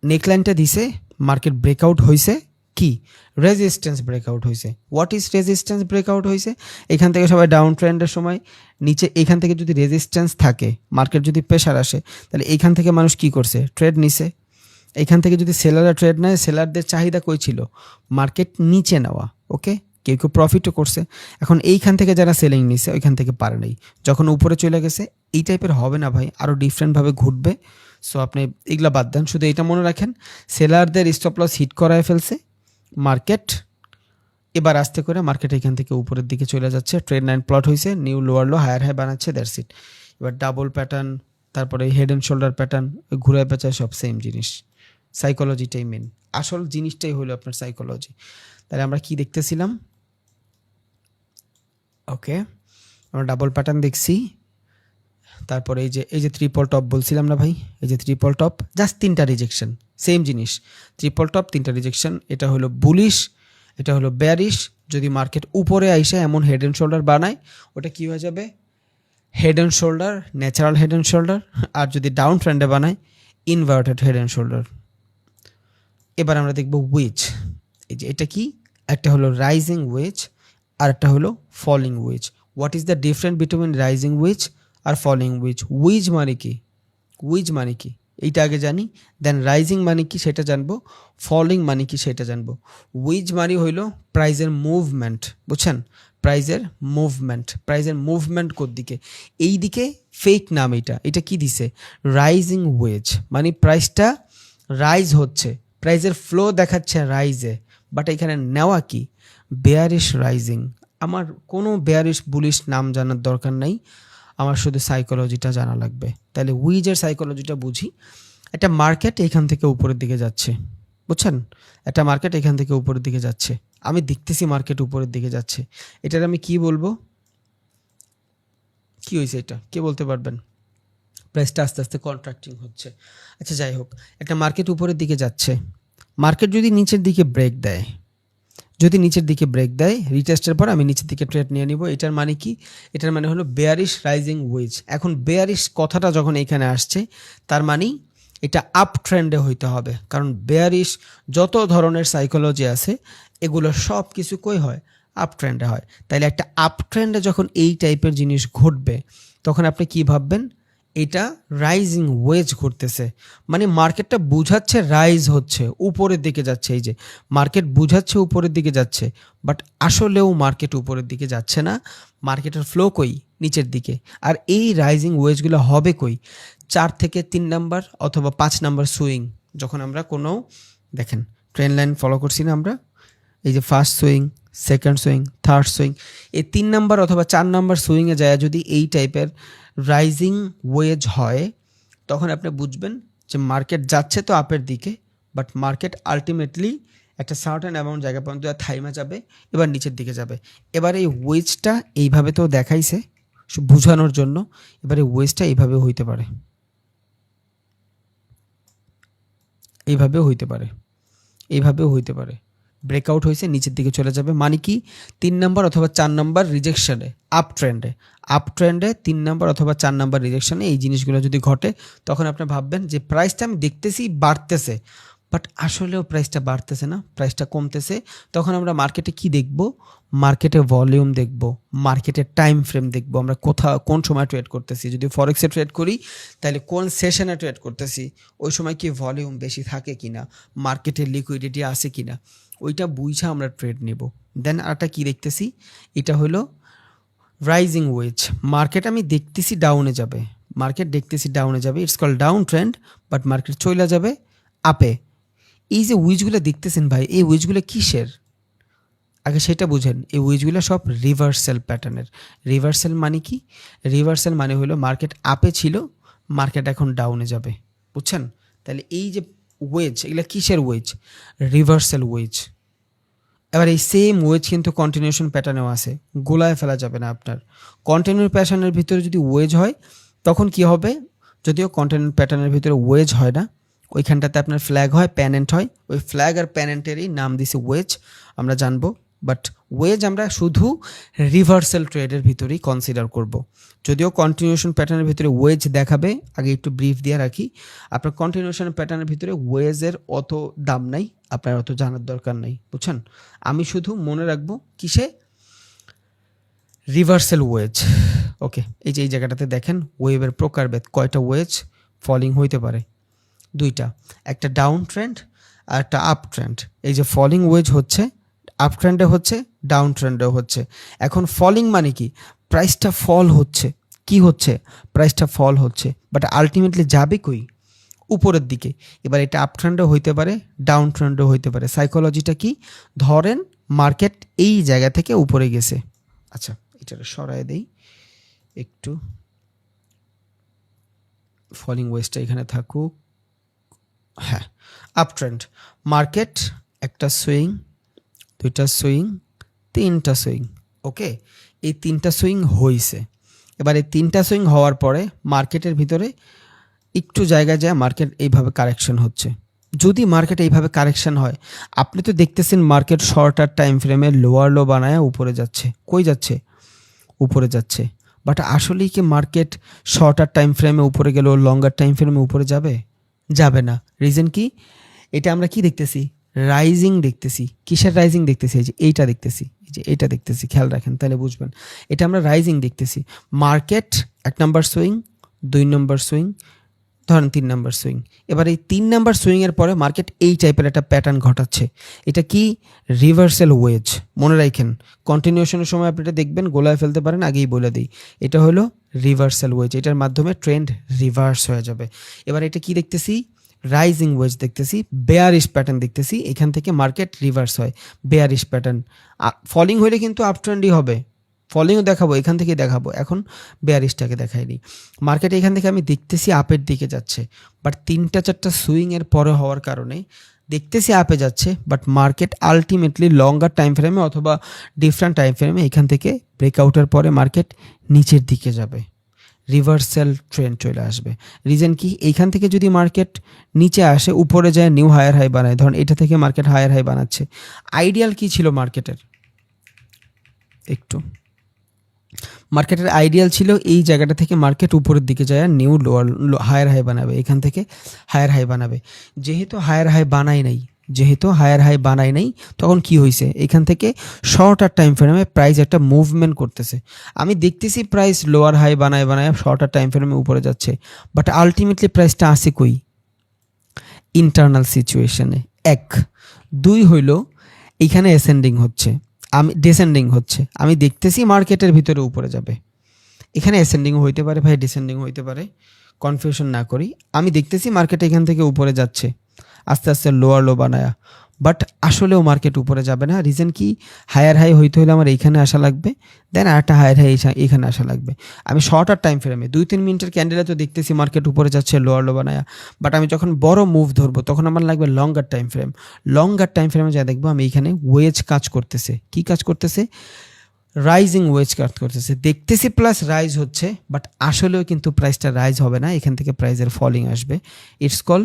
নেক লাইনটা দিছে, মার্কেট ব্রেকআউট হয়েছে, কি রেজিস্ট্যান্স ব্রেকআউট হয়েছে। হোয়াট ইজ রেজিস্ট্যান্স ব্রেকআউট হয়েছে? এখান থেকে সবাই ডাউন ট্রেন্ডের সময় নিচে এখান থেকে যদি রেজিস্ট্যান্স থাকে, মার্কেট যদি প্রেশার আসে, তাহলে এখান থেকে মানুষ কি করছে? ট্রেড নিছে। এখান থেকে যদি সেলাররা ট্রেড নেয়, সেলারদের চাহিদা কই ছিল? মার্কেট নিচে নেওয়া। ওকে, কেউ কেউ প্রফিটও করছে। এখন এইখান থেকে যারা সেলিং নিছে ওইখান থেকে পারে নাই, যখন উপরে চলে গেছে। এই টাইপের হবে না ভাই, আরও ডিফারেন্টভাবে ঘুরবে। সো আপনি এগুলা বাদ দেন, শুধু এটা মনে রাখেন সেলারদের স্টপ লস হিট করায় ফেলছে মার্কেট। এবার আস্তে করে মার্কেট এখান থেকে উপরের দিকে চলে যাচ্ছে, ট্রেড লাইন প্লট হয়েছে, new lower low higher high বানাচ্ছে, দ্যাটস ইট। এবার ডাবল প্যাটার্ন, তারপরে হেড অ্যান্ড শোল্ডার প্যাটার্ন, ঘুরে পেঁচায় সব সেম জিনিস। সাইকোলজিটাই মেন, আসল জিনিসটাই হলো আপনার সাইকোলজি। তাহলে আমরা কি দেখতেছিলাম? ওকে, আমরা ডাবল প্যাটার্ন দেখছি, তারপরে এই যে ট্রিপল টপ বলছিলাম না ভাই, এই যে ট্রিপল টপ, জাস্ট 3টা রিজেকশন, সেম জিনিস। ট্রিপল টপ 3টা রিজেকশন, এটা হলো বুলিশ, এটা হলো বেয়ারিশ। যদি মার্কেট উপরে আইসে এমন হেড অ্যান্ড শোল্ডার বানায়, ওটা কি হয়ে যাবে? Head and shoulder, natural head and shoulder. আর যদি ডাউন ট্রেন্ডে বানায়, ইনভার্টেড হেড অ্যান্ড শোল্ডার। এবার আমরা দেখব উইচ। এই যে এটা কি, একটা হলো রাইজিং উইচ আর একটা হলো falling wedge. What is the difference between rising wedge আর ফলিং উইচ? উইচ মানে কি, উইচ মানে কি এইটা আগে জানি, দেন রাইজিং মানে কি সেটা জানবো, ফলিং মানে কি সেটা জানবো। উইচ মানে হইলো প্রাইজের মুভমেন্ট, বুঝছেন? প্রাইজের মুভমেন্ট, প্রাইজের মুভমেন্ট কোন দিকে? এই দিকে। ফেক নাম এটা, এটা কি দিছে? রাইজিং ওয়েজ, মানে প্রাইসটা রাইজ হচ্ছে, প্রাইজের ফ্লো দেখাচ্ছে রাইজে, বাট এখানে নেওয়া কি? Bearish rising. আমার কোনো বেয়ারিশ বুলিশ নাম জানার দরকার নাই, আমার শুধু সাইকোলজিটা জানা লাগবে। তাহলে উইজের সাইকোলজিটা বুঝি। একটা মার্কেট এখান থেকে উপরের দিকে যাচ্ছে, বুঝছেন? একটা মার্কেট এখান থেকে উপরের দিকে যাচ্ছে, আমি দেখতেছি মার্কেট উপরের দিকে যাচ্ছে। এটার আমি কি বলবো? কি হয়েছে এটা কে বলতে পারবেন? প্রাইসটা আস্তে আস্তে কন্ট্রাক্টিং হচ্ছে। আচ্ছা যাই হোক, একটা মার্কেট উপরের দিকে যাচ্ছে, মার্কেট যদি নিচের দিকে ব্রেক দেয়, যদি নিচের দিকে ব্রেক দেয়, রিটেস্টের পর আমি নিচের দিকে ট্রেড নিয়ে নিব। এটার মানে কি? এটার মানে হলো বেয়ারিশ রাইজিং ওয়েজ। এখন বেয়ারিশ কথাটা যখন এখানে আসছে, তার মানে এটা আপ ট্রেন্ডে হইতে হবে, কারণ বেয়ারিশ যত ধরনের সাইকোলজি আছে এগুলো সব কিছু কই হয়? আপ ট্রেন্ডে হয়। তাইলে একটা আপ ট্রেন্ডে যখন এই টাইপের জিনিস ঘটবে, তখন আপনি কি ভাববেন? এটা রাইজিং ওয়েজ ঘটতেছে, মানে মার্কেটটা বুঝাচ্ছে রাইজ হচ্ছে, উপরের দিকে যাচ্ছে। এই যে মার্কেট বুঝাচ্ছে উপরের দিকে যাচ্ছে, বাট আসলেও মার্কেট উপরের দিকে যাচ্ছে না, মার্কেটের ফ্লো কই? নিচের দিকে। আর এই রাইজিং ওয়েজগুলো হবে কই? 4 থেকে 3 নাম্বার অথবা 5 নাম্বার সুইং, যখন আমরা কোনো, দেখেন ট্রেন লাইন ফলো করছি না আমরা, এই যে first swing, second swing, third swing, এই 3 নাম্বার অথবা 4 নাম্বার সুইংয়ে যায় যদি এই টাইপের রাইজিং ওয়েজ হয়, তখন আপনি বুঝবেন যে মার্কেট যাচ্ছে তো আপের দিকে, বাট মার্কেট আলটিমেটলি একটা সার্টেন অ্যামাউন্ট জায়গা পর্যন্ত থাইমা যাবে, এবার নিচের দিকে যাবে। এবার এই ওয়েজটা এইভাবে তো দেখাইছে বোঝানোর জন্য, এবারে ওয়েজটা এইভাবে হইতে পারে, এইভাবেও হইতে পারে, এইভাবেও হইতে পারে। ব্রেকআউট হয়েছে, নিচের দিকে চলে যাবে, মানে কি 3 নাম্বার অথবা 4 নাম্বার রিজেকশনে, আপ ট্রেন্ডে 3 নাম্বার অথবা 4 নাম্বার রিজেকশনে এই জিনিসগুলো যদি ঘটে, তখন আপনি ভাববেন যে প্রাইসটা আমি দেখতেছি বাড়তেছে, বাট আসলেও প্রাইসটা বাড়তেছে না, প্রাইসটা কমতেছে। তখন আমরা মার্কেটে কি দেখব? মার্কেটে ভলিউম দেখব, মার্কেটের টাইম ফ্রেম দেখব, আমরা কোন সময় ট্রেড করতেছি। যদি ফরেক্সে ট্রেড করি, তাহলে কোন সেশনে ট্রেড করতেছি, ওই সময় কি ভলিউম বেশি থাকে কিনা, মার্কেটের লিকুইডিটি আছে কিনা, ওইটা বুঝা আমরা ট্রেড নেব। দেন আরটা কি দেখতেছি, এটা হলো রাইজিং ওয়েজ। মার্কেট আমি দেখতেছি ডাউনে যাবে, মার্কেট দেখতেছি ডাউনে যাবে, it's call down trend, but market চলে যাবে আপে। এই যে উইচগুলো দেখতেছেন ভাই, এই উইচগুলো কিসের? আগে সেটা বুঝেন, এই উইচগুলো সব রিভার্সাল প্যাটার্নের। রিভার্সাল মানে কি? রিভার্সাল মানে হলো মার্কেট আপে ছিল, মার্কেট এখন ডাউনে যাবে, বুঝছেন? তাহলে এই যে ওয়েজ, এগুলো কিসের ওয়েজ? Reversal wedge. এবার এই সেম ওয়েজ কিন্তু কন্টিনিউশন প্যাটার্নেও আছে, গোলায় ফেলা যাবে না আপনার। কন্টিনিউ প্যাটার্নের ভিতরে যদি ওয়েজ হয় তখন কি হবে? যদিও কন্টিনিউ প্যাটার্নের ভিতরে ওয়েজ হয় না, ওইখানটাতে আপনার ফ্ল্যাগ হয়, প্যানেন্ট হয়, ওই ফ্ল্যাগ আর প্যানেন্টেরই নাম দিছে ওয়েজ, আমরা জানবো। বাট ওয়েজ আমরা শুধু রিভার্সাল ট্রেডের ভিতরেই কনসিডার করব। যদিও কন্টিনিউশন প্যাটার্নের ভিতরে ওয়েজ দেখাবে, আগে একটু ব্রিফ দিয়ে রাখি। আপনার কন্টিনিউশন প্যাটার্নের ভিতরে ওয়েজের অত দাম নাই, আপনার অত জানার দরকার নেই, বুঝছেন? আমি শুধু মনে রাখবো কিসে? Reversal wedge. ওকে, এই যে এই জায়গাটাতে দেখেন ওয়েভের প্রকারভেদ, কয়টা ওয়েজ ফলিং হইতে পারে? দুইটা, একটা ডাউন ট্রেন্ড আর একটা আপ ট্রেন্ড। এই যে ফলিং ওয়েজ হচ্ছে, আপ ট্রেন্ডে হচ্ছে, ডাউন ট্রেন্ডেও হচ্ছে। এখন ফলিং মানে কি? প্রাইসটা ফল হচ্ছে। কি হচ্ছে? প্রাইসটা ফল হচ্ছে, বাট আলটিমেটলি যাবে কই? উপরের দিকে। এবার এটা আপ ট্রেন্ডও হইতে পারে, ডাউন ট্রেন্ডও হইতে পারে। সাইকোলজিটা কি? ধরেন মার্কেট এই জায়গা থেকে উপরে গেছে, আচ্ছা এটা সরায় দেই একটু, ফলিং ওয়েজটা এখানে থাকুক। হ্যাঁ, আপ ট্রেন্ড, মার্কেট একটা সুইং, দুইটা সুইং, তিনটা সুইং। ওকে, এই তিনটা সুইং হইছে। এবার এই তিনটা সুইং হওয়ার পরে মার্কেটের ভিতরে একটু জায়গায় যায় মার্কেট এইভাবে কারেকশন হচ্ছে। যদি মার্কেট এইভাবে কারেকশন হয়, আপনি তো দেখতেছেন মার্কেট শর্টার টাইম ফ্রেমে লোয়ার লো বানায় উপরে যাচ্ছে। কই যাচ্ছে? উপরে যাচ্ছে। বাট আসলেই কি মার্কেট শর্টার টাইম ফ্রেমে উপরে গেলেও লঙ্গার টাইম ফ্রেমে উপরে যাবে? যাবে না। রিজন কি? এটা আমরা কি দেখতেছি? রাইজিং দেখতেছি। কিসের রাইজিং দেখতেছি? এই যে এইটা দেখতেছি, এই যে এইটা দেখতেছি, খেয়াল রাখেন তাহলে বুঝবেন। এটা আমরা রাইজিং দেখতেছি। মার্কেট 1 নাম্বার সুইং, 2 নম্বর সুইং, ধরেন 3 নাম্বার সুইং। এবার এই 3 নাম্বার সুইংয়ের পরে মার্কেট এই টাইপের একটা প্যাটার্ন ঘটাচ্ছে। এটা কি? Reversal wedge. মনে রাখেন, কন্টিনিউশনের সময় আপনি এটা দেখবেন, গোলায় ফেলতে পারেন, আগেই বলে দিই। এটা হলো রিভার্সাল ওয়েজ, এটার মাধ্যমে ট্রেন্ড রিভার্স হয়ে যাবে। এবার এটা কি দেখতেছি? রাইজিং ওয়েজ দেখতেছি, বেয়ারিশ প্যাটার্ন দেখতেছি, এখান থেকে মার্কেট রিভার্স হয়, বেয়ারিশ প্যাটার্ন। ফলিং হলে কিন্তু আপ ট্রেন্ডই হবে, ফলিংও দেখাবো, এখান থেকে দেখাবো। এখন বেয়ারিশটাকে দেখাইনি। মার্কেট এখান থেকে আমি দেখতেছি আপের দিকে যাচ্ছে, বাট 3-4টা সুইংয়ের পরে হওয়ার কারণে দেখতেছি আপে যাচ্ছে, but market ultimately longer time ফ্রেমে অথবা ডিফারেন্ট টাইম ফ্রেমে এখান থেকে ব্রেকআউটের পরে মার্কেট নিচের দিকে যাবে, রিভার্সাল ট্রেন্ড চলে আসবে। রিজন কি? এইখান থেকে যদি মার্কেট নিচে আসে, উপরে যায়, নিউ হায়ার হাই বানায়, ধরুন এটা থেকে মার্কেট হায়ার হাই বানাচ্ছে। আইডিয়াল কি ছিল মার্কেটের? একটু মার্কেটের আইডিয়াল ছিল এই জায়গাটা থেকে মার্কেট উপরের দিকে যায়, নিউ লোয়ার হায়ার হাই বানাবে, এখান থেকে হায়ার হাই বানাবে। যেহেতু হায়ার হাই বানায় নাই, তখন কি হয়েছে? এখান থেকে শর্টার টাইম ফ্রেমে প্রাইস একটা মুভমেন্ট করতেছে। আমি দেখতেছি প্রাইস লোয়ার হাই বানায় শর্টার টাইম ফ্রেমে উপরে যাচ্ছে, বাট আলটিমেটলি প্রাইসটা আসে কই? ইন্টারনাল সিচুয়েশনে। 1, 2 হইল এইখানে অ্যাসেন্ডিং হচ্ছে, আমি ডিসেন্ডিং হচ্ছে, আমি দেখতেছি মার্কেটের ভিতরে উপরে যাবে। এখানে অ্যাসেন্ডিং হইতে পারে ভাই, ডিসেন্ডিং হইতে পারে, কনফিউশন না করি। আমি দেখতেছি মার্কেট এখান থেকে উপরে যাচ্ছে আস্তে আস্তে লোয়ার লো বানায়া, বাট আসলেও মার্কেট উপরে যাবে না। রিজন কি? হায়ার হাই হইতে হলে আমার এইখানে আসা লাগবে, দেন আরেকটা হায়ার হাই এখানে আসা লাগবে। আমি শর্টার টাইম ফ্রেমে 2-3 মিনিটের ক্যান্ডেলে তো দেখতেছি মার্কেট উপরে যাচ্ছে লোয়ার লো বানায়া, বাট আমি যখন বড় মুভ ধরবো তখন আমার লাগবে লঙ্গার টাইম ফ্রেম। লঙ্গার টাইম ফ্রেমে যা দেখবো আমি এইখানে ওয়েজ কাজ করতেছে। কি কাজ করতেছে? রাইজিং ওয়েজ কাজ করতেছে। দেখতেছি প্লাস রাইজ হচ্ছে, বাট আসলেও কিন্তু প্রাইসটা রাইজ হবে না, এখান থেকে প্রাইসের ফলিং আসবে। It's call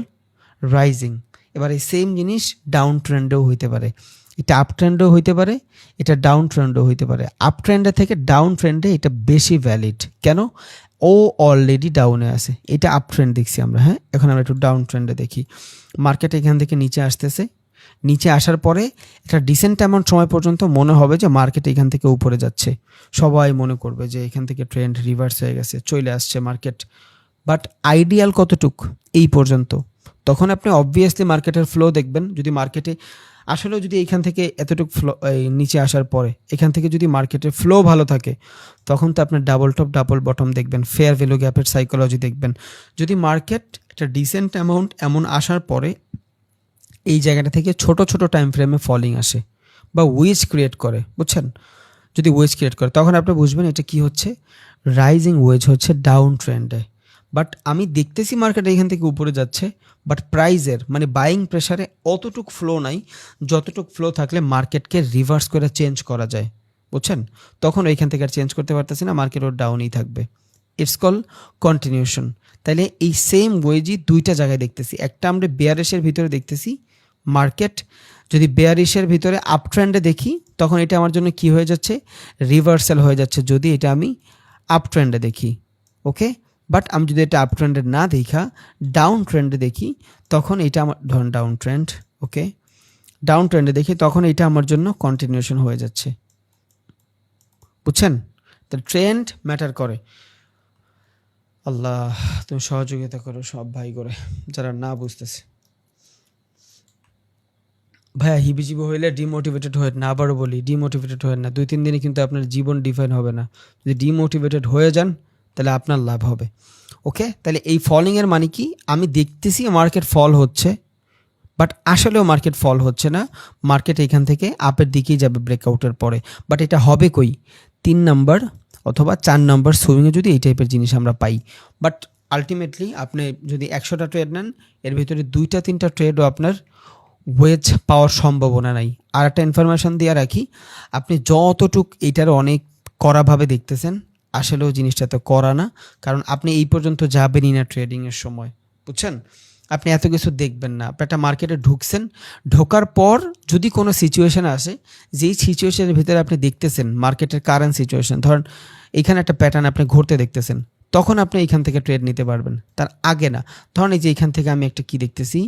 rising. এবার এই সেম জিনিস ডাউন ট্রেন্ডেও হইতে পারে, এটা আপ ট্রেন্ডও হইতে পারে, এটা ডাউন ট্রেন্ডও হইতে পারে। আপ ট্রেন্ডে থেকে ডাউন ট্রেন্ডে এটা বেশি ভ্যালিড। কেন? ও অলরেডি ডাউনে আছে, এটা আপ ট্রেন্ড দেখছি আমরা। হ্যাঁ, এখন আমরা একটু ডাউন ট্রেন্ডে দেখি। মার্কেট এখান থেকে নিচে আসতেছে, নিচে আসার পরে একটা ডিসেন্ট অ্যামাউন্ট সময় পর্যন্ত মনে হবে যে মার্কেট এখান থেকে উপরে যাচ্ছে, সবাই মনে করবে যে এখান থেকে ট্রেন্ড রিভার্স হয়ে গেছে, চলে আসছে মার্কেট। বাট আইডিয়াল কতটুক? এই পর্যন্ত। তখন আপনি অবভিয়াসলি মার্কেটের ফ্লো দেখবেন। যদি মার্কেটে আসলেও যদি এখান থেকে এতটুকু ফ্লো, নিচে আসার পরে এখান থেকে যদি মার্কেটের ফ্লো ভালো থাকে, তখন তো আপনার ডাবল টপ ডাবল বটম দেখবেন, ফেয়ার ভ্যালু গ্যাপের সাইকোলজি দেখবেন। যদি মার্কেট একটা ডিসেন্ট অ্যামাউন্ট এমন আসার পরে এই জায়গাটা থেকে ছোট ছোট টাইম ফ্রেমে ফলিং আসে, বা উইজ ক্রিয়েট করে, বুঝছেন? যদি ওয়েজ ক্রিয়েট করে তখন আপনি বুঝবেন এটা কি হচ্ছে, রাইজিং ওয়েজ হচ্ছে ডাউন ট্রেন্ডে। বাট আমি দেখতেছি মার্কেট এখান থেকে উপরে যাচ্ছে, বাট প্রাইজের মানে বাইং প্রেশারে অতটুক ফ্লো নাই যতটুক ফ্লো থাকলে মার্কেটকে রিভার্স করে চেঞ্জ করা যায়, বুঝছেন? তখন ওইখান থেকে আর চেঞ্জ করতে পারতেছি না, মার্কেট ওর ডাউনই থাকবে। It's call continuation. তাইলে এই সেম ওয়েজই দুইটা জায়গায় দেখতেছি, একটা আমরা বেয়ারিশের ভিতরে দেখতেছি মার্কেট, যদি বেয়ারিশের ভিতরে আপ ট্রেন্ডে দেখি তখন এটা আমার জন্য কি হয়ে যাচ্ছে, রিভার্সাল হয়ে যাচ্ছে যদি এটা আমি আপ ট্রেন্ডে দেখি, ওকে? বাট আমি যদি এটা আপ ট্রেন্ডে না দেখা ডাউন ট্রেন্ডে দেখি তখন এটা আমার, ধরুন ডাউন ট্রেন্ড, ওকে, ডাউন ট্রেন্ডে দেখি তখন এটা আমার জন্য কন্টিনিউশন হয়ে যাচ্ছে, বুঝছেন? তো ট্রেন্ড ম্যাটার করে। আল্লাহ তুমি সহযোগিতা করো সব ভাই করে যারা না বুঝতেছে। ভাইয়া হিবিজিবি হইলে ডিমোটিভেটেড হয়ে না, আবারও বলি ডিমোটিভেটেড হয়ে না, 2-3 দিনে কিন্তু আপনার জীবন ডিফাইন হবে না। যদি ডিমোটিভেটেড হয়ে যান তাহলে আপনার লাভ হবে, ওকে? তাহলে এই ফলিংয়ের মানে কি, আমি দেখতেছি মার্কেট ফল হচ্ছে বাট আসলেও মার্কেট ফল হচ্ছে না, মার্কেট এখান থেকে আপের দিকেই যাবে ব্রেকআউটের পরে। বাট এটা হবে কই, 3 নাম্বার অথবা 4 নাম্বার সুইংয়ে যদি এই টাইপের জিনিস আমরা পাই। বাট আলটিমেটলি আপনি যদি 100টা ট্রেড নেন এর ভিতরে 2-3টা ট্রেডও আপনার ওয়েজ পাওয়ার সম্ভাবনা নাই। আর একটা ইনফরমেশন দিয়ে রাখি, আপনি যতটুক এটার অনেক কড়াভাবে দেখতেছেন আসলেও জিনিসটা তো করা না, কারণ আপনি এই পর্যন্ত যাবেনই না ট্রেডিংয়ের সময়, বুঝছেন? আপনি এত কিছু দেখবেন না, আপনি একটা মার্কেটে ঢুকছেন, ঢোকার পর যদি কোনো সিচুয়েশান আসে যেই সিচুয়েশনের ভিতরে আপনি দেখতেছেন মার্কেটের কারেন্ট সিচুয়েশান, ধরেন এখানে একটা প্যাটার্ন আপনি ঘুরতে দেখতেছেন, তখন আপনি এখান থেকে ট্রেড নিতে পারবেন, তার আগে না। ধরেন এই যে এখান থেকে আমি একটা কি দেখতেছি,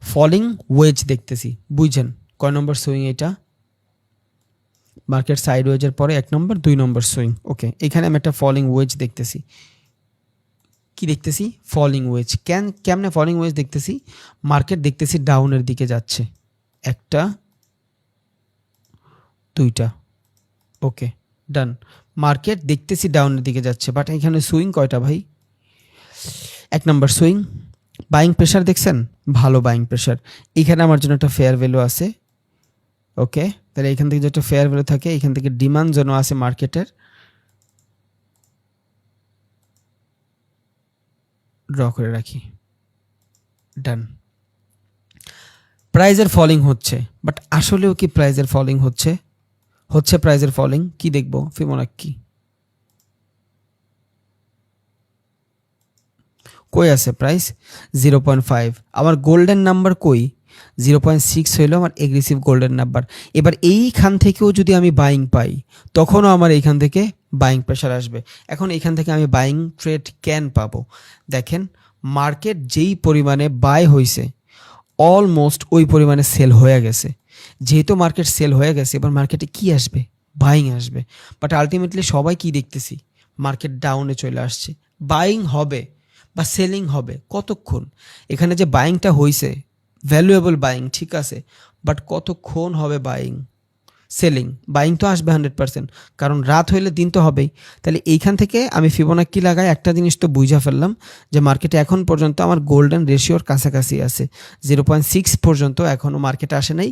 ফলিং ওয়েজ দেখতেছি, বুঝছেন? কয় নম্বর সুইং এটা, মার্কেট সাইড ওয়েজের পরে 1 নম্বর 2 নম্বর সুইং, ওকে? এখানে আমি একটা ফলিং ওয়েজ দেখতেছি, কি দেখতেছি, ফলিং ওয়েজ। কেমনে ফলিং ওয়েজ দেখতেছি, মার্কেট দেখতেছি ডাউনের দিকে যাচ্ছে, 1টা 2টা, ওকে ডান। মার্কেট দেখতেছি ডাউনের দিকে যাচ্ছে, বাট এখানে সুইং কয়টা ভাই, 1 নম্বর সুইং। বাইং প্রেশার দেখছেন, ভালো বাইং প্রেশার, এখানে আমার জন্য একটা ফেয়ার ভ্যালু আছে, ওকে? তাহলে এখান থেকে যেটা ফেয়ার ভ্যালু থাকে এখান থেকে ডিমান্ড জোনও আছে মার্কেটের, ড্র করে রাখি, ডান। প্রাইজের ফলিং হচ্ছে, বাট আসলেও কি প্রাইজের ফলিং হচ্ছে, হচ্ছে প্রাইজের ফলিং, কি দেখবো, ফিবোনাক্কি কই আছে প্রাইস, 0.5। আমার গোল্ডেন নাম্বার কই, 0.6 হইলো আমার এগ্রেসিভ গোল্ডেন নাম্বার। এবার এইখান থেকেও যদি আমি বাইং পাই তখনও আমার এইখান থেকে বাইং প্রেশার আসবে। এখন এইখান থেকে আমি বাইং ট্রেড ক্যান পাবো, দেখেন মার্কেট যেই পরিমাণে বাই হয়েছে অলমোস্ট ওই পরিমাণে সেল হয়ে গেছে। যেহেতু মার্কেট সেল হয়ে গেছে এবার মার্কেটে কি আসবে, বাইং আসবে। বাট আলটিমেটলি সবাই কি দেখতেছি, মার্কেট ডাউনে চলে আসছে, বাইং হবে বা সেলিং হবে কতক্ষণ, এখানে যে বাইংটা হয়েছে ভ্যালুয়েবল বাইং ঠিক আছে, বাট কতক্ষণ হবে বাইং, সেলিং? বাইং তো আসবে 100%, কারণ রাত হইলে দিন তো হবেই। তাহলে এইখান থেকে আমি ফিবোনাক্কি লাগাই একটা জিনিস তো বুঝা ফেললাম যে মার্কেটে এখন পর্যন্ত আমার গোল্ডেন রেশিওর কাছাকাছি আছে, 0.6 পর্যন্ত এখনও মার্কেটে আসে নাই।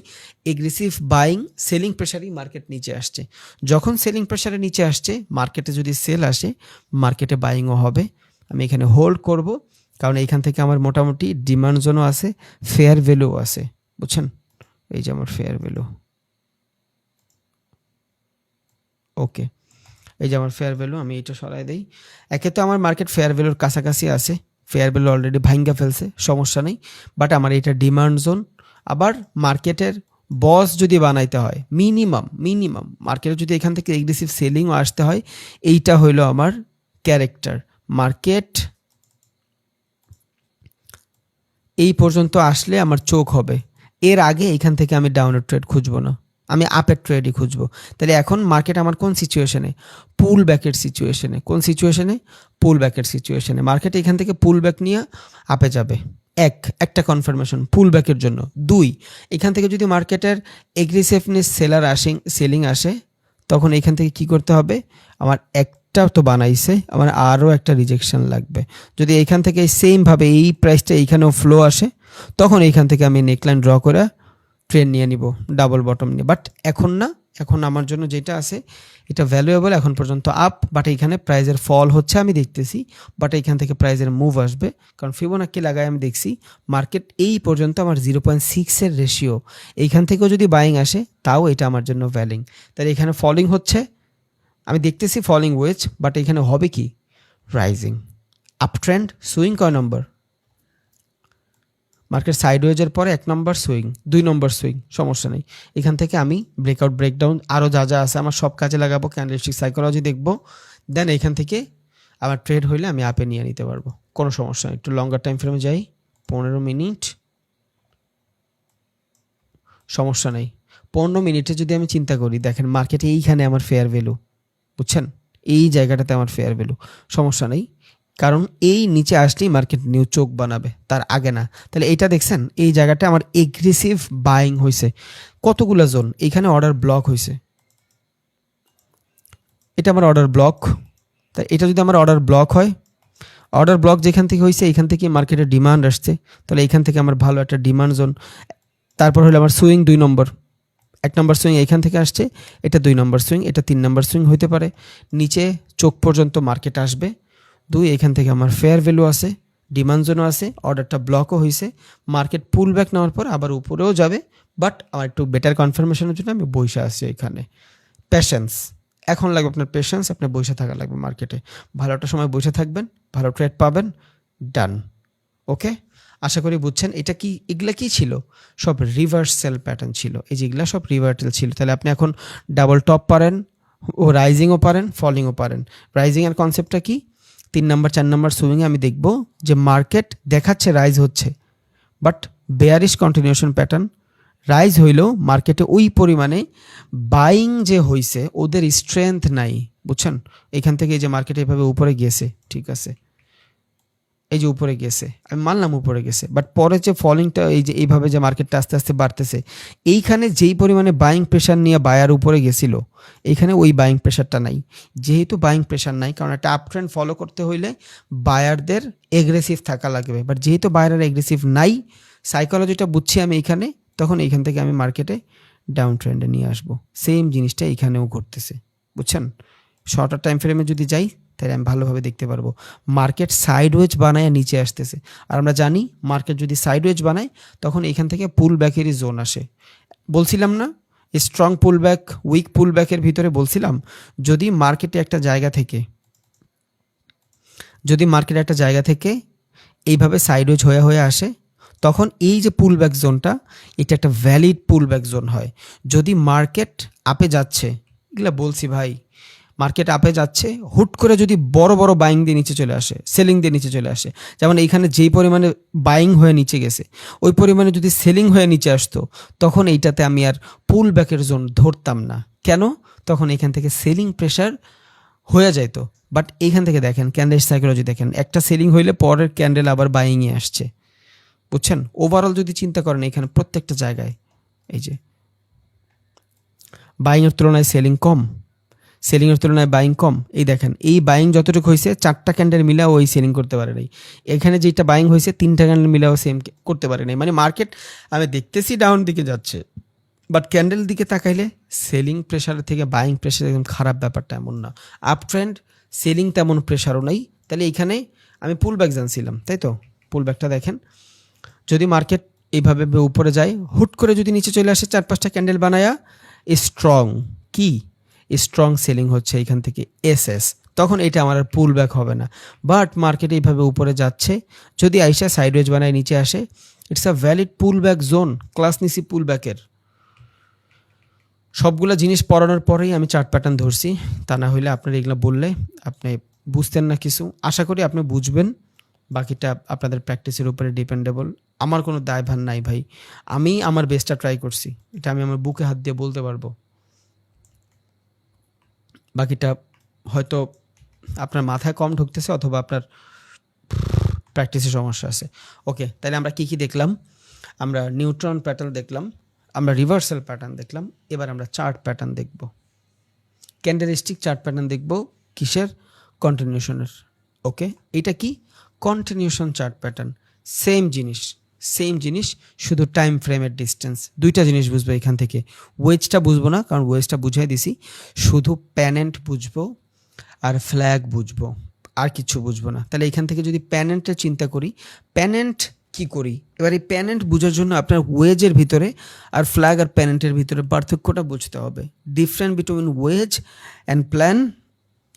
এগ্রেসিভ বাইং সেলিং প্রেশারেই মার্কেট নিচে আসছে, যখন সেলিং প্রেশারে নিচে আসছে মার্কেটে যদি সেল আসে মার্কেটে বাইংও হবে। আমি এখানে হোল্ড করব, কারণ এইখান থেকে আমার মোটামুটি ডিমান্ড জোনও আছে, ফেয়ার ভ্যালু আছে, বুঝছেন? এই যে আমার ফেয়ার ভ্যালু, ওকে, এই যে আমার ফেয়ার ভ্যালু, আমি এটা সরাই দেই। একে তো আমার মার্কেট ফেয়ার ভ্যালুর কাছাকাছি আছে, ফেয়ার ভ্যালু অলরেডি ভাঙ্গা ফেলছে, সমস্যা নেই। বাট আমার এটা ডিমান্ড জোন, আবার মার্কেটের বস যদি বানাইতে হয় মিনিমাম মার্কেটে যদি এখান থেকে এগ্রেসিভ সেলিংও আসতে হয়, এইটা হইলো আমার ক্যারেক্টার। মার্কেট এই পর্যন্ত আসলে আমার চোখ হবে, এর আগে এখান থেকে আমি ডাউনের ট্রেড খুঁজবো না, আমি আপের ট্রেডই খুঁজবো। তাহলে এখন মার্কেট আমার কোন সিচুয়েশনে, পুল ব্যাকের সিচুয়েশনে। কোন সিচুয়েশনে, পুল ব্যাকের সিচুয়েশনে। মার্কেট এখান থেকে পুল ব্যাক নিয়ে আপে যাবে, একটা কনফার্মেশন পুল ব্যাকের জন্য। 2, এখান থেকে যদি মার্কেটের এগ্রেসিভনেস সেলিং আসে তখন এখান থেকে কি করতে হবে, আমার একটা তো বানাইছে, আমার আরও একটা রিজেকশন লাগবে। যদি এখান থেকে সেমভাবে এই প্রাইসটা এইখানেও ফ্লো আসে তখন এইখান থেকে আমি নেকলাইন ড্র করে ট্রেন নিয়ে নিব ডাবল বটম নিয়ে, বাট এখন না, এখন আমার জন্য যেটা আছে এটা ভ্যালুয়েবল, এখন পর্যন্ত আপ, বাট এইখানে প্রাইজের ফল হচ্ছে আমি দেখতেছি, বাট এইখান থেকে প্রাইজের মুভ আসবে, কারণ ফিবোনাক্কি লাগায় আমি দেখছি মার্কেট এই পর্যন্ত আমার 0.6-এর রেশিও, এইখান থেকেও যদি বাইং আসে তাও এটা আমার জন্য ভ্যালিং, তাহলে এখানে ফলিং হচ্ছে, আমি দেখতেছি ফলিং ওয়েজ, বাট এখানে হবে কি রাইজিং। আপ ট্রেন্ড সুইং কয় নম্বর, মার্কেট সাইডওয়েজের পরে 1 নম্বর সুইং, 2 নম্বর সুইং, সমস্যা নেই, এখান থেকে আমি ব্রেকআউট ব্রেকডাউন আরও যা যা আছে আমার সব কাজে লাগাবো, ক্যান্ডেলস্টিক সাইকোলজি দেখবো, দেন এইখান থেকে আবার ট্রেড হইলে আমি আপে নিয়ে নিতে পারবো, কোনো সমস্যা নেই। একটু লঙ্গার টাইম ফ্রেমে যাই, 15 মিনিট, সমস্যা নেই। 15 মিনিটে যদি আমি চিন্তা করি, দেখেন মার্কেটে এইখানে আমার ফেয়ার ভ্যালু, বুঝছেন, এই জায়গাটাতে আমার ফেয়ার ভ্যালু, সমস্যা নেই, কারণ এই নিচে আসলেই মার্কেট নিউ চোখ বানাবে, তার আগে না। তাহলে এইটা দেখছেন, এই জায়গাটা আমার এগ্রেসিভ বাইং হয়েছে, কতগুলো জোন, এইখানে অর্ডার ব্লক হয়েছে, এটা আমার অর্ডার ব্লক, তাই এটা যদি আমার অর্ডার ব্লক হয়, অর্ডার ব্লক যেখান থেকে হয়েছে এইখান থেকে মার্কেটে ডিমান্ড আসছে, তাহলে এইখান থেকে আমার ভালো একটা ডিমান্ড জোন, তারপর হলো আমার সুইং 2 নম্বর, 1 নম্বর সুইং এইখান থেকে আসছে, এটা 2 নম্বর সুইং, এটা 3 নম্বর সুইং হইতে পারে, নিচে চোখ পর্যন্ত মার্কেট আসবে 2, এখান থেকে আমার ফেয়ার ভ্যালু আছে, ডিমান্ড জোনও আছে, অর্ডারটা ব্লকও হয়েছে, মার্কেট পুল ব্যাক নেওয়ার পর আবার উপরেও যাবে, বাট আমার একটু বেটার কনফার্মেশনের জন্য আমি বসে আসছি এখানে। পেশেন্স, এখন লাগবে আপনার পেশেন্স, আপনার বসে থাকা লাগবে মার্কেটে, ভালোটা সময় বসে থাকবেন, ভালো ট্রেড পাবেন, ডান। ওকে, আশা করি বুঝছেন। এটা কি, এগুলা কি ছিল, সব রিভার্সাল প্যাটার্ন ছিল, এই যেগুলা সব রিভার্সাল ছিল, তাহলে আপনি এখন ডাবল টপ পারেন, ও রাইজিংও পারেন, ফলিংও পারেন। রাইজিংয়ের কনসেপ্টটা কি, 3 নম্বর 4 নম্বর সুইংয়ে আমি দেখব যে মার্কেট দেখাচ্ছে রাইজ হচ্ছে, but bearish continuation pattern, rise হইলেও মার্কেটে ওই পরিমাণে বাইং যে হইছে ওদের স্ট্রেংথ নাই, বুঝছেন, এখান থেকে এই যে মার্কেট এভাবে উপরে গেছে, ঠিক আছে, এই যে উপরে গেছে, আমি মানলাম উপরে গেছে, বাট পরে যে ফলিংটা, এই যে এইভাবে যে মার্কেটটা আস্তে আস্তে বাড়তেছে, এইখানে যেই পরিমাণে বাইং প্রেশার নিয়ে বায়ার উপরে গেছিল, এইখানে ওই বাইং প্রেশারটা নাই, যেহেতু বাইং প্রেশার নাই, কারণ একটা আপ ট্রেন্ড ফলো করতে হইলে বায়ারদের এগ্রেসিভ থাকা লাগবে, বাট যেহেতু বায়ারের এগ্রেসিভ নাই, সাইকোলজিটা বুঝছি আমি এইখানে, তখন এইখান থেকে আমি মার্কেটে ডাউন ট্রেন্ডে নিয়ে আসবো, সেম জিনিসটা এইখানেও ঘটতেছে, বুঝছেন। শর্টার টাইম ফ্রেমে যদি যাই, তাহলে আমি ভালোভাবে দেখতে পারবো মার্কেট সাইডওয়েজ বানায় নিচে আসতেছে, আর আমরা জানি মার্কেট যদি সাইডওয়েজ বানায় তখন এখান থেকে পুল ব্যাকেরই জোন আসে, বলছিলাম না স্ট্রং পুল ব্যাক উইক পুল ব্যাকের ভিতরে, বলছিলাম যদি মার্কেটে একটা জায়গা থেকে, যদি মার্কেট একটা জায়গা থেকে এইভাবে সাইডওয়েজ হয়ে হয়ে আসে, তখন এই যে পুল ব্যাক জোনটা, এটা একটা ভ্যালিড পুল ব্যাক জোন হয়। যদি মার্কেট আপে যাচ্ছে, এগুলো বলছি ভাই, মার্কেট আপে যাচ্ছে, হুট করে যদি বড় বড় বাইং দিয়ে নিচে চলে আসে, সেলিং দিয়ে নিচে চলে আসে, যেমন এইখানে যেই পরিমাণে বাইং হয়ে নিচে গেছে ওই পরিমাণে যদি সেলিং হয়ে নিচে আসতো, তখন এইটাতে আমি আর পুল ব্যাকের জোন ধরতাম না, কেন, তখন এইখান থেকে সেলিং প্রেশার হয়ে যাইতো, বাট এইখান থেকে দেখেন ক্যান্ডেল সাইকোলজি দেখেন, একটা সেলিং হইলে পরের ক্যান্ডেল আবার বাইংয়ে আসছে, বুঝছেন। ওভারঅল যদি চিন্তা করেন এখানে প্রত্যেকটা জায়গায় এই যে বাইংয়ের তুলনায় সেলিং কম, সেলিংয়ের তুলনায় বাইং কম, এই দেখেন এই বাইং যতটুকু হয়েছে 4টা ক্যান্ডেল মিলাও ওই সেলিং করতে পারে নাই, এখানে যেটা বাইং হয়েছে 3টা ক্যান্ডেল মিলাও সেম করতে পারে নাই, মানে মার্কেট আমি দেখতেছি ডাউন দিকে যাচ্ছে, বাট ক্যান্ডেল দিকে তাকাইলে সেলিং প্রেশারের থেকে বাইং প্রেশার একদম খারাপ ব্যাপারটা এমন না, আপ ট্রেন্ড সেলিং তেমন প্রেশারও নেই, তাহলে এইখানে আমি পুল ব্যাক জানছিলাম, তাই তো, পুল ব্যাকটা দেখেন, যদি মার্কেট এইভাবে উপরে যায়, হুট করে যদি নিচে চলে আসে 4-5টা ক্যান্ডেল বানায়া, স্ট্রং কি স্ট্রং সেলিং হচ্ছে এইখান থেকে এসএস, তখন এটা আমার আর পুল ব্যাক হবে না, বাট মার্কেট এইভাবে উপরে যাচ্ছে, যদি আইসা সাইডওয়েজ বানায় নিচে আসে, it's a valid pool back zone, class নিছি পুল ব্যাকের। সবগুলো জিনিস পড়ানোর পরেই আমি চার্ট প্যাটার্ন ধরছি, তা না হইলে আপনার এগুলো বললে আপনি বুঝতেন না কিছু, আশা করি আপনি বুঝবেন, বাকিটা আপনাদের প্র্যাকটিসের উপরে ডিপেন্ডেবল, আমার কোনো দায়ভার নাই ভাই, আমি আমার বেস্টটা ট্রাই করছি, এটা আমি আমার বুকে হাত দিয়ে বলতে পারবো, বাকিটা হয়তো আপনার মাথায় কম ঢুকতেছে অথবা আপনার প্র্যাকটিসে সমস্যা আছে। ওকে, তাহলে আমরা কি কি দেখলাম, আমরা নিউট্রন প্যাটার্ন দেখলাম, আমরা রিভার্সাল প্যাটার্ন দেখলাম, এবার আমরা চার্ট প্যাটার্ন দেখব, ক্যান্ডেলস্টিক চার্ট প্যাটার্ন দেখব, কিসের, কন্টিনিউশনের। ওকে, এটা কি কন্টিনিউশন চার্ট প্যাটার্ন, সেম জিনিস, সেম জিনিস, শুধু টাইম ফ্রেমের ডিস্টেন্স। দুইটা জিনিস বুঝবো এখান থেকে। ওয়েজটা বুঝবো না, কারণ ওয়েজটা বুঝাই দিছি। শুধু প্যানেন্ট বুঝবো আর ফ্ল্যাগ বুঝবো, আর কিছু বুঝবো না। তাহলে এখান থেকে যদি প্যানেন্টের চিন্তা করি, প্যানেন্ট কি করি এবার, এই প্যানেন্ট বোঝার জন্য আপনার ওয়েজের ভিতরে আর ফ্ল্যাগ আর প্যানেন্টের ভিতরে পার্থক্যটা বুঝতে হবে। Different between wedge and plan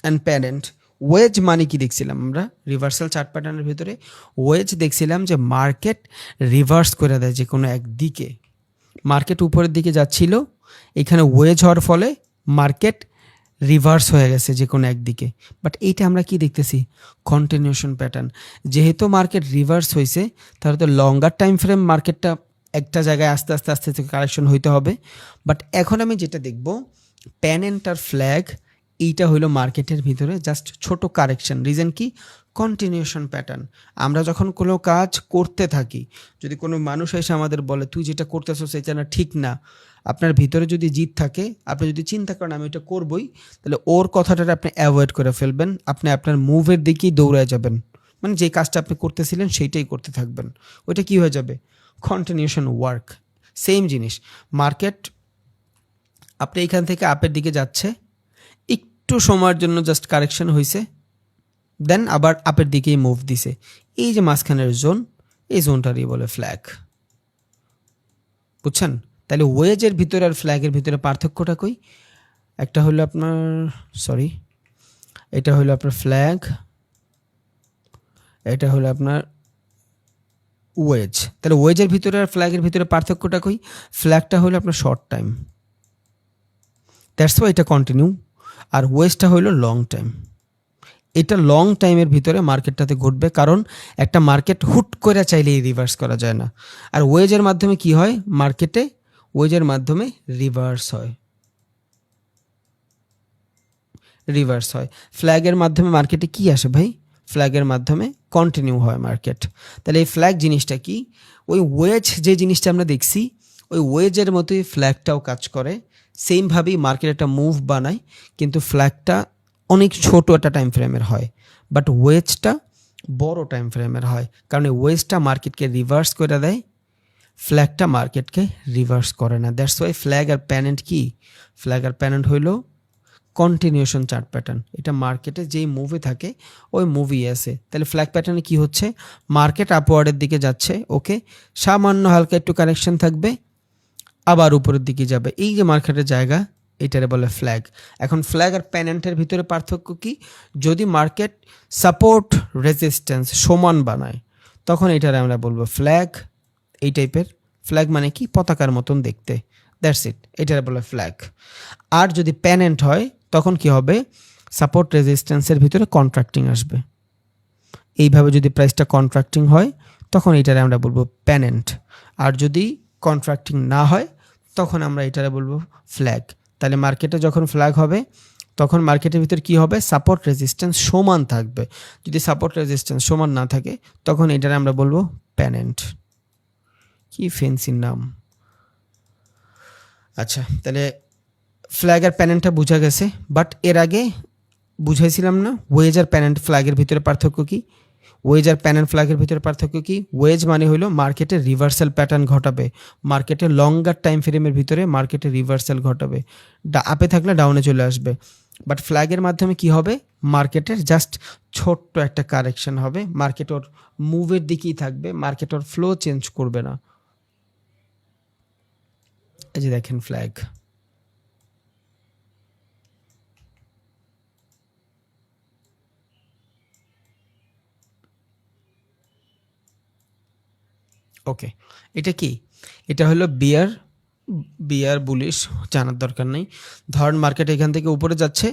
and pennant. Wedge মানে কি দেখছিলাম আমরা রিভার্সাল চার্ট প্যাটার্নের ভিতরে? ওয়েজ দেখছিলাম যে মার্কেট রিভার্স করে দেয় যে কোনো একদিকে। মার্কেট উপরের দিকে যাচ্ছিল, এখানে ওয়েজ হওয়ার ফলে মার্কেট রিভার্স হয়ে গেছে যে কোনো একদিকে। বাট এইটা আমরা কি দেখতেছি? Continuation pattern. যেহেতু মার্কেট রিভার্স হয়েছে, তাহলে তো লঙ্গার টাইম ফ্রেম মার্কেটটা একটা জায়গায় আস্তে আস্তে আস্তে আস্তে কারেকশন হইতে হবে। বাট এখন আমি যেটা দেখব, প্যানেন্ট আর ফ্ল্যাগ, এইটা হলো মার্কেটের ভিতরে জাস্ট ছোট কারেকশন। রিজন কি? Continuation pattern. আমরা যখন কোনো কাজ করতে থাকি, যদি কোনো মানুষ এসে আমাদের বলে তুই যেটা করতেছো সেটা না ঠিক না, আপনার ভিতরে যদি জিদ থাকে, আপনি যদি চিন্তা করেন আমি এটা করবই, তাহলে ওর কথাটা আপনি অ্যাভয়েড করে ফেলবেন। আপনি আপনার মুভের দিকেই দৌড়ায় যাবেন, মানে যে কাজটা আপনি করতেছিলেন সেইটাই করতে থাকবেন। ওইটা কি হয়ে যাবে? Continuation work. সেম জিনিস মার্কেট, আপনি এইখান থেকে আপের দিকে যাচ্ছে, একটু সময়ের জন্য জাস্ট কারেকশন হয়েছে, দেন আবার আপের দিকেই মুভ দিছে। এই যে মাঝখানের জোন, এই জোনটারই বলে ফ্ল্যাগ। বুঝছেন? তাহলে ওয়েজের ভিতরে আর ফ্ল্যাগের ভিতরে পার্থক্যটা কই? একটা হলো আপনার, সরি, এটা হলো আপনার ফ্ল্যাগ, এটা হলো আপনার ওয়েজ। তাহলে ওয়েজের ভিতরে আর ফ্ল্যাগের ভিতরে পার্থক্যটা কই? ফ্ল্যাগটা হলো আপনার শর্ট টাইম, দ্যাটস ওয়াই এটা কন্টিনিউ। আর ওয়েজটা হলো লং টাইম। এটা লং টাইমের ভিতরে মার্কেটটাতে ঘটবে, কারণ একটা মার্কেট হুট করে চাইলেই রিভার্স করা যায় না। আর ওয়েজের মাধ্যমে কি হয় মার্কেটে? ওয়েজের মাধ্যমে রিভার্স হয়, রিভার্স হয়। ফ্ল্যাগের মাধ্যমে মার্কেটে কি আসে ভাই? ফ্ল্যাগের মাধ্যমে কন্টিনিউ হয় মার্কেট। তাহলে এই ফ্ল্যাগ জিনিসটা কি? ওই ওয়েজ যে জিনিসটা আমরা দেখছি, ওই ওয়েজের মতোই ফ্ল্যাগটাও কাজ করে। সেমভাবেই মার্কেট একটা মুভ বানায়, কিন্তু ফ্ল্যাগটা অনেক ছোট একটা টাইম ফ্রেমের হয়, বাট ওয়েজটা বড় টাইম ফ্রেমের হয়। কারণ এই ওয়েজটা মার্কেটকে রিভার্স করে দেয়, ফ্ল্যাগটা মার্কেটকে রিভার্স করে না। দ্যাটস ওয়াই ফ্ল্যাগ আর প্যানেন্ট কি? ফ্ল্যাগ আর প্যানেন্ট হইল কন্টিনিউশন চার্ট প্যাটার্ন। এটা মার্কেটে যেই মুভি থাকে ওই মুভি আছে। তাহলে ফ্ল্যাগ প্যাটার্নে কি হচ্ছে? মার্কেট আপওয়ার্ডের দিকে যাচ্ছে, ওকে, সামান্য হালকা একটু কারেকশন থাকবে, আবার উপরের দিকে যাবে। এই যে মার্কেটের জায়গা, এটারে বলে ফ্ল্যাগ। এখন ফ্ল্যাগ আর প্যানেন্টের ভিতরে পার্থক্য কি? যদি মার্কেট সাপোর্ট রেজিস্ট্যান্স সমান বানায়, তখন এটারে আমরা বলবো ফ্ল্যাগ। এই টাইপের ফ্ল্যাগ মানে কি? পতাকার মতন দেখতে, দ্যাটস ইট, এটারে বলে ফ্ল্যাগ। আর যদি প্যানেন্ট হয় তখন কি হবে? সাপোর্ট রেজিস্ট্যান্সের ভিতরে কন্ট্রাক্টিং আসবে। এইভাবে যদি প্রাইসটা কন্ট্রাক্টিং হয়, তখন এটারে আমরা বলবো প্যানেন্ট। আর যদি কন্ট্রাক্টিং না হয়, তখন আমরা এটারে বলবো ফ্ল্যাগ। তাহলে মার্কেটে যখন ফ্ল্যাগ হবে, তখন মার্কেটের ভিতরে কি হবে? সাপোর্ট রেজিস্ট্যান্স সমান থাকবে। যদি সাপোর্ট রেজিস্ট্যান্স সমান না থাকে, তখন এটারে আমরা বলবো প্যানেন্ট। কি ফেন্সির নাম! আচ্ছা, তাহলে ফ্ল্যাগ আর প্যানেন্টটা বোঝা গেছে। বাট এর আগে বুঝাইছিলাম না ওয়েজ আর প্যানেন্ট ফ্ল্যাগের ভিতরে পার্থক্য কি? ওয়েজ আর প্যানেন্ট ফ্ল্যাগের ভিতরে পার্থক্য কি? ওয়েজ মানে হলো মার্কেটে রিভার্সাল প্যাটার্ন ঘটাবে, মার্কেটে লঙ্গার টাইম ফ্রেমের ভিতরে মার্কেটে রিভার্সাল ঘটাবে, আপে থাকলে ডাউনে চলে আসবে। বাট ফ্ল্যাগের মাধ্যমে কি হবে? মার্কেটের জাস্ট ছোট্ট একটা কারেকশন হবে, মার্কেট ওর মুভের দিকেই থাকবে, মার্কেট ওর ফ্লো চেঞ্জ করবে না। এই যে দেখেন ফ্ল্যাগ, ওকে। এটা কি? এটা হলো বিয়ার, বিয়ার বুলিশ জানার দরকার নেই। ধরেন মার্কেট এখান থেকে উপরে যাচ্ছে,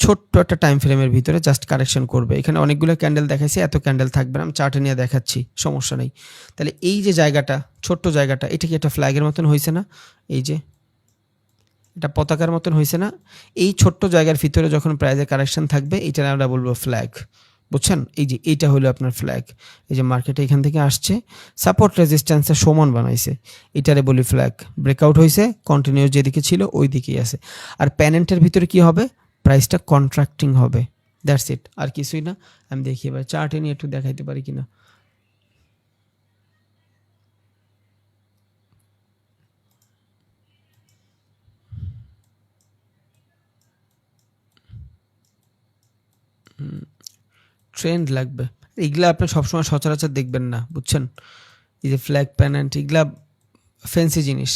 ছোট্ট একটা টাইম ফ্রেমের ভিতরে জাস্ট কারেকশন করবে। এখানে অনেকগুলো ক্যান্ডেল দেখাইছে, এত ক্যান্ডেল থাকবে না, আমি চার্টে নিয়ে দেখাচ্ছি, সমস্যা নেই। তাহলে এই যে জায়গাটা, ছোট্ট জায়গাটা, এটা কি একটা ফ্ল্যাগের মতন হয়েছে না? এই যে এটা পতাকার মতন হয়েছে না? এই ছোট্ট জায়গার ভিতরে যখন প্রাইজে কারেকশন থাকবে, এটা আমরা বলবো ফ্ল্যাগ। বুঝছেন? এই যে এইটা হলো আপনার ফ্ল্যাগ। এই যে মার্কেটে এখান থেকে আসছে, সাপোর্ট রেজিস্ট্যান্সের সমান বানাইছে, এটারে বলি ফ্ল্যাগ। ব্রেকআউট হয়েছে, কন্টিনিউস যেদিকে ছিল ওই দিকেই আছে। আর প্যানেন্টের ভিতরে কি হবে? প্রাইসটা কন্ট্রাক্টিং হবে, দ্যাটস ইট, আর কিছুই না। আমি দেখি এবার চার্টে নিয়ে একটু দেখাইতে পারি কিনা। ট্রেন্ড লাগবে। এগুলা আপনি সবসময় সচরাচর দেখবেন না, বুঝছেন? এই যে ফ্ল্যাগ প্যানেন্ট, এগুলা ফ্যান্সি জিনিস,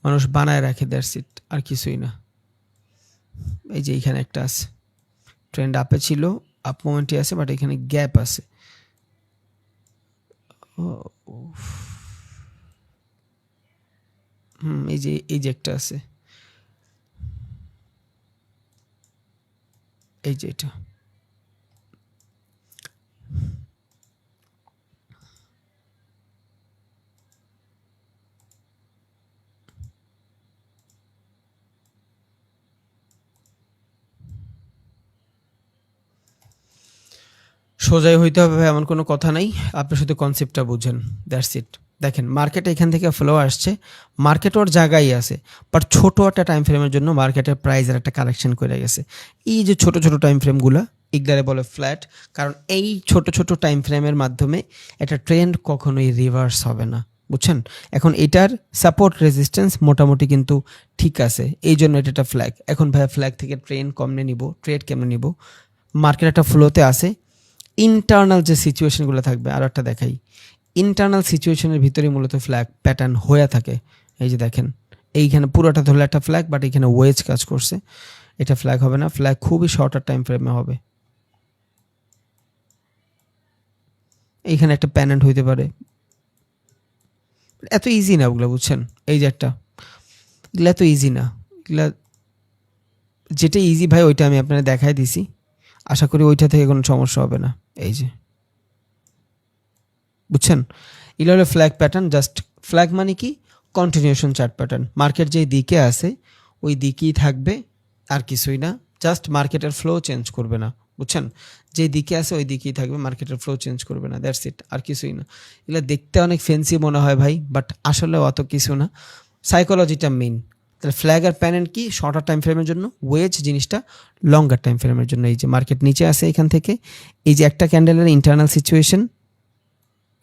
মানুষ বানায় রাখে, দ্যাটস ইট, আর কিছুই না। এই যে এইখানে একটা আছে, ট্রেন্ড আপে ছিল, আপ মোমেন্টই আছে, বাট এখানে গ্যাপ আছে। এই যে একটা আছে, এই যে এটা। সোজাই হইতে হবে এমন কোনো কথা নাই, আপনি শুধু কনসেপ্টটা বুঝেন, দ্যাটস ইট। দেখেন মার্কেটে এখান থেকে ফ্লো আসছে, মার্কেট ওর জায়গায় আছে, বাট ছোটো একটা টাইম ফ্রেমের জন্য মার্কেটের প্রাইসের একটা কারেকশন করে গেছে। এই যে ছোট ছোট টাইম ফ্রেমগুলো, এগুলারে বলে ফ্ল্যাট, কারণ এই ছোট ছোট টাইম ফ্রেমের মাধ্যমে একটা ট্রেন্ড কখনোই রিভার্স হবে না, বুঝছেন? এখন এটার সাপোর্ট রেজিস্ট্যান্স মোটামুটি কিন্তু ঠিক আছে, এই জন্য এটা একটা ফ্ল্যাগ। এখন ভাই ফ্ল্যাগ থেকে ট্রেন্ড কমনে নিব, ট্রেড কেমনে নিব? মার্কেট একটা ফ্লোতে আছে, ইন্টারনাল যে সিচুয়েশনগুলো থাকবে, আর একটা দেখাই, ইন্টারনাল সিচুয়েশনের ভিতরে মূলত ফ্ল্যাগ প্যাটার্ন হয়ে থাকে। এই যে দেখেন, এইখানে পুরোটা ধরলে একটা ফ্ল্যাগ, বাট এখানে ওয়েজ কাজ করছে, এটা ফ্ল্যাগ হবে না, ফ্ল্যাগ খুবই শর্টার টাইম ফ্রেমে হবে। এইখানে একটা প্যানেন্ট হইতে পারে, এত ইজি না ওগুলো, বুঝছেন? এই যে একটা, এগুলো এত ইজি না, এগুলা যেটা ইজি ভাই ওইটা আমি আপনাকে দেখাই দিছি, আশা করি ওইটা থেকে কোনো সমস্যা হবে না। এই যে বুঝছেন, এগুলো হলো ফ্ল্যাগ প্যাটার্ন। জাস্ট ফ্ল্যাগ মানে কি? কন্টিনিউশন চার্ট প্যাটার্ন, মার্কেট যেই দিকে আছে ওই দিকেই থাকবে, আর কিছুই না। জাস্ট মার্কেটের ফ্লো চেঞ্জ করবে না, বুঝছেন? যে দিকে আছে ওই দিকেই থাকবে, মার্কেটের ফ্লো চেঞ্জ করবে না, দ্যাটস ইট, আর কিছুই না। এগুলো দেখতে অনেক ফ্যান্সি মনে হয় ভাই, বাট আসলে অত কিছু না, সাইকোলজিটা মেইন। তাহলে ফ্ল্যাগ আর প্যানেন্ট কি? শর্টার টাইম ফ্রেমের জন্য, ওয়েজ জিনিসটা লঙ্গার টাইম ফ্রেমের জন্য। এই যে মার্কেট নিচে আছে এখান থেকে, এই যে একটা ক্যান্ডেলের ইন্টারনাল সিচুয়েশন,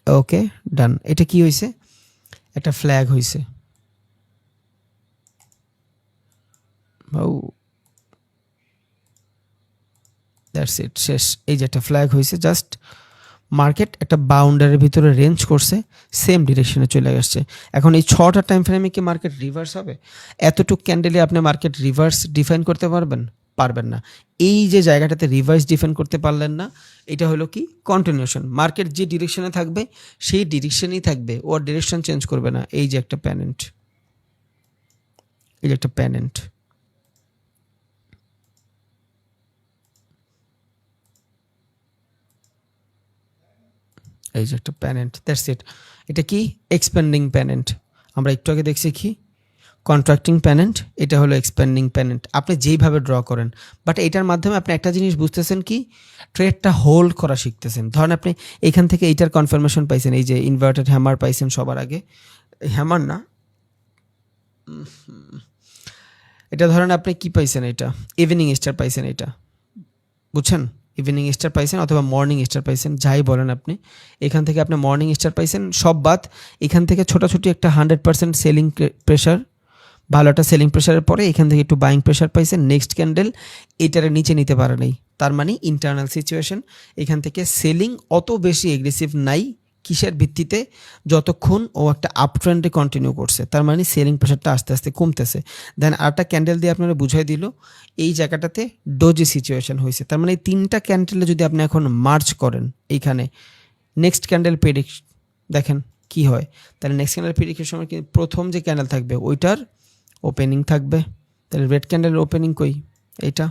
ওকে ডান। এটা কি হয়েছে? একটা ফ্ল্যাগ হয়েছে, দ্যাটস ইট, শেষ। এই যে একটা ফ্ল্যাগ হয়েছে, জাস্ট মার্কেট একটা বাউন্ডারির ভিতরে রেঞ্জ করছে, সেম ডিরেকশনে চলে আসছে। এখন এই 6টা টাইম ফ্রেমে কি মার্কেট রিভার্স হবে? এতটুক ক্যান্ডেলে আপনি মার্কেট রিভার্স ডিফাইন করতে পারবেন? পারবেন না। এই যে জায়গাটাতে রিভার্স ডিফাইন করতে পারলেন না, এটা হলো কি? কন্টিনিউশন। মার্কেট যে ডিরেকশনে থাকবে সেই ডিরেকশনেই থাকবে, ওর ডিরেকশন চেঞ্জ করবে না। এই যে একটা প্যানেন্ট, এই যে একটা প্যানেন্ট, এই যে একটা প্যানেন্ট, দ্যাটস ইট। এটা কি? এক্সপ্যান্ডিং প্যানেন্ট। আমরা একটু আগে দেখছি কি? কন্ট্রাক্টিং প্যানেন্ট, এটা হলো এক্সপ্যান্ডিং প্যানেন্ট। আপনি যেইভাবে ড্র করেন, বাট এটার মাধ্যমে আপনি একটা জিনিস বুঝতেছেন কি? ট্রেডটা হোল্ড করা শিখতেছেন। ধরেন আপনি এইখান থেকে এইটার কনফার্মেশন পাইছেন, এই যে ইনভার্টেড হ্যামার পাইছেন সবার আগে, হ্যামার না, এটা ধরেন আপনি কি পাইছেন, এটা ইভিনিং স্টার পাইছেন, এটা বুঝছেন? ইভিনিং স্টার পাইছেন অথবা মর্নিং স্টার পাইছেন, যাই বলেন আপনি, এখান থেকে আপনি মর্নিং স্টার পাইছেন, সব বাদ। এখান থেকে ছোটাছুটি একটা 100% সেলিং প্রেশার, ভালো একটা সেলিং প্রেশারের পরে এখান থেকে একটু বাইং প্রেশার পাইছেন, নেক্সট ক্যান্ডেল এটারে নিচে নিতে পারে নাই, তার মানে ইন্টারনাল সিচুয়েশন। এখান থেকে সেলিং অত বেশি এগ্রেসিভ নাই, কিসের ভিত্তিতে? যতক্ষণ ও একটা আপ ট্রেন্ডে কন্টিনিউ করছে, তার মানে সেলিং প্রেশারটা আস্তে আস্তে কমতেছে। দেন আরেকটা ক্যান্ডেল দিয়ে আপনারা বুঝাই দিল এই জায়গাটাতে ডোজি সিচুয়েশন হয়েছে, তার মানে এই 3টা ক্যান্ডেলে যদি আপনি এখন মার্চ করেন এইখানে, নেক্সট ক্যান্ডেল প্রেডিক্ট দেখেন কি হয়। তাহলে নেক্সট ক্যান্ডেল প্রেডিক্টের সময় কি প্রথম যে ক্যান্ডেল থাকবে ওইটার ওপেনিং থাকবে, তাহলে রেড ক্যান্ডেলের ওপেনিং কই? এইটা,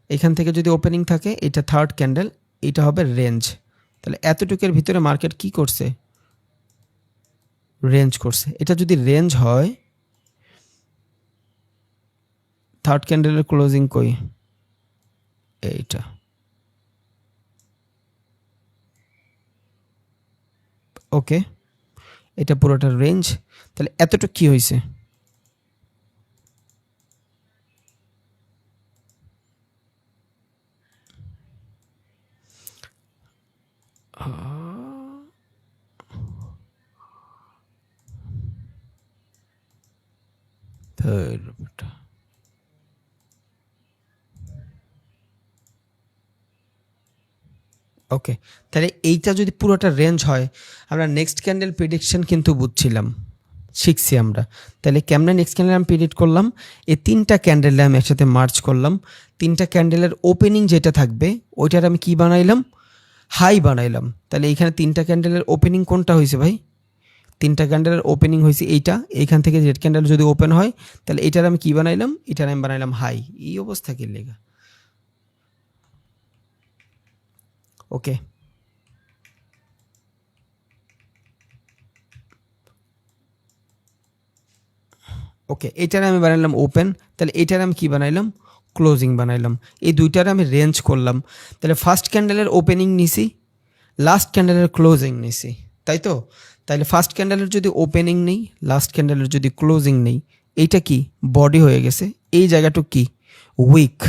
এখান থেকে যদি ওপেনিং থাকে এটা থার্ড ক্যান্ডেল, এটা হবে রেঞ্জ। তাহলে এতটুকের ভিতরে মার্কেট কি করছে? রেঞ্জ করছে। এটা যদি রেঞ্জ হয়, থার্ড ক্যান্ডেলের ক্লোজিং কই? এইটা, ওকে, এটা পুরোটা রেঞ্জ। তাহলে এতটুকু কি হয়েছে? ওকে, তাহলে এইটা যদি পুরোটা রেঞ্জ হয়, আমরা নেক্সট ক্যান্ডেল প্রেডিকশন কিন্তু বুঝছিলাম, শিখছি আমরা। তাহলে কেমনে নেক্সট ক্যান্ডেল আমি প্রেডিক্ট করলাম, এই 3টা ক্যান্ডেল আমি একসাথে মার্চ করলাম, 3টা ক্যান্ডেলের ওপেনিং যেটা থাকবে ওইটার আমি কি বানাইলাম, হাই বানাইলাম। তাহলে এইখানে 3টা ক্যান্ডেলের ওপেনিং কোনটা হয়েছে ভাই, 3টা ক্যান্ডেলের ওপেনিং হয়েছে এইটা, এইখান থেকে রেড ক্যান্ডেল যদি ওপেন হয় তাহলে এটার আমি কি বানাইলাম, এটার আমি বানাইলাম হাই। এই অবস্থা কি লেগা, ওকে। ওকে, এটার আমি বানাইলাম ওপেন, তাহলে এটার আমি কি বানাইলাম, ক্লোজিং বানাইলাম। এই দুইটার আমি রেঞ্জ করলাম। তাহলে ফার্স্ট ক্যান্ডেলের ওপেনিং নিছি, লাস্ট ক্যান্ডেলের ক্লোজিং নিছি, তাই তো? তাহলে ফার্স্ট ক্যান্ডেলের যদি ওপেনিং নেই, লাস্ট ক্যান্ডেলের যদি ক্লোজিং নেই, এইটা কি বডি হয়ে গেছে, এই জায়গাটুক কি উইক,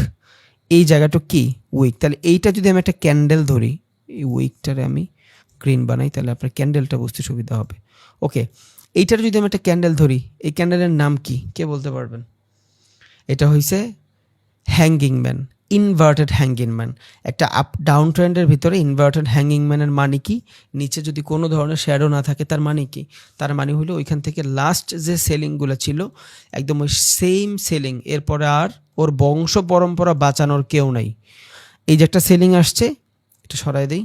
এই জায়গাটুক কি উইক। তাহলে এইটা যদি আমি একটা ক্যান্ডেল ধরি, এই উইকটারে আমি গ্রিন বানাই, তাহলে আপনার ক্যান্ডেলটা বুঝতে সুবিধা হবে। ওকে, এইটার যদি আমি একটা ক্যান্ডেল ধরি, এই ক্যান্ডেলের নাম কি, কে বলতে পারবেন? এটা হইছে hanging man, inverted hanging man. একটা আপ ডাউন ট্রেন্ডের ভিতরে ইনভার্টেড হ্যাঙ্গিং ম্যানের মানে কি, নিচে যদি কোনো ধরনের শ্যাডো না থাকে তার মানে কি, তার মানে হলো ওইখান থেকে লাস্ট যে সেলিংগুলো ছিল একদম ওই সেম সেলিং, এরপরে আর ওর বংশ পরম্পরা বাঁচানোর কেউ নাই। এই যে একটা সেলিং আসছে, এটা সরাই দেই,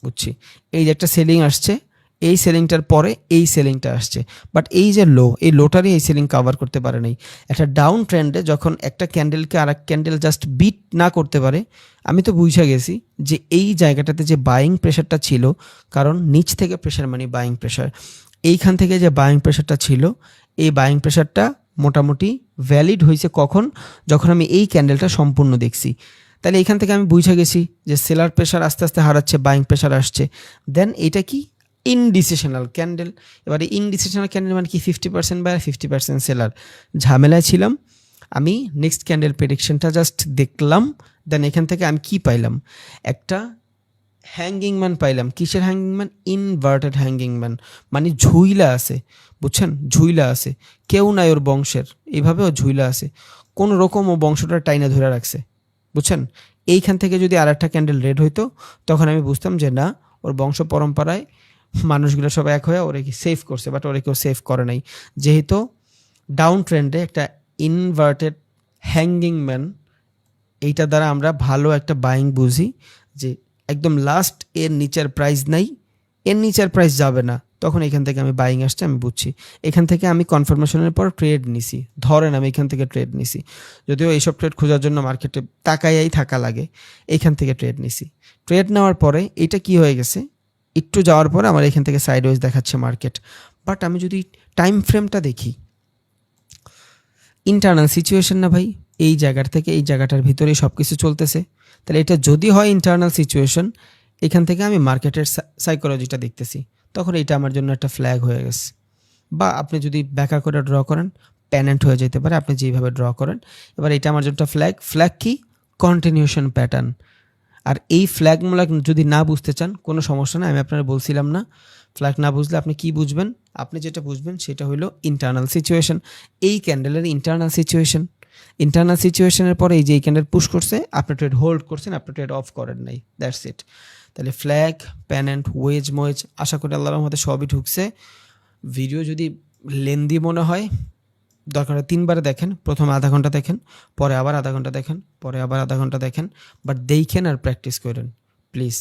বুঝছি, এই যে একটা সেলিং আসছে, এই সেলিংটার পরে এই সেলিংটা আসছে, বাট এই যে লো, এই লোটারই এই সেলিং কভার করতে পারে নাই। একটা ডাউন ট্রেন্ডে যখন একটা ক্যান্ডেলকে আর এক ক্যান্ডেল জাস্ট বিট না করতে পারে, আমি তো বুঝে গেছি যে এই জায়গাটাতে যে বাইং প্রেশারটা ছিল, কারণ নিচ থেকে প্রেশার মানে বাইং প্রেশার, এইখান থেকে যে বাইং প্রেশারটা ছিল, এই বাইং প্রেশারটা মোটামুটি ভ্যালিড হয়েছে কখন, যখন আমি এই ক্যান্ডেলটা সম্পূর্ণ দেখছি। তাহলে এখান থেকে আমি বুঝে গেছি যে সেলার প্রেশার আস্তে আস্তে হারাচ্ছে, বাইং প্রেশার আসছে। দেন এটা কি ইনডিসিশনাল ক্যান্ডেল। এবারে ইনডিসিশনাল ক্যান্ডেল মানে কি, 50% বায়ার 50% সেলার। ঝামেলায় ছিলাম, আমি নেক্সট ক্যান্ডেল প্রেডিকশনটা জাস্ট দেখলাম, দেন এখান থেকে আমি কি পাইলাম, একটা হ্যাঙ্গিং ম্যান পাইলাম। কিসের hanging man? Inverted hanging man, মানে ঝুইলা আছে, বুঝছেন, ঝুইলা আছে, কেউ নাই ওর বংশের, এইভাবেও ঝুইলা আছে, কোনো রকম ও বংশটা টাইনা ধরে রাখছে, বুঝছেন। এইখান থেকে যদি আর একটা ক্যান্ডেল রেড হইতো, তখন আমি বুঝতাম যে না, ওর বংশ পরম্পরায় মানুষগুলো সব এক হয়ে ওরে কি সেভ করছে, বাট ওরে কেউ সেভ করে নাই। যেহেতু ডাউন ট্রেন্ডে একটা ইনভার্টেড হ্যাঙ্গিং ম্যান, এইটা দ্বারা আমরা ভালো একটা বাইং বুঝি যে একদম লাস্ট এর নিচের প্রাইস নাই, এর নিচের প্রাইস যাবে না, তখন এখান থেকে আমি বাইং আসছে আমি বুঝছি। এখান থেকে আমি কনফার্মেশনের পর ট্রেড নিছি, ধরেন আমি এখান থেকে ট্রেড নিছি, যদিও এইসব ট্রেড খোঁজার জন্য মার্কেটে তাকাইয়াই থাকা লাগে, এখান থেকে ট্রেড নিছি। ট্রেড নেওয়ার পরে এটা কি হয়ে গেছে, একটু যাওয়ার পরে আমার এখান থেকে সাইডওয়েজ দেখাচ্ছে মার্কেট। বাট আমি যদি টাইম ফ্রেমটা দেখি, ইন্টারনাল সিচুয়েশন না ভাই, এই জায়গার থেকে এই জায়গাটার ভিতরেই সব কিছু চলতেছে। তাহলে এটা যদি হয় ইন্টারনাল সিচুয়েশন, এখান থেকে আমি মার্কেটের সাইকোলজিটা দেখতেছি, তখন এটা আমার জন্য একটা ফ্ল্যাগ হয়ে গেছে। বা আপনি যদি ব্যাকা করে ড্র করেন, প্যানেন্ট হয়ে যেতে পারে, আপনি যেভাবে ড্র করেন। এবার এটা আমার জন্য একটা ফ্ল্যাগ। ফ্ল্যাগ কি? Continuation pattern. আর এই ফ্ল্যাগগুলো যদি না বুঝতে চান কোনো সমস্যা না, আমি আপনারা বলছিলাম না, ফ্ল্যাগ না বুঝলে আপনি কি বুঝবেন, আপনি যেটা বুঝবেন সেটা হলো ইন্টারনাল সিচুয়েশন। এই ক্যান্ডেলের ইন্টারনাল সিচুয়েশন, ইন্টারনাল সিচুয়েশনের পরে এই যে এই ক্যান্ডেল পুশ করছে, আপনি ট্রেড হোল্ড করছেন, আপনি ট্রেড অফ করেন নাই, দ্যাটস ইট। তাহলে ফ্ল্যাগ, প্যানেন্ট, ওয়েজ, মোয়েজ, আশা করি আল্লাহর রহমতে সবই ঢুকছে। ভিডিও যদি লেন্দি মনে হয়, দরকার হয় 3 বার দেখেন, প্রথমে আধা ঘন্টা দেখেন, পরে আবার আধা ঘন্টা দেখেন, পরে আবার আধা ঘন্টা দেখেন, বাট দেখেন আর প্র্যাকটিস করেন প্লিজ।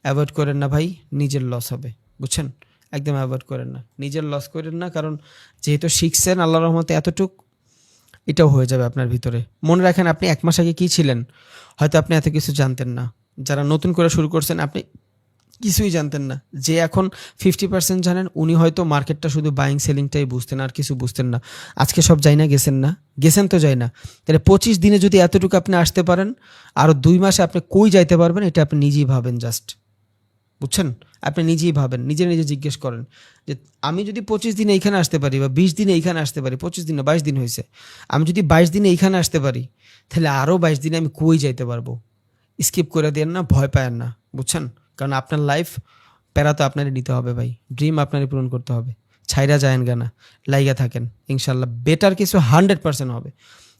অ্যাভয়েড করেন না ভাই, নিজের লস হবে, বুঝছেন, একদম অ্যাভয়েড করেন না, নিজের লস করেন না, কারণ যেহেতু শিখছেন আল্লাহর রহমতে এতটুক, এটাও হয়ে যাবে আপনার ভিতরে। মনে রাখেন আপনি 1 মাস আগে কী ছিলেন, হয়তো আপনি এত কিছু জানতেন না, যারা নতুন করে শুরু করছেন আপনি কিছুই জানতেন না। যে এখন 50% জানেন, উনি হয়তো মার্কেটটা শুধু বাইং সেলিংটাই বুঝতেন, আর কিছু বুঝতেন না। আজকে সব যাই না, গেছেন না, গেছেন তো যাই না। তাহলে 25 দিনে যদি এতটুকু আপনি আসতে পারেন, আরও 2 মাসে আপনি কই যাইতে পারবেন, এটা আপনি নিজেই ভাবেন জাস্ট, বুঝছেন, আপনি নিজেই ভাবেন, নিজে নিজে জিজ্ঞেস করেন যে আমি যদি 25 দিনে এইখানে আসতে পারি, বা 20 দিনে এইখানে আসতে পারি, 25 দিনে 22 দিন হয়েছে, আমি যদি 22 দিনে এইখানে আসতে পারি, তাহলে আরও 22 দিনে আমি কই যাইতে পারবো। স্কিপ করে দেন না, ভয় পায়েন না, বুঝছেন, কারণ আপনার লাইফ প্যারা তো আপনারই নিতে হবে ভাই, ড্রিম আপনারই পূরণ করতে হবে। ছাইরা যায়েন গানা, লাইগা থাকেন, ইনশাল্লাহ বেটার কিছু 100% হবে।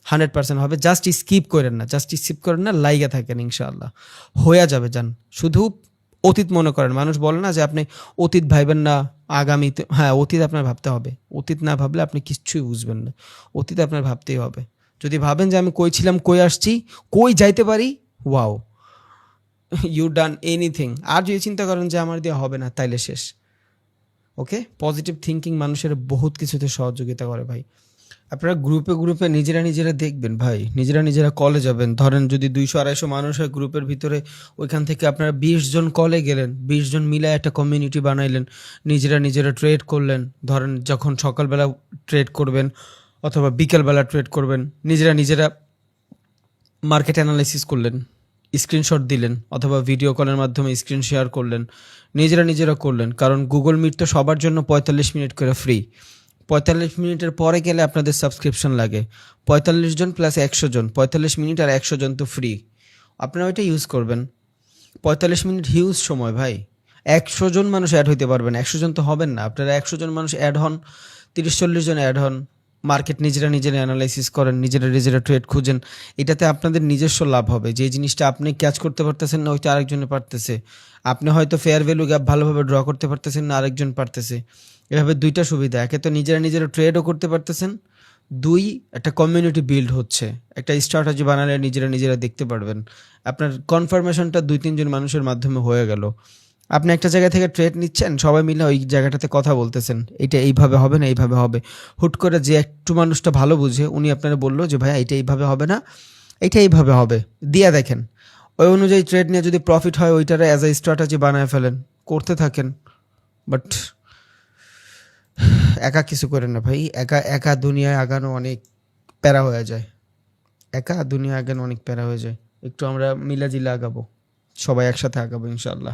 100% হবে। জাস্ট স্কিপ করেন না, লাইগা থাকেন, ইনশাআল্লাহ হয়ে যাবে। যান, শুধু অতীত মনে করেন। মানুষ বলে না যে আপনি অতীত ভাইবেন না, আগামীতে, হ্যাঁ অতীত আপনার ভাবতে হবে। অতীত না ভাবলে আপনি কিচ্ছুই বুঝবেন না। অতীত আপনার ভাবতেই হবে। যদি ভাবেন যে আমি কই ছিলাম, কই আসছি, কই যাইতে পারি, ওয়াও, ইউ ডান এনিথিং। আর যদি চিন্তা করেন যে আমার দিয়ে হবে না, তাইলে শেষ। ওকে, পজিটিভ থিঙ্কিং মানুষের বহুত কিছুতে সহযোগিতা করে ভাই। আপনারা গ্রুপে নিজেরা দেখবেন ভাই, নিজেরা কলে যাবেন। ধরেন যদি 200-250 মানুষ হয় গ্রুপের ভিতরে, ওইখান থেকে আপনারা 20 জন কলে গেলেন, 20 জন মিলে একটা কমিউনিটি বানাইলেন, নিজেরা ট্রেড করলেন। ধরেন যখন সকালবেলা ট্রেড করবেন অথবা বিকেলবেলা ট্রেড করবেন, নিজেরা মার্কেট অ্যানালাইসিস করলেন, স্ক্রিনশট দিলেন অথবা ভিডিও কলের মাধ্যমে স্ক্রিন শেয়ার করলেন, নিজেরা করলেন। কারণ গুগল মিট তো সবার জন্য 45 মিনিট করে ফ্রি। 45 মিনিটের পরে গেলে আপনাদের সাবস্ক্রিপশন লাগে। 45 জন প্লাস 100 জন, 45 মিনিট আর 100 জন তো ফ্রি। আপনারা ওইটা ইউজ করবেন। 45 মিনিট হিউজ সময় ভাই। 100 জন মানুষ অ্যাড হইতে পারবেন, 100 জন তো হবেন না। আপনারা 100 জন মানুষ অ্যাড হন, 30-40 জন অ্যাড হন, মার্কেট নিজেরা অ্যানালাইসিস করেন, নিজেরা ট্রেড খুঁজেন। এটাতে আপনাদের নিজস্ব লাভ হবে। যে জিনিসটা আপনি ক্যাচ করতে পারতেছেন না, ওইটা আরেকজনে পারতেছে। আপনি হয়তো ফেয়ার ভ্যালু গ্যাপ ভালোভাবে ড্র করতে পারতেছেন না, আরেকজন পারতেছে। এভাবে দুইটা সুবিধা, একে তো নিজেরা ট্রেডও করতে পারতেছেন, দুই একটা কমিউনিটি বিল্ড হচ্ছে। একটা স্ট্র্যাটেজি বানালে নিজেরা দেখতে পারবেন। আপনার কনফার্মেশনটা 2-3 জন মানুষের মাধ্যমে হয়ে গেল। আপনি একটা জায়গা থেকে ট্রেড নিচ্ছেন, সবাই মিলে ওই জায়গাটাতে কথা বলতেছেন, এটা এইভাবে হবে না, এইভাবে হবে। হুট করে যে একটু মানুষটা ভালো বুঝে, উনি আপনারা বললো যে ভাই এটা এইভাবে হবে না, এটা এইভাবে হবে, দিয়া দেখেন। ওই অনুযায়ী ট্রেড নিয়ে যদি প্রফিট হয়, ওইটারে অ্যাজ এ স্ট্র্যাটেজি বানায় ফেলেন, করতে থাকেন। বাট একা কিছু করেন না ভাই। একা দুনিয়ায় আগানো অনেক প্যারা হয়ে যায়। একটু আমরা মিলাজিলা আগাবো, সবাই একসাথে আগাবো ইনশাল্লাহ।